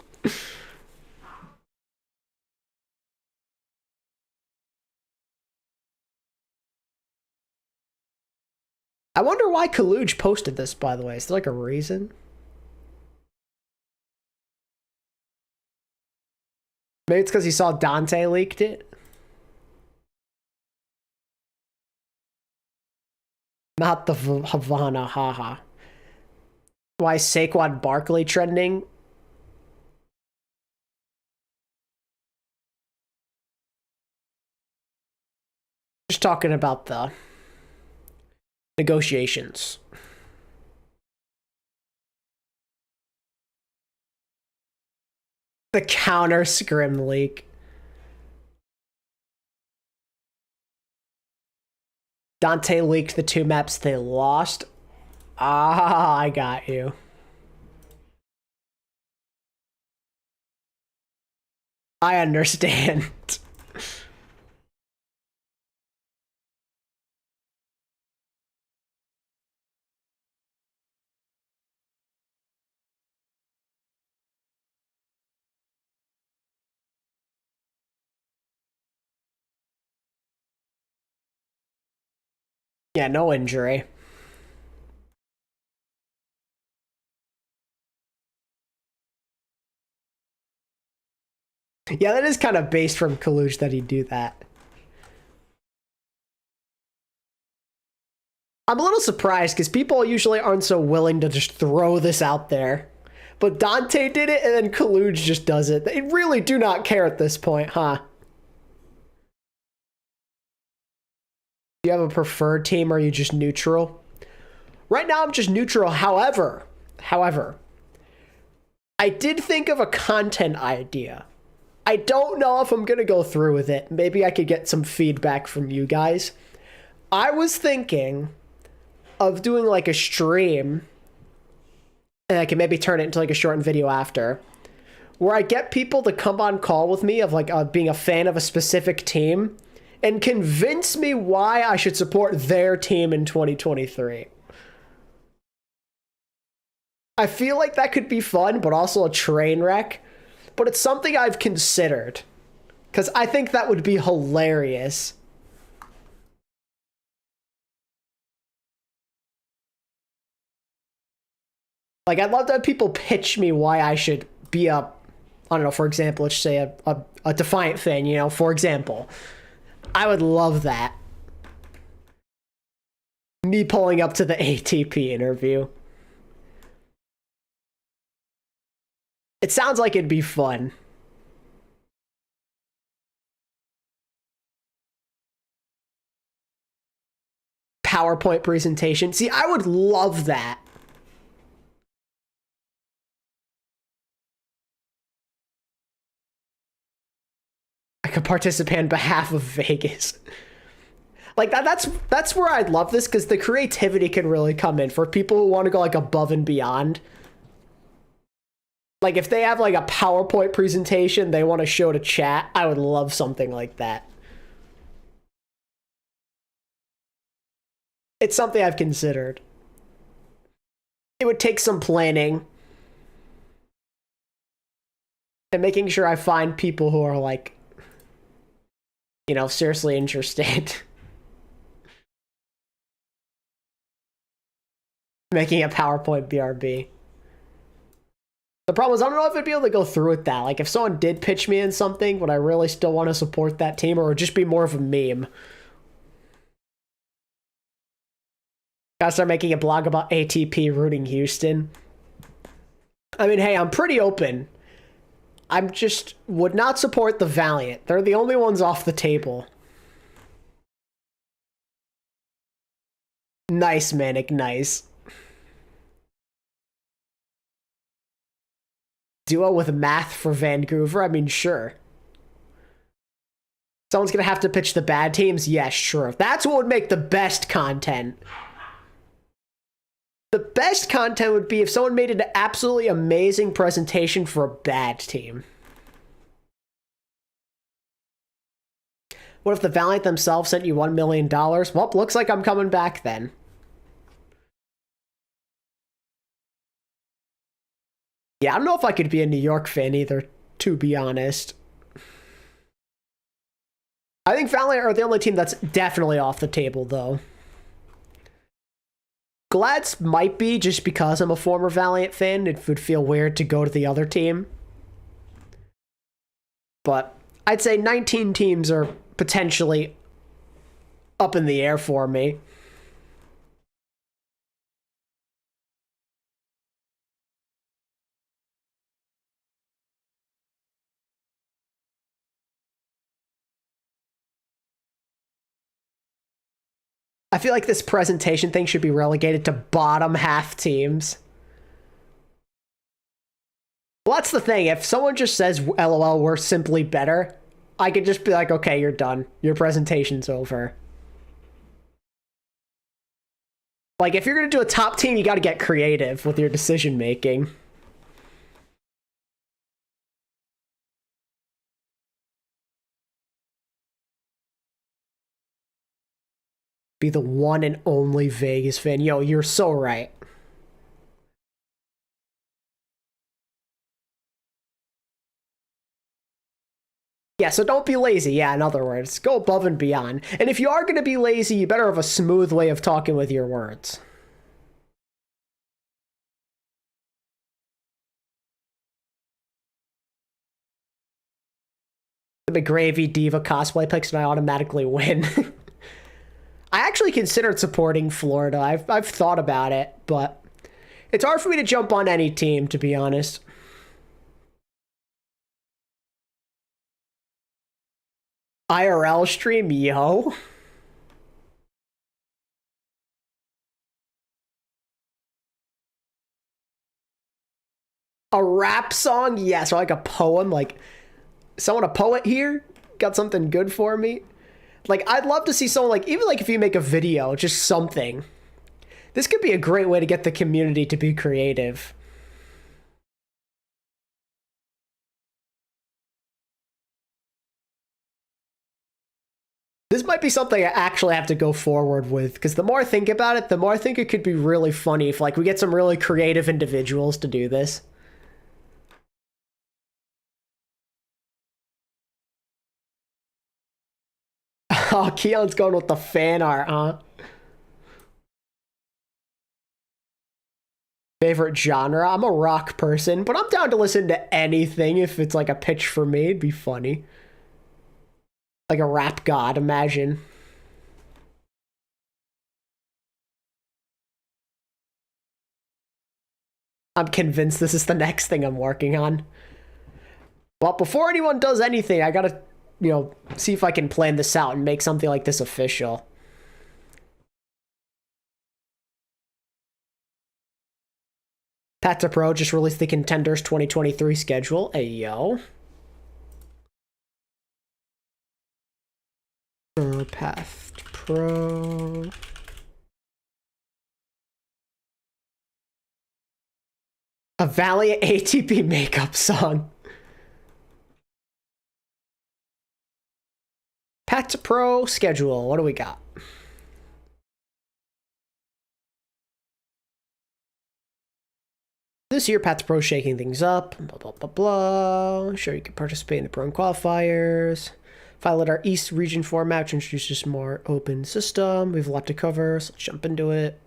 I wonder why Kaluj posted this, by the way. Is there like a reason? Maybe it's because he saw Dante leaked it? Not the Havana, haha. Why is Saquon Barkley trending? Just talking about the negotiations. The counter scrim leak. Dante leaked the 2 maps they lost. Ah, I got you. I understand. Yeah, no injury. Yeah, that is kind of based from Kaluj that he'd do that. I'm a little surprised because people usually aren't so willing to just throw this out there. But Dante did it and then Kaluj just does it. They really do not care at this point, huh? Do you have a preferred team or are you just neutral? Right now I'm just neutral. However, I did think of a content idea. I don't know if I'm going to go through with it. Maybe I could get some feedback from you guys. I was thinking of doing like a stream, and I can maybe turn it into like a shortened video after, where I get people to come on call with me of like being a fan of a specific team and convince me why I should support their team in 2023. I feel like that could be fun, but also a train wreck. But it's something I've considered, because I think that would be hilarious. Like, I'd love to have people pitch me why I should be a, I don't know, for example, let's say a Defiant fan, you know, for example. I would love that. Me pulling up to the ATP interview. It sounds like it'd be fun. PowerPoint presentation. See, I would love that. I could participate on behalf of Vegas. Like that's where I'd love this, because the creativity can really come in for people who want to go like above and beyond. Like if they have like a PowerPoint presentation they want to show to chat, I would love something like that. It's something I've considered. It would take some planning and making sure I find people who are like, you know, seriously interested. Making a PowerPoint BRB. The problem is I don't know if I'd be able to go through with that. Like if someone did pitch me in something, would I really still want to support that team, or would it just be more of a meme? Gotta start making a blog about ATP rooting Houston. I mean, hey, I'm pretty open. I'm just would not support the Valiant. They're the only ones off the table. Nice, Manic, nice. Duo with math for Vancouver? I mean, sure. Someone's gonna have to pitch the bad teams? Yes, sure. That's what would make the best content. The best content would be if someone made an absolutely amazing presentation for a bad team. What if the Valiant themselves sent you $1 million? Well, looks like I'm coming back then. Yeah, I don't know if I could be a New York fan either, to be honest. I think Valiant are the only team that's definitely off the table, though. Glads might be, just because I'm a former Valiant fan. It would feel weird to go to the other team. But I'd say 19 teams are potentially up in the air for me. I feel like this presentation thing should be relegated to bottom half teams. Well, that's the thing. If someone just says, LOL, we're simply better, I could just be like, okay, you're done. Your presentation's over. Like, if you're going to do a top team, you got to get creative with your decision making. Be the one and only Vegas fan. Yo, you're so right. Yeah, so don't be lazy. Yeah, in other words, go above and beyond. And if you are going to be lazy, you better have a smooth way of talking with your words. The McGravy Diva cosplay pics and I automatically win. I actually considered supporting Florida. I've thought about it, but it's hard for me to jump on any team, to be honest. IRL stream, yo. A rap song? Yes, or like a poem. Like, someone a poet here? Got something good for me? Like, I'd love to see someone, like, even like if you make a video, just something. This could be a great way to get the community to be creative. This might be something I actually have to go forward with, because the more I think about it, the more I think it could be really funny if, like, we get some really creative individuals to do this. Oh, Keon's going with the fan art, huh? Favorite genre? I'm a rock person, but I'm down to listen to anything if it's like a pitch for me. It'd be funny. Like a rap god, imagine. I'm convinced this is the next thing I'm working on. Well, before anyone does anything, I gotta, you know, see if I can plan this out and make something like this official. Path to Pro just released the Contenders 2023 schedule. Hey, yo. Path to Pro. A Valiant ATP makeup song. Path to Pro schedule. What do we got? This year, Path to Pro shaking things up. Blah, blah, blah, blah. Sure, you can participate in the Pro qualifiers. Pilot our East region format, which introduces more open system. We have a lot to cover, so let's jump into it.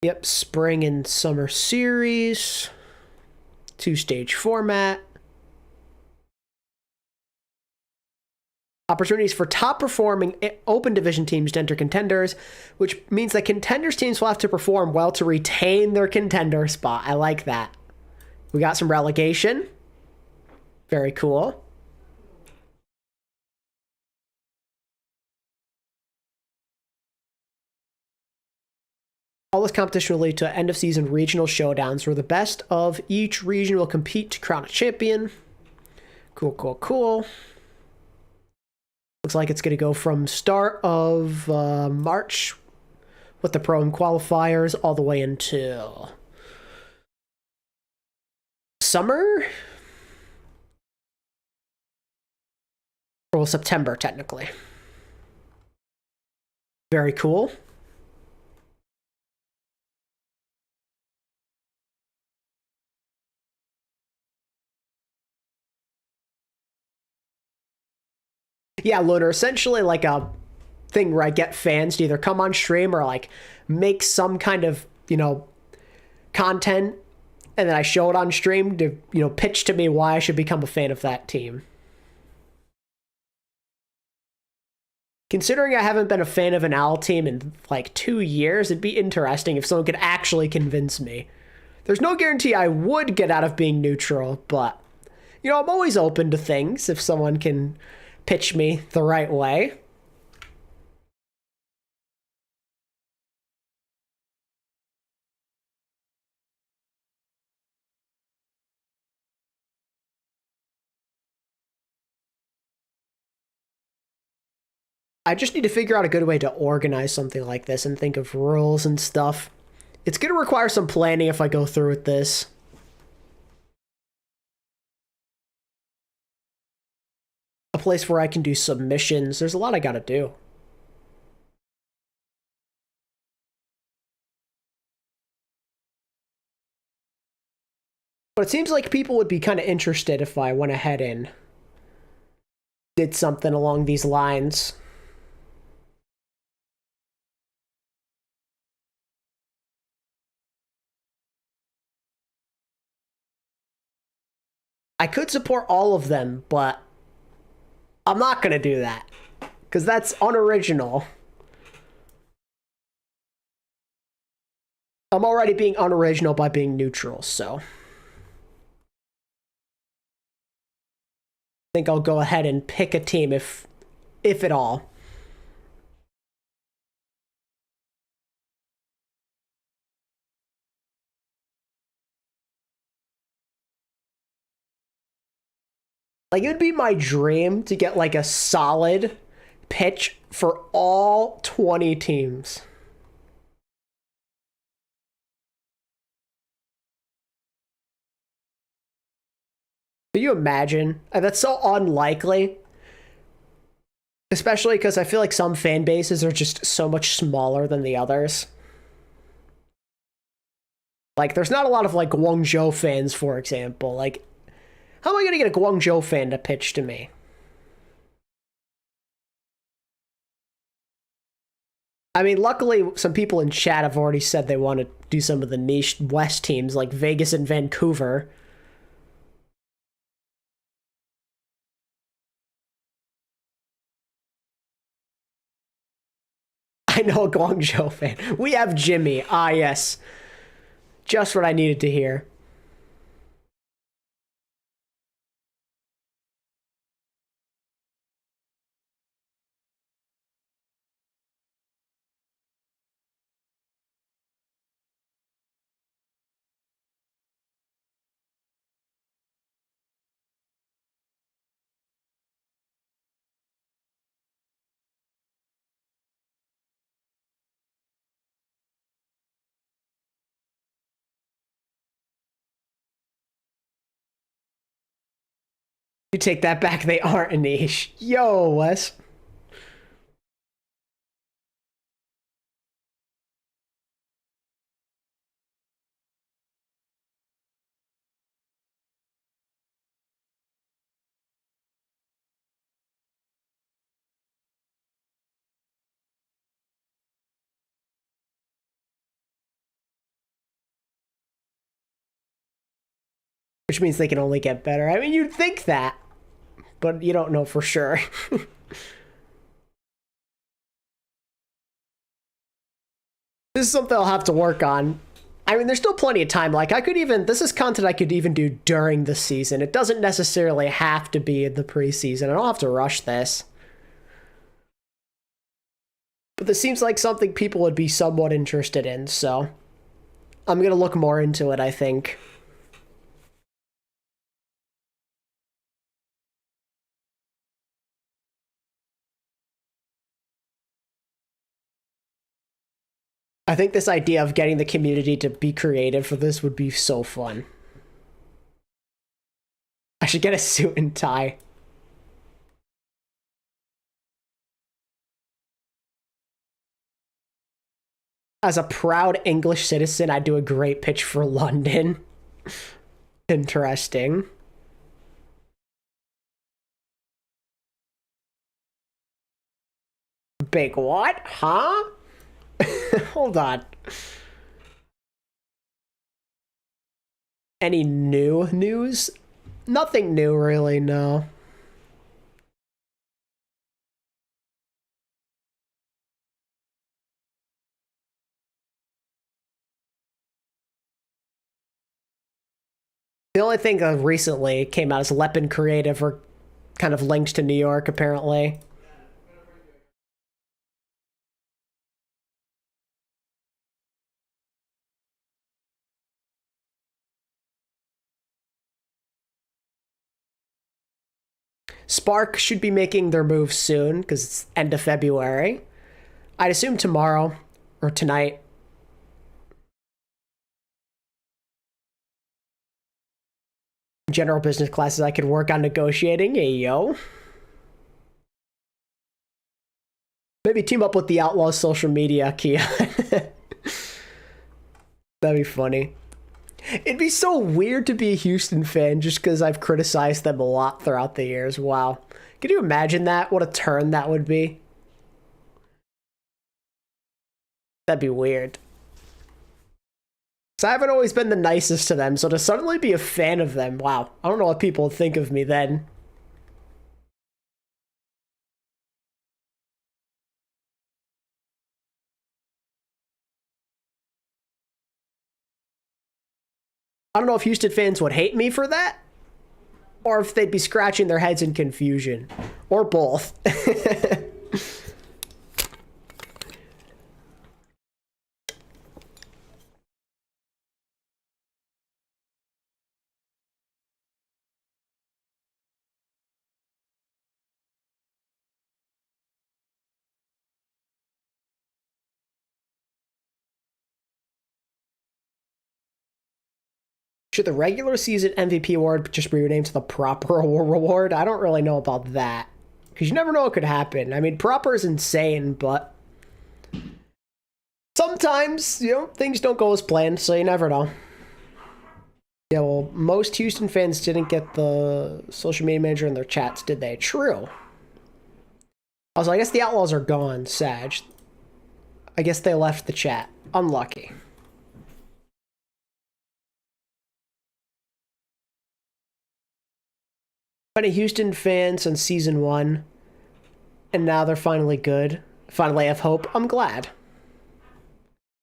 Yep, spring and summer series. 2-stage format. Opportunities for top performing open division teams to enter contenders, which means that contenders teams will have to perform well to retain their contender spot. I like that. We got some relegation. Very cool. All this competition will lead to end of season regional showdowns where the best of each region will compete to crown a champion. Cool, cool, cool. Looks like it's going to go from start of March with the Pro and qualifiers all the way until summer? Or September, technically. Very cool. Yeah, Lunar, essentially like a thing where I get fans to either come on stream or like make some kind of, content, and then I show it on stream to, pitch to me why I should become a fan of that team. Considering I haven't been a fan of an OWL team in like 2 years, it'd be interesting if someone could actually convince me. There's no guarantee I would get out of being neutral, but, I'm always open to things if someone can pitch me the right way. I just need to figure out a good way to organize something like this and think of rules and stuff. It's going to require some planning if I go through with this. A place where I can do submissions. There's a lot I gotta do. But it seems like people would be kind of interested if I went ahead and did something along these lines. I could support all of them, but I'm not gonna do that because that's unoriginal. I'm already being unoriginal by being neutral, so I think I'll go ahead and pick a team if at all. Like, it would be my dream to get like a solid pitch for all 20 teams. Can you imagine? That's so unlikely. Especially because I feel like some fan bases are just so much smaller than the others. Like, there's not a lot of, like, Guangzhou fans, for example. Like, how am I going to get a Guangzhou fan to pitch to me? I mean, luckily, some people in chat have already said they want to do some of the niche West teams, like Vegas and Vancouver. I know a Guangzhou fan. We have Jimmy. Ah, yes. Just what I needed to hear. You take that back, they aren't a niche. Yo, Wes. Which means they can only get better. I mean, you'd think that, but you don't know for sure. This is something I'll have to work on. I mean, there's still plenty of time. Like, this is content I could even do during the season. It doesn't necessarily have to be in the preseason. I don't have to rush this. But this seems like something people would be somewhat interested in, so I'm going to look more into it, I think. I think this idea of getting the community to be creative for this would be so fun. I should get a suit and tie. As a proud English citizen, I'd do a great pitch for London. Interesting. Big what? Huh? Hold on. Any new news? Nothing new, really, no. The only thing that recently came out is Lepin Creative are kind of linked to New York, apparently. Spark should be making their move soon, because it's end of February. I'd assume tomorrow or tonight. General business classes I could work on negotiating. Hey, yo. Maybe team up with the Outlaws social media, Kia. That'd be funny. It'd be so weird to be a Houston fan just because I've criticized them a lot throughout the years. Wow. Can you imagine that? What a turn that would be. That'd be weird. So I haven't always been the nicest to them, so to suddenly be a fan of them, wow. I don't know what people would think of me then. I don't know if Houston fans would hate me for that, or if they'd be scratching their heads in confusion, or both. Should the regular season MVP award just be renamed to the proper reward? I don't really know about that. Because you never know what could happen. I mean, proper is insane, but sometimes, you know, things don't go as planned, so you never know. Yeah, well, most Houston fans didn't get the social media manager in their chats, did they? True. Also, I guess the Outlaws are gone, Sag. I guess they left the chat. Unlucky. Been a Houston fan since season 1, and now they're finally good. Finally have hope. I'm glad.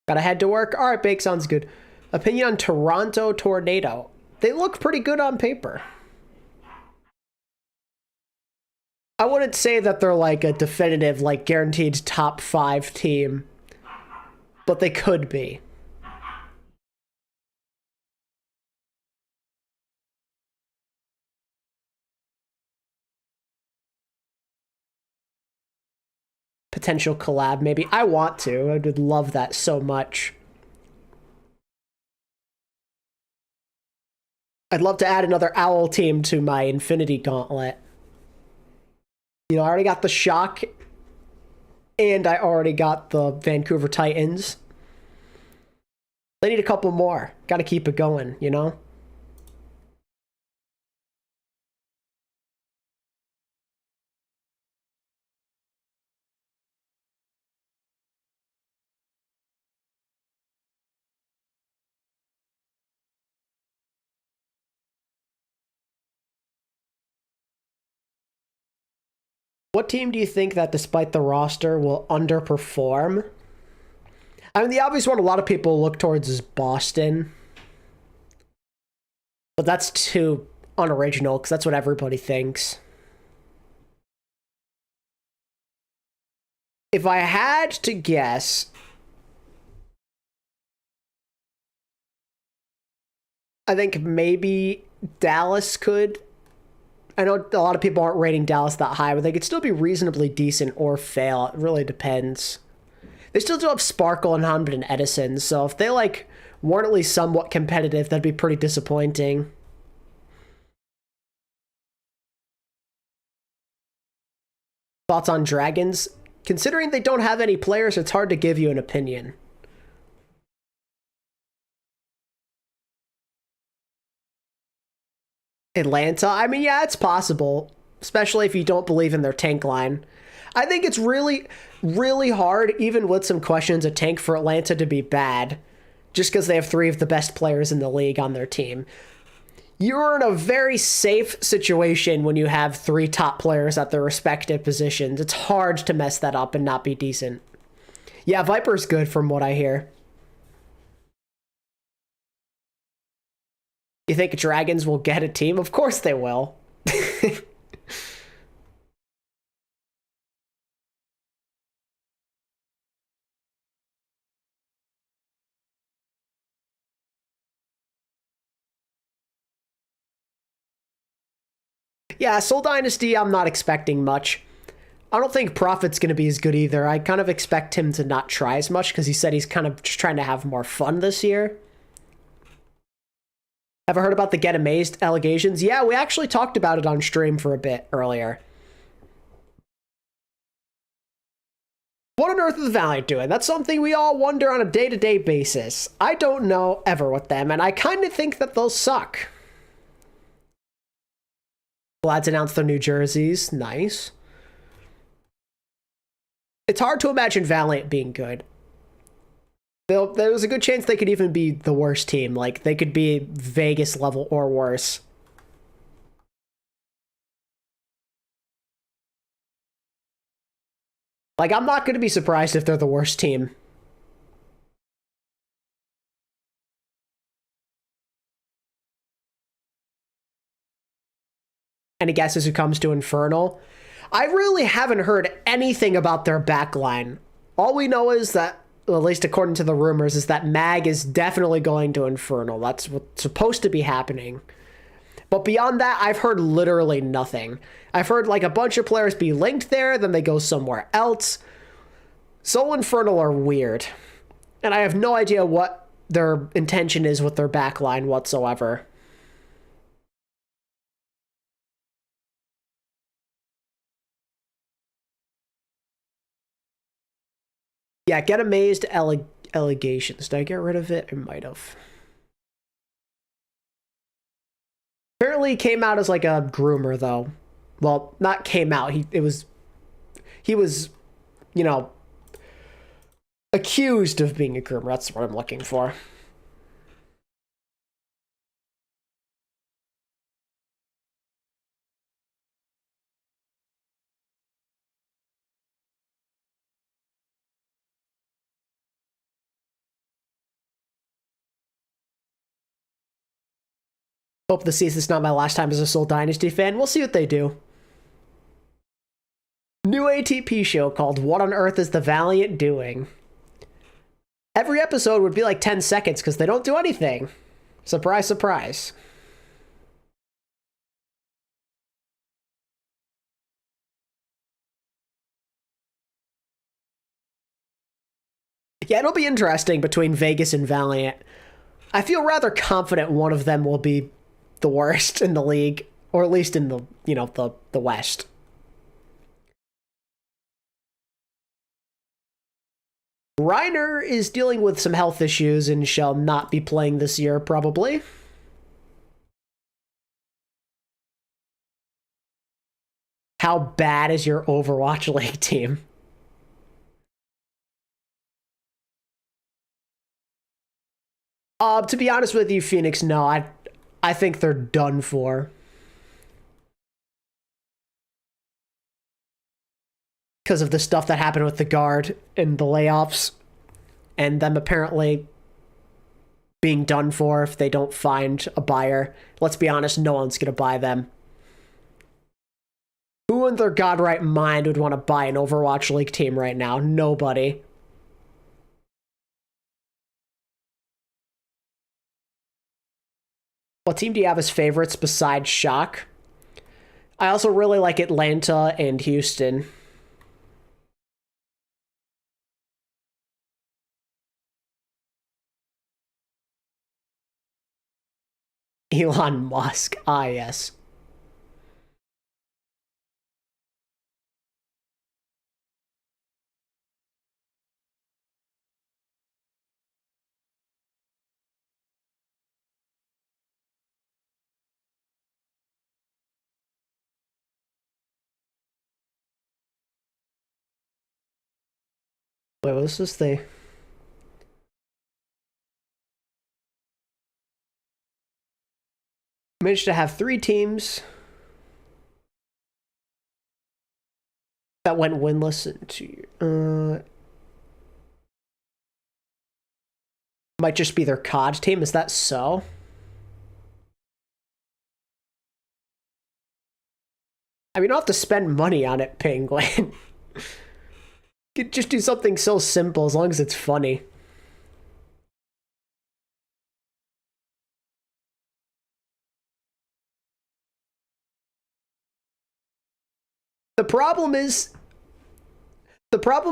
Gotta head to work. All right, Bake, sounds good. Opinion on Toronto Tornado. They look pretty good on paper. I wouldn't say that they're like a definitive, like guaranteed top 5 team, but they could be. Potential collab, maybe. I want to. I would love that so much. I'd love to add another Owl team to my Infinity Gauntlet. You know, I already got the Shock, and I already got the Vancouver Titans. I need a couple more. Gotta keep it going, you know? What team do you think that, despite the roster, will underperform? I mean, the obvious one a lot of people look towards is Boston. But that's too unoriginal, because that's what everybody thinks. If I had to guess, I think maybe Dallas could. I know a lot of people aren't rating Dallas that high, but they could still be reasonably decent or fail. It really depends. They still do have Sparkle and Hamid and Edison, so if they, like, weren't at least somewhat competitive, that'd be pretty disappointing. Thoughts on Dragons? Considering they don't have any players, it's hard to give you an opinion. Atlanta? I mean, yeah, it's possible, especially if you don't believe in their tank line. I think it's really, really hard, even with some questions, a tank for Atlanta to be bad, just because they have three of the best players in the league on their team. You're in a very safe situation when you have three top players at their respective positions. It's hard to mess that up and not be decent. Yeah, Viper's good from what I hear. You think Dragons will get a team? Of course they will. Yeah, Soul Dynasty, I'm not expecting much. I don't think Prophet's going to be as good either. I kind of expect him to not try as much because he said he's kind of just trying to have more fun this year. Ever heard about the Get Amazed allegations? Yeah, we actually talked about it on stream for a bit earlier. What on earth is Valiant doing? That's something we all wonder on a day-to-day basis. I don't know ever with them, and I kind of think that they'll suck. Lads announced their new jerseys. Nice. It's hard to imagine Valiant being good. There's a good chance they could even be the worst team. Like, they could be Vegas level or worse. Like, I'm not going to be surprised if they're the worst team. Any guesses who comes to Infernal? I really haven't heard anything about their backline. All we know is that, well, at least according to the rumors, is that Mag is definitely going to Infernal. That's what's supposed to be happening. But beyond that, I've heard literally nothing. I've heard like a bunch of players be linked there, then they go somewhere else. Soul Infernal are weird. And I have no idea what their intention is with their backline whatsoever. Yeah, Get Amazed allegations. Did I get rid of it? I might have. Apparently he came out as like a groomer though. Well, not came out. He was, you know, accused of being a groomer. That's what I'm looking for. Hope this season's not my last time as a Soul Dynasty fan. We'll see what they do. New ATP show called What on Earth is the Valiant Doing? Every episode would be like 10 seconds because they don't do anything. Surprise, surprise. Yeah, it'll be interesting between Vegas and Valiant. I feel rather confident one of them will be the worst in the league, or at least in the, you know, the West. Reiner is dealing with some health issues and shall not be playing this year, probably. How bad is your Overwatch League team? To be honest with you, Phoenix, no, I think they're done for. Because of the stuff that happened with the guard and the layoffs, and them apparently being done for if they don't find a buyer. Let's be honest, no one's going to buy them. Who in their god right mind would want to buy an Overwatch League team right now? Nobody. What team do you have as favorites besides Shock? I also really like Atlanta and Houston. Elon Musk. Ah, yes. Wait, what's this thing? Managed to have 3 teams that went winless into might just be their COD team. Is that so? I mean, you don't have to spend money on it, Penguin. You could just do something so simple as long as it's funny. The problem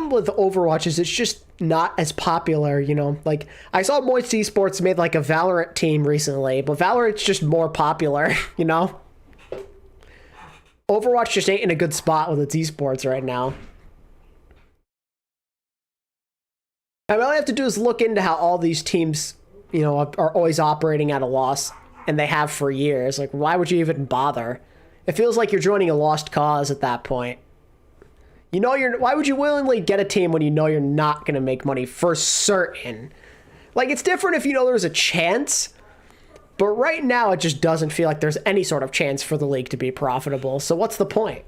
with Overwatch is it's just not as popular, you know? Like, I saw Moist Esports made like a Valorant team recently, but Valorant's just more popular, you know? Overwatch just ain't in a good spot with its esports right now. I mean, all I have to do is look into how all these teams, you know, are always operating at a loss, and they have for years. Like, why would you even bother? It feels like you're joining a lost cause at that point. You know, why would you willingly get a team when you know you're not going to make money for certain? Like, it's different if you know there's a chance, but right now it just doesn't feel like there's any sort of chance for the league to be profitable. So what's the point?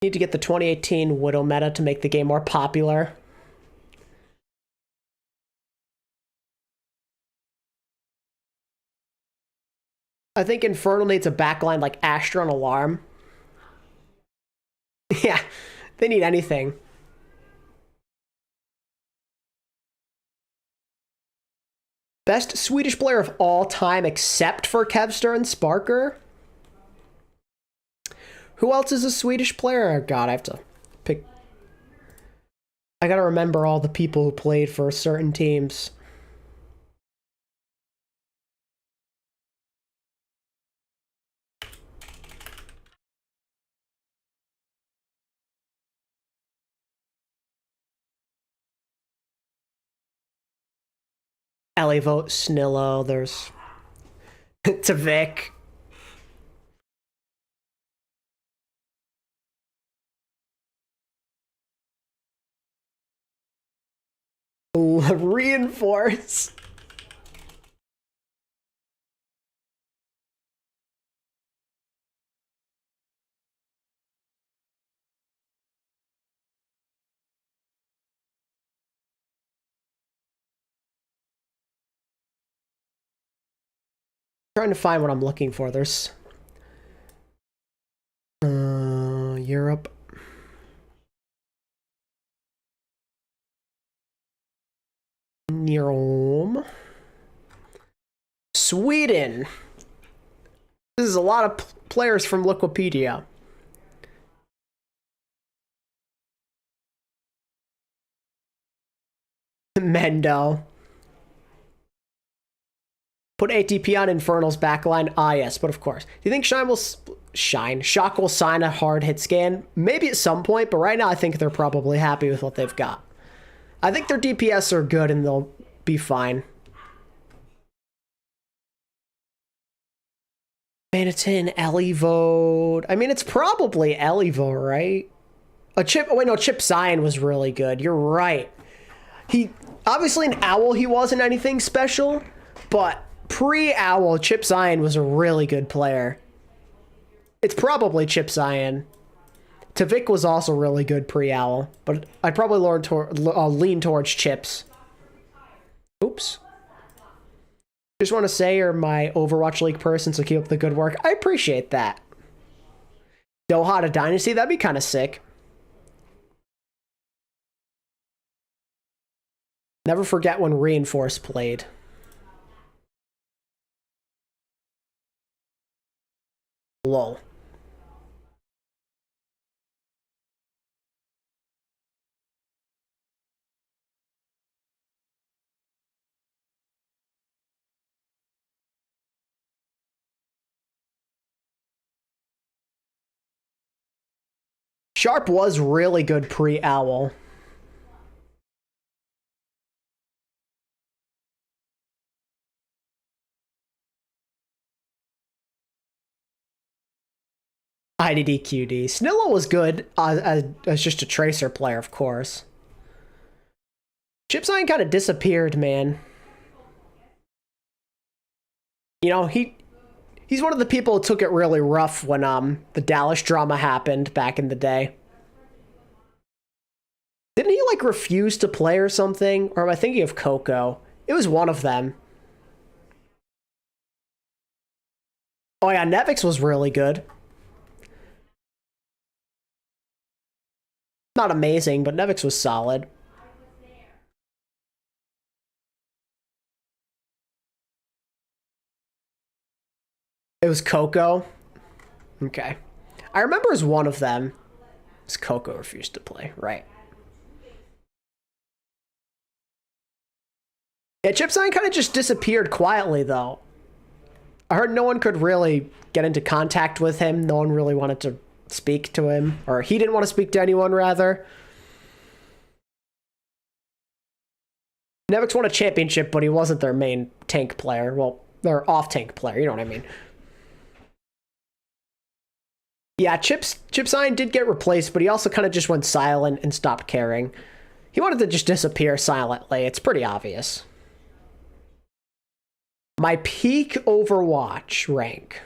Need to get the 2018 Widow meta to make the game more popular. I think Infernal needs a backline like Astra and Alarm. Yeah, they need anything. Best Swedish player of all time except for Kevster and Sparker? Who else is a Swedish player? Oh, God, I have to pick. I gotta remember all the people who played for certain teams. Ellie Vote, Snillo, there's Tavik. Reinforce. Trying to find what I'm looking for. There's Europe. Rome. Sweden. This is a lot of players from Wikipedia. Mendo. Put ATP on Infernal's backline. Ah, yes, but of course. Do you think Shock will sign a hard hit scan? Maybe at some point, but right now I think they're probably happy with what they've got. I think their DPS are good and they'll be fine. Manitin, Elivote. I mean, it's probably Elivo, right? Chip Zion was really good. You're right. He, obviously an Owl, he wasn't anything special, but pre-Owl, Chip Zion was a really good player. It's probably Chip Zion. Tavik was also really good pre-Owl, but I'd probably lean towards Chips. Oops. Just want to say you're my Overwatch League person, so keep up the good work. I appreciate that. Doha to Dynasty, that'd be kind of sick. Never forget when Reinforce played. Lol. Sharp was really good pre-Owl. IDDQD. Snillo was good as just a Tracer player, of course. Chipsign kind of disappeared, man. You know, he's one of the people who took it really rough when the Dallas drama happened back in the day. Didn't he like refuse to play or something? Or am I thinking of Coco? It was one of them. Oh yeah, Nevix was really good. Not amazing, but Nevix was solid. It was Coco. Okay. I remember as one of them. It's Coco refused to play, right. Yeah, Chipsign kind of just disappeared quietly, though. I heard no one could really get into contact with him. No one really wanted to speak to him. Or he didn't want to speak to anyone, rather. Nevix won a championship, but he wasn't their main tank player. Well, their off-tank player, you know what I mean. Yeah, Chipsign did get replaced, but he also kind of just went silent and stopped caring. He wanted to just disappear silently. It's pretty obvious. My peak Overwatch rank.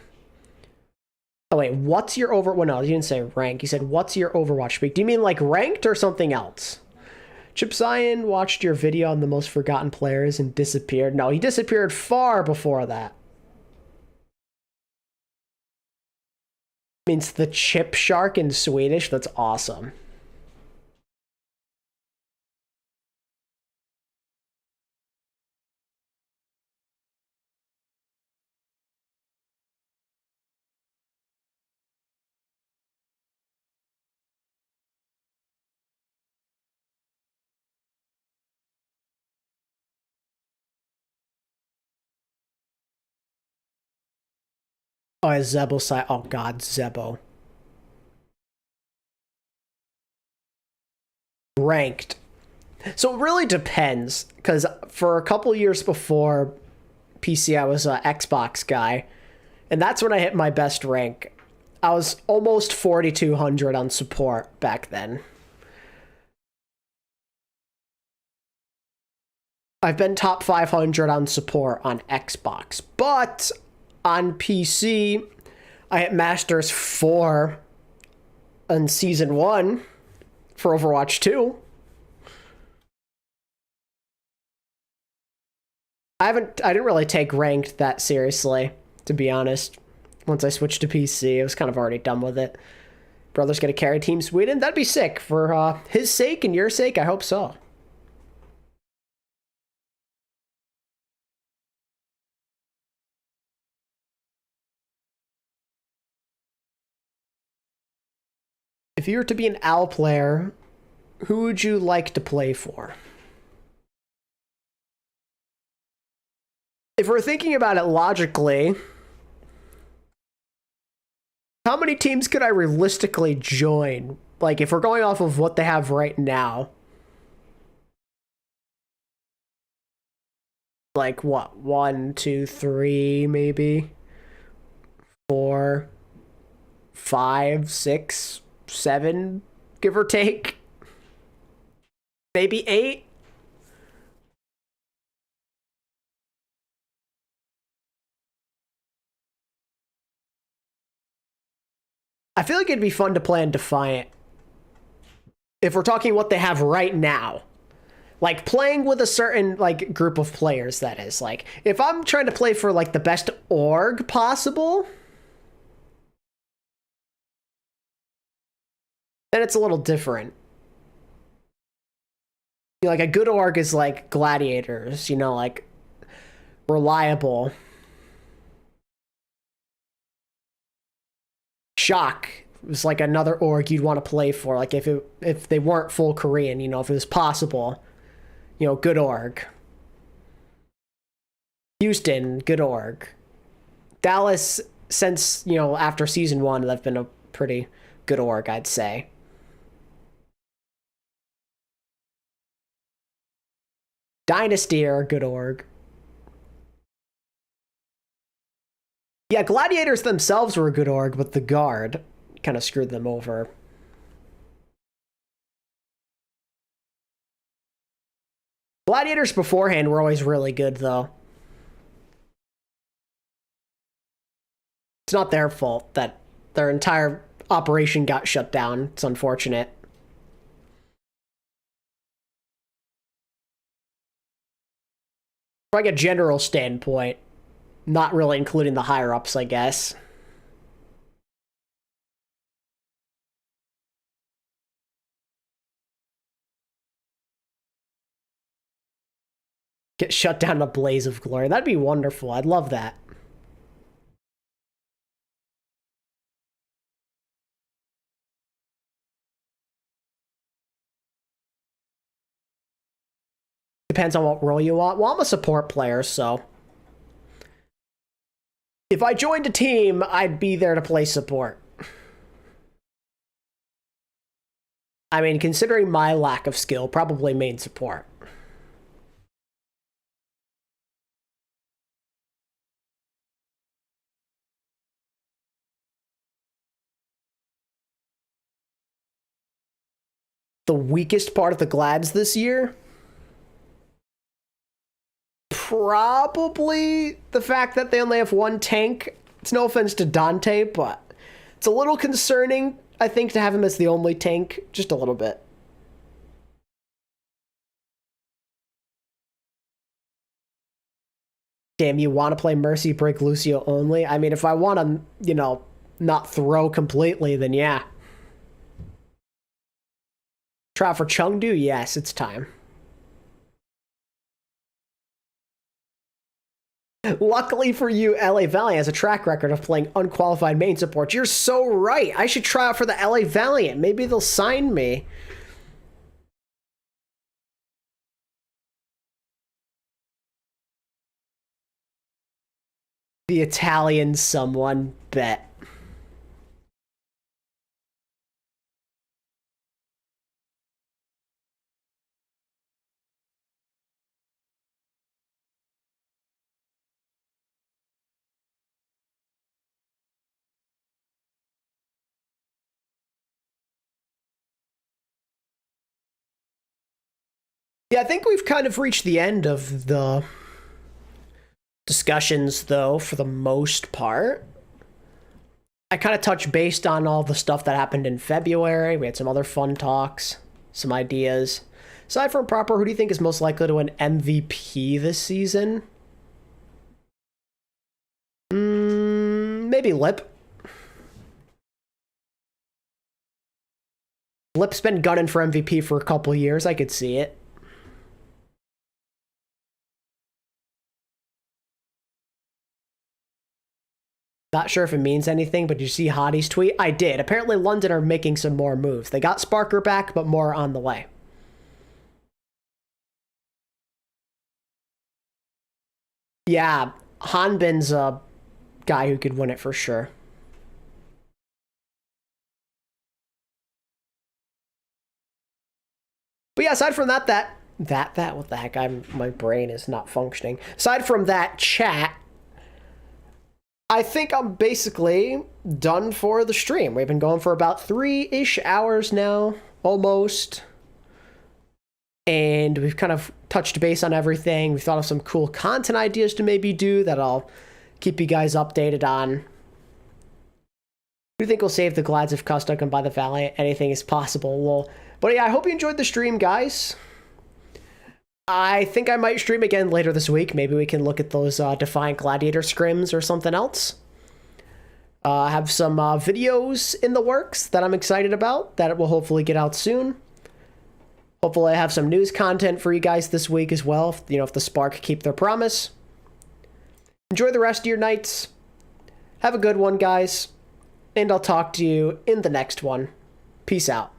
Oh, wait, what's your Well, no, you didn't say rank. You said, what's your Overwatch peak? Do you mean, like, ranked or something else? Chip Zion watched your video on the most forgotten players and disappeared. No, he disappeared far before that. Means the chip shark in Swedish. That's awesome. Oh, Zebo side. Oh God, Zebo. Ranked. So it really depends, because for a couple years before PC, I was an Xbox guy, and that's when I hit my best rank. I was almost 4,200 on support back then. I've been top 500 on support on Xbox, but on PC, I hit Masters 4 on Season 1 for Overwatch 2. I didn't really take ranked that seriously, to be honest. Once I switched to PC, I was kind of already done with it. Brother's gonna carry Team Sweden? That'd be sick. For his sake and your sake, I hope so. If you were to be an OWL player, who would you like to play for? If we're thinking about it logically, how many teams could I realistically join? Like, if we're going off of what they have right now. Like, what? 1, 2, 3, maybe? 4, 5, 6, 7, give or take? Maybe 8? I feel like it'd be fun to play in Defiant. If we're talking what they have right now. Like, playing with a certain, like, group of players, that is. Like, if I'm trying to play for, like, the best org possible, then it's a little different. You know, like, a good org is, like, Gladiators, you know, like, reliable. Shock was like another org you'd want to play for, like if they weren't full Korean, you know, if it was possible, you know, good org. Houston, good org. Dallas, since, you know, after season 1, they've been a pretty good org, I'd say. Dynasty are a good org. Yeah, Gladiators themselves were a good org, but the Guard kind of screwed them over. Gladiators beforehand were always really good, though. It's not their fault that their entire operation got shut down. It's unfortunate. From like a general standpoint, not really including the higher-ups, I guess. Get shut down in a blaze of glory. That'd be wonderful. I'd love that. Depends on what role you want. Well, I'm a support player, so if I joined a team, I'd be there to play support. I mean, considering my lack of skill, probably main support. The weakest part of the Glads this year? Probably the fact that they only have one tank. It's no offense to Dante, but it's a little concerning, I think, to have him as the only tank. Just a little bit. Damn, you want to play Mercy Break Lucio only? I mean, if I want to, you know, not throw completely, then yeah. Try out for Chengdu? Yes, it's time. Luckily for you, LA Valiant has a track record of playing unqualified main support. You're so right. I should try out for the LA Valiant. Maybe they'll sign me. The Italian someone, bet. Yeah, I think we've kind of reached the end of the discussions, though, for the most part. I kind of touched based on all the stuff that happened in February. We had some other fun talks, some ideas. Aside from Proper, who do you think is most likely to win MVP this season? Maybe Lip. Lip's been gunning for MVP for a couple years. I could see it. Not sure if it means anything, but did you see Hottie's tweet? I did. Apparently London are making some more moves. They got Sparker back, but more on the way. Yeah, Hanbin's a guy who could win it for sure. But yeah, aside from that, what the heck? My brain is not functioning. Aside from that chat, I think I'm basically done for the stream. We've been going for about 3-ish hours now, almost. And we've kind of touched base on everything. We thought of some cool content ideas to maybe do that I'll keep you guys updated on. Do you think we'll save the Glads if Custo can buy the Valiant? Anything is possible. Well, but yeah, I hope you enjoyed the stream, guys. I think I might stream again later this week. Maybe we can look at those Defiant Gladiator scrims or something else. I have some videos in the works that I'm excited about that will hopefully get out soon. Hopefully I have some news content for you guys this week as well, if the Spark keep their promise. Enjoy the rest of your nights. Have a good one, guys. And I'll talk to you in the next one. Peace out.